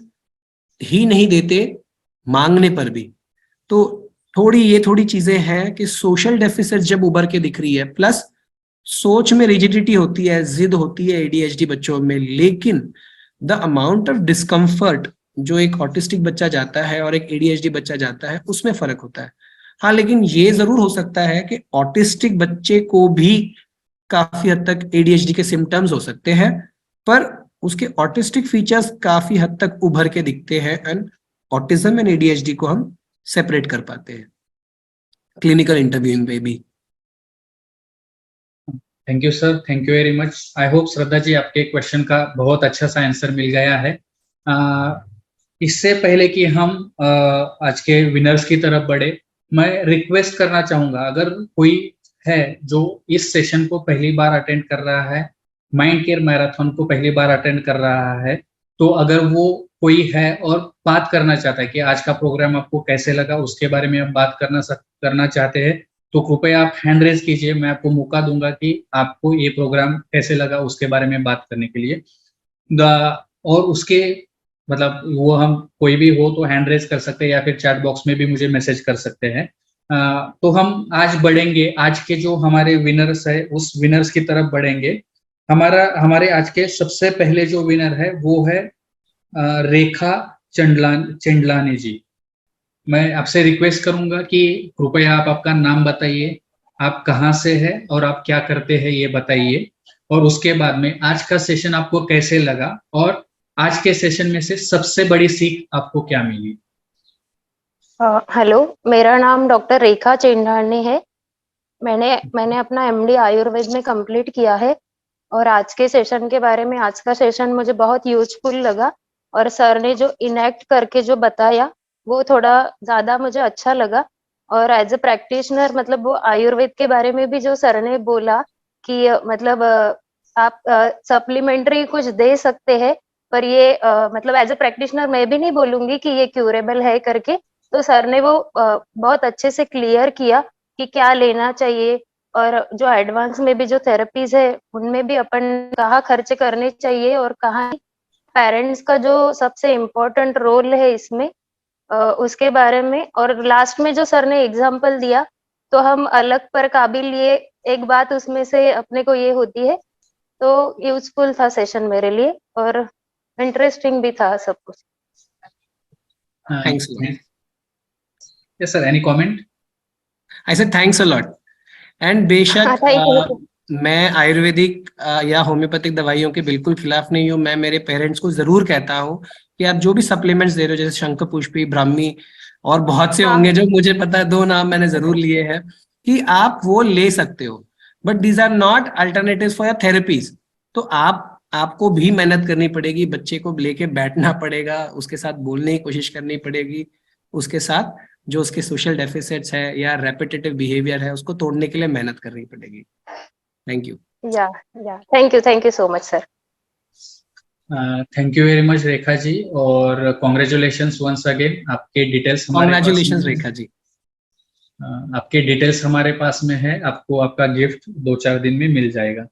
ही नहीं देते मांगने पर भी। तो थोड़ी चीजें हैं कि सोशल डेफिसिट जब उभर के दिख रही है, प्लस सोच में रिजिडिटी होती है, जिद होती है एडीएचडी बच्चों में, लेकिन द अमाउंट ऑफ डिस्कम्फर्ट जो एक ऑटिस्टिक बच्चा जाता है और एक एडीएचडी बच्चा जाता है उसमें फर्क होता है। हाँ, लेकिन ये जरूर हो सकता है कि ऑटिस्टिक बच्चे को भी काफी हद तक एडीएचडी के सिम्टम्स हो सकते हैं, पर उसके ऑटिस्टिक फीचर्स काफी हद तक उभर के दिखते हैं, एंड ऑटिज्म एंड एडीएचडी को हम सेपरेट कर पाते हैं क्लिनिकल इंटरव्यूइंग पे भी। Thank you sir, thank you very much. I hope Shraddha ji आपके क्वेश्चन का बहुत अच्छा सा आंसर मिल गया है। इससे पहले कि हम आज के विनर्स की तरफ बढ़े, मैं रिक्वेस्ट करना चाहूंगा, अगर कोई है जो इस सेशन को पहली बार अटेंड कर रहा है, माइंड केयर मैराथन को पहली बार अटेंड कर रहा है, तो अगर वो कोई है और बात करना चाहता है कि आज का प्रोग्राम आपको कैसे लगा, उसके बारे में आप बात करना चाहते हैं, तो कृपया आप हैंड रेज कीजिए। मैं आपको मौका दूंगा कि आपको ये प्रोग्राम कैसे लगा उसके बारे में बात करने के लिए। और उसके मतलब वो हम कोई भी हो तो हैंड रेज कर सकते हैं या फिर चैट बॉक्स में भी मुझे मैसेज कर सकते हैं। तो हम आज बढ़ेंगे, आज के जो हमारे विनर्स है उस विनर्स की तरफ बढ़ेंगे। हमारे आज के सबसे पहले जो विनर है वो है रेखा चंडलानी जी। मैं आपसे रिक्वेस्ट करूंगा कि कृपया आप आपका नाम बताइए, आप कहाँ से हैं और आप क्या करते हैं ये बताइए, और उसके बाद में आज का सेशन आपको कैसे लगा और आज के सेशन में से सबसे बड़ी सीख आपको क्या मिली। हेलो, मेरा नाम डॉक्टर रेखा चेंडानी है। मैंने अपना एमडी आयुर्वेद में कंप्लीट किया है, और आज के सेशन के बारे में, आज का सेशन मुझे बहुत यूजफुल लगा, और सर ने जो इनेक्ट करके जो बताया वो थोड़ा ज्यादा मुझे अच्छा लगा। और एज ए प्रैक्टिशनर, मतलब वो आयुर्वेद के बारे में भी जो सर ने बोला कि मतलब आप सप्लीमेंट्री कुछ दे सकते हैं, पर ये मतलब एज ए प्रैक्टिशनर मैं भी नहीं बोलूंगी कि ये क्यूरेबल है करके। तो सर ने वो बहुत अच्छे से क्लियर किया कि क्या लेना चाहिए, और जो एडवांस में भी जो थेरेपीज है उनमें भी अपन कहाँ खर्च करने चाहिए और कहाँ पेरेंट्स का जो सबसे इम्पोर्टेंट रोल है इसमें, उसके बारे में। और लास्ट में जो सर ने एग्जाम्पल दिया, तो हम अलग पर काबिल, ये एक बात उसमें से अपने को ये होती है। तो यूजफुल था सेशन मेरे लिए, और इंटरेस्टिंग भी था सब कुछ। Thanks a lot. Yes sir, any comment? I said thanks a lot. And बेशक मैं आयुर्वेदिक या होम्योपैथिक दवाइयों के बिल्कुल खिलाफ नहीं हूँ। मैं मेरे पेरेंट्स को जरूर कहता हूँ कि आप जो भी सप्लीमेंट्स दे रहे हो, जैसे शंख पुष्पी, ब्राह्मी और बहुत से होंगे जो मुझे पता है, 2 नाम मैंने जरूर लिए हैं, कि आप वो ले सकते हो, but these are not alternatives for your therapies. तो आपको भी मेहनत करनी पड़ेगी, बच्चे को लेके बैठना पड़ेगा, उसके साथ बोलने की कोशिश करनी पड़ेगी, उसके साथ जो उसके सोशल डेफिसिट्स है या रेपिटेटिव बिहेवियर है उसको तोड़ने के लिए मेहनत करनी पड़ेगी। Thank you. या thank you so much sir. Thank you very much Rekha ji, और कॉन्ग्रेचुलेशंस वंस अगेन। आपके डिटेल्स कॉन्ग्रेचुलेशंस रेखा जी। आपके डिटेल्स हमारे पास में है, आपको आपका गिफ्ट 2-4 दिन में मिल जाएगा।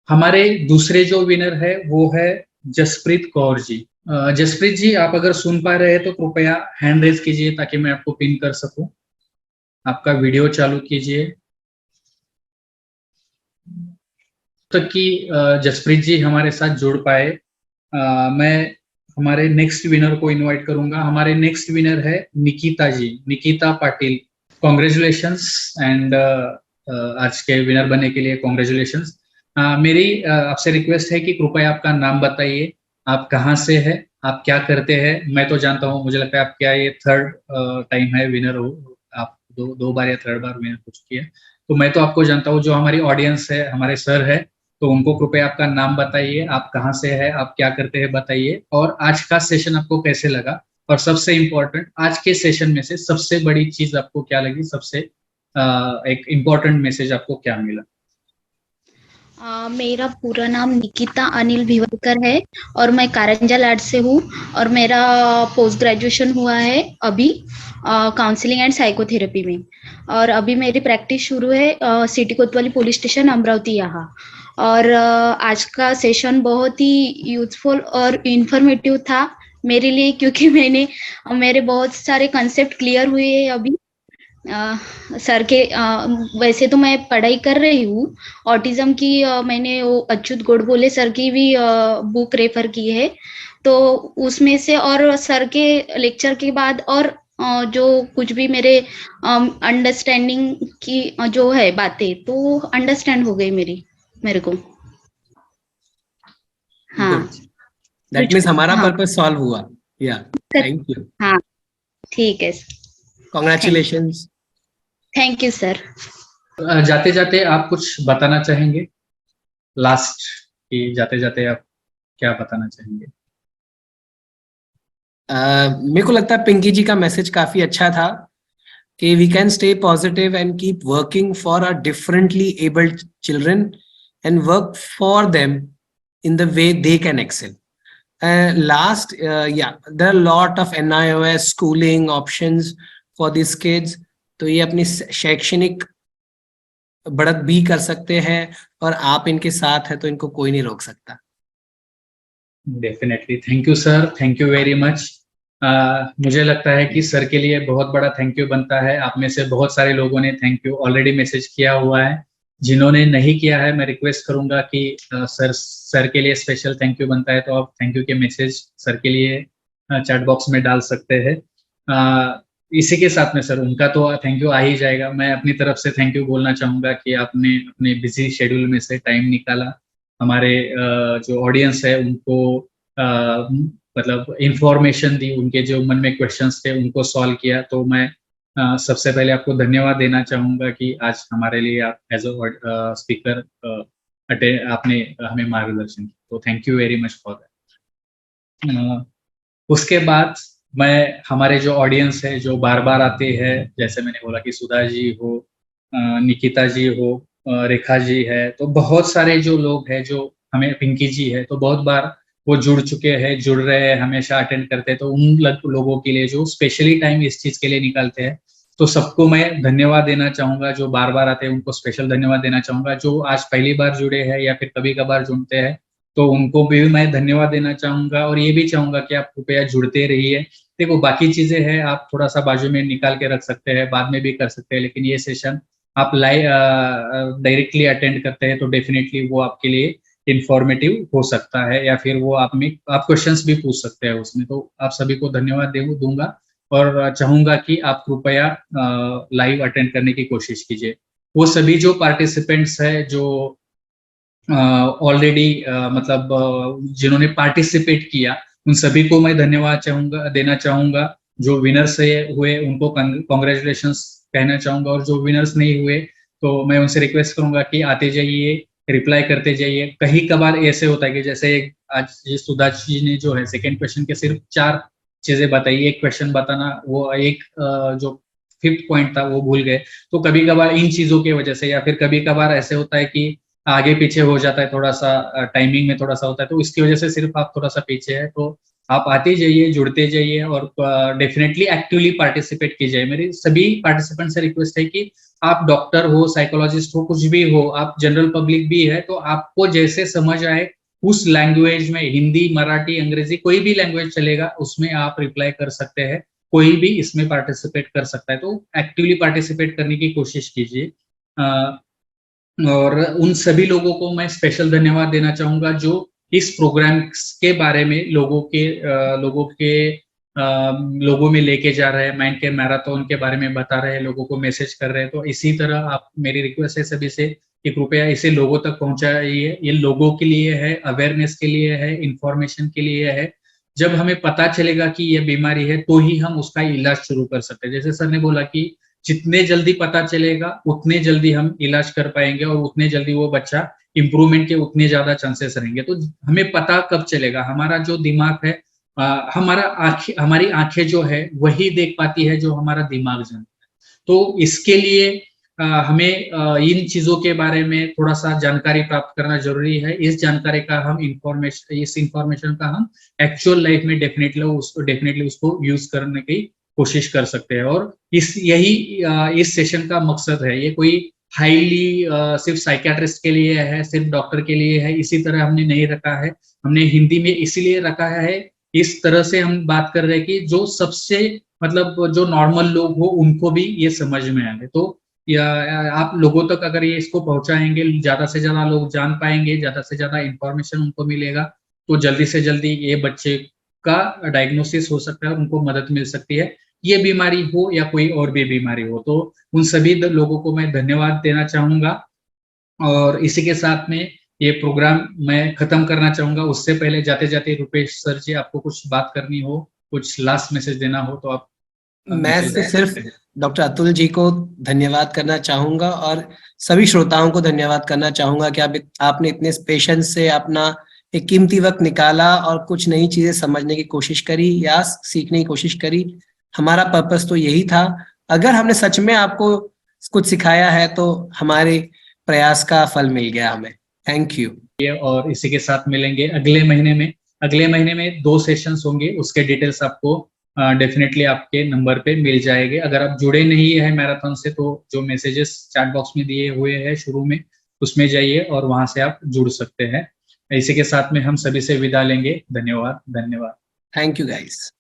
हमारे दूसरे जो विनर है वो है जसप्रीत कौर जी। जसप्रीत जी, आप अगर सुन पा रहे हैं तो कृपया हैंड रेज कीजिए ताकि मैं आपको पिन कर सकूं। आपका वीडियो चालू कीजिए। तक कि जसप्रीत जी हमारे साथ जुड़ पाए, मैं हमारे नेक्स्ट विनर को इनवाइट करूंगा। हमारे नेक्स्ट विनर है निकिता जी, निकिता पाटिल। कॉन्ग्रेचुलेशंस एंड आज के विनर बनने के लिए कॉन्ग्रेचुलेशंस। मेरी आपसे रिक्वेस्ट है कि कृपया आपका नाम बताइए, आप कहाँ से है, आप क्या करते हैं। मैं तो जानता हूँ, मुझे लगता है आप क्या ये थर्ड टाइम है विनर हो, आप दो बार या थर्ड बार विनर हो चुकी है। तो मैं तो आपको जानता हूँ, जो हमारी ऑडियंस है, हमारे सर है, तो उनको कृपया आपका नाम बताइए, आप कहाँ से है, आप क्या करते हैं बताइए, और आज का सेशन आपको कैसे लगा, और सबसे इम्पोर्टेंट आज के सेशन में से सबसे बड़ी चीज आपको क्या लगी, सबसे एक इम्पोर्टेंट मैसेज आपको क्या मिला। मेरा पूरा नाम निकिता अनिल भिवरकर है और मैं कारंजा लाड से हूँ और मेरा पोस्ट ग्रेजुएशन हुआ है अभी काउंसलिंग एंड साइकोथेरेपी में, और अभी मेरी प्रैक्टिस शुरू है सिटी कोतवाली पुलिस स्टेशन अमरावती यहाँ। और आज का सेशन बहुत ही यूजफुल और इंफॉर्मेटिव था मेरे लिए, क्योंकि मेरे बहुत सारे कंसेप्ट क्लियर हुए हैं अभी। सर के वैसे तो मैं पढ़ाई कर रही हूँ ऑटिज्म की, मैंने वो अच्युत गोडबोले सर की भी बुक रेफर की है, तो उसमें से और सर के लेक्चर के बाद और जो कुछ भी मेरे अंडरस्टैंडिंग की जो है बातें, तो अंडरस्टैंड हो गई मेरे को। हाँ, दैट मीन्स हमारा हाँ, पर्पस सॉल्व हुआ। या थैंक यू, हाँ, ठीक है, कॉन्ग्रेचुलेशंस। Thank you sir. जाते जाते आप कुछ बताना चाहेंगे लास्ट कि जाते जाते आप क्या बताना चाहेंगे। मेरे को लगता है पिंकी जी का मैसेज काफी अच्छा था कि we can stay positive and keep working for a differently abled children and work for them in the way they can excel. Last, yeah, there are a lot of NIOS schooling options for these kids. तो ये अपनी शैक्षणिक बढ़त भी कर सकते हैं, और आप इनके साथ हैं तो इनको कोई नहीं रोक सकता। Definitely, thank you sir, thank you very much. मुझे लगता है कि सर के लिए बहुत बड़ा थैंक यू बनता है। आप में से बहुत सारे लोगों ने थैंक यू ऑलरेडी मैसेज किया हुआ है। जिन्होंने नहीं किया है, मैं रिक्वेस्ट करूंगा कि सर के लिए स्पेशल थैंक यू बनता है, तो आप थैंक यू के मैसेज सर के लिए चैट बॉक्स में डाल सकते हैं। इसी के साथ में सर उनका तो थैंक यू आ ही जाएगा। मैं अपनी तरफ से थैंक यू बोलना चाहूंगा कि आपने अपने बिजी शेड्यूल में से टाइम निकाला, हमारे जो ऑडियंस है उनको मतलब इंफॉर्मेशन दी, उनके जो मन में क्वेश्चंस थे उनको सॉल्व किया। तो मैं सबसे पहले आपको धन्यवाद देना चाहूंगा कि आज हमारे लिए आप एज अ स्पीकर आपने हमें मार्गदर्शन किया, तो thank you very much for that. उसके बाद मैं हमारे जो ऑडियंस है जो बार बार आते हैं, जैसे मैंने बोला कि सुधा जी हो, निकिता जी हो, रेखा जी है, तो बहुत सारे जो लोग हैं, जो हमें पिंकी जी है, तो बहुत बार वो जुड़ चुके हैं, जुड़ रहे हैं, हमेशा अटेंड करते हैं। तो उन लोगों के लिए जो स्पेशली टाइम इस चीज के लिए निकालते हैं, तो सबको मैं धन्यवाद देना चाहूंगा। जो बार बार आते हैं उनको स्पेशल धन्यवाद देना चाहूंगा। जो आज पहली बार जुड़े हैं या फिर कभी कभार जुड़ते हैं, तो उनको भी मैं धन्यवाद देना चाहूंगा। और ये भी चाहूंगा कि आप कृपया जुड़ते रहिए। देखो, बाकी चीजें हैं आप थोड़ा सा बाजू में निकाल के रख सकते हैं, बाद में भी कर सकते हैं, लेकिन ये सेशन आप लाइव डायरेक्टली अटेंड करते हैं तो डेफिनेटली वो आपके लिए इंफॉर्मेटिव हो सकता है, या फिर वो आप क्वेश्चंस भी पूछ सकते हैं उसमें। तो आप सभी को धन्यवाद दूंगा और चाहूंगा कि आप कृपया लाइव अटेंड करने की कोशिश कीजिए। वो सभी जो पार्टिसिपेंट्स है, जो ऑलरेडी मतलब जिन्होंने पार्टिसिपेट किया, उन सभी को मैं धन्यवाद देना चाहूंगा। जो विनर्स हुए उनको कॉन्ग्रेचुलेशंस कहना चाहूंगा, और जो विनर्स नहीं हुए तो मैं उनसे रिक्वेस्ट करूंगा कि आते जाइए, रिप्लाई करते जाइए। कहीं कभार ऐसे होता है कि जैसे आज सुधा जी ने जो है सेकेंड क्वेश्चन के सिर्फ 4 चीजें बताई, एक क्वेश्चन बताना, वो एक जो 5th पॉइंट था वो भूल गए। तो कभी कभार इन चीजों की वजह से, या फिर कभी कभार ऐसे होता है कि आगे पीछे हो जाता है, थोड़ा सा टाइमिंग में थोड़ा सा होता है, तो इसकी वजह से सिर्फ आप थोड़ा सा पीछे है। तो आप आते जाइए, जुड़ते जाइए, और डेफिनेटली एक्टिवली पार्टिसिपेट कीजिए। मेरी सभी पार्टिसिपेंट से रिक्वेस्ट है कि आप डॉक्टर हो, साइकोलॉजिस्ट हो, कुछ भी हो, आप जनरल पब्लिक भी है, तो आपको जैसे समझ आए उस लैंग्वेज में, हिंदी, मराठी, अंग्रेजी, कोई भी लैंग्वेज चलेगा, उसमें आप रिप्लाई कर सकते हैं। कोई भी इसमें पार्टिसिपेट कर सकता है, तो एक्टिवली पार्टिसिपेट करने की कोशिश कीजिए। और उन सभी लोगों को मैं स्पेशल धन्यवाद देना चाहूंगा जो इस प्रोग्राम के बारे में लोगों में लेके जा रहे हैं, माइंड केयर मैराथन के बारे में बता रहे हैं, लोगों को मैसेज कर रहे हैं। तो इसी तरह आप, मेरी रिक्वेस्ट है सभी से कि कृपया इसे लोगों तक पहुंचाइए। ये लोगों के लिए है, अवेयरनेस के लिए है, इंफॉर्मेशन के लिए है। जब हमें पता चलेगा कि ये बीमारी है तो ही हम उसका इलाज शुरू कर सकते हैं। जैसे सर ने बोला कि जितने जल्दी पता चलेगा उतने जल्दी हम इलाज कर पाएंगे और उतने जल्दी वो बच्चा इंप्रूवमेंट के उतने ज्यादा चांसेस रहेंगे। तो हमें पता कब चलेगा? हमारा जो दिमाग है, हमारी आंखें जो है वही देख पाती है जो हमारा दिमाग जानता है। तो इसके लिए हमें इन चीजों के बारे में थोड़ा सा जानकारी प्राप्त करना जरूरी है। इस जानकारी का हम इस इंफॉर्मेशन का हम एक्चुअल लाइफ में डेफिनेटली उसको यूज करने की कोशिश कर सकते हैं। और इस सेशन का मकसद है, ये कोई हाईली सिर्फ साइकियाट्रिस्ट के लिए है, सिर्फ डॉक्टर के लिए है, इसी तरह हमने नहीं रखा है। हमने हिंदी में इसीलिए रखा है, इस तरह से हम बात कर रहे हैं कि जो सबसे जो नॉर्मल लोग हो उनको भी ये समझ में आए। तो आप लोगों तक अगर ये इसको पहुंचाएंगे, ज्यादा से ज्यादा लोग जान पाएंगे, ज्यादा से ज्यादा इंफॉर्मेशन उनको मिलेगा, तो जल्दी से जल्दी ये बच्चे का डायग्नोसिस हो सकता है, उनको मदद मिल सकती है, ये बीमारी हो या कोई और भी बीमारी हो। तो उन सभी लोगों को मैं धन्यवाद देना चाहूंगा। और इसी के साथ में ये प्रोग्राम मैं खत्म करना चाहूंगा। उससे पहले जाते जाते रुपेश सर जी, आपको कुछ बात करनी हो, कुछ लास्ट मैसेज देना हो तो आप। मैं सिर्फ डॉक्टर अतुल जी को धन्यवाद करना चाहूंगा और सभी श्रोताओं को धन्यवाद करना चाहूंगा कि आपने इतने पेशेंस से अपना एक कीमती वक्त निकाला और कुछ नई चीजें समझने की कोशिश करी या सीखने की कोशिश करी। हमारा पर्पस तो यही था। अगर हमने सच में आपको कुछ सिखाया है तो हमारे प्रयास का फल मिल गया हमें। Thank you. और इसी के साथ मिलेंगे अगले महीने में 2 सेशंस होंगे, उसके डिटेल्स आपको डेफिनेटली आपके नंबर पे मिल जाएंगे। अगर आप जुड़े नहीं है मैराथन से तो जो मैसेजेस चैट बॉक्स में दिए हुए हैं शुरू में, उसमें जाइए और वहां से आप जुड़ सकते हैं। इसी के साथ में हम सभी से विदा लेंगे। धन्यवाद। Thank you guys.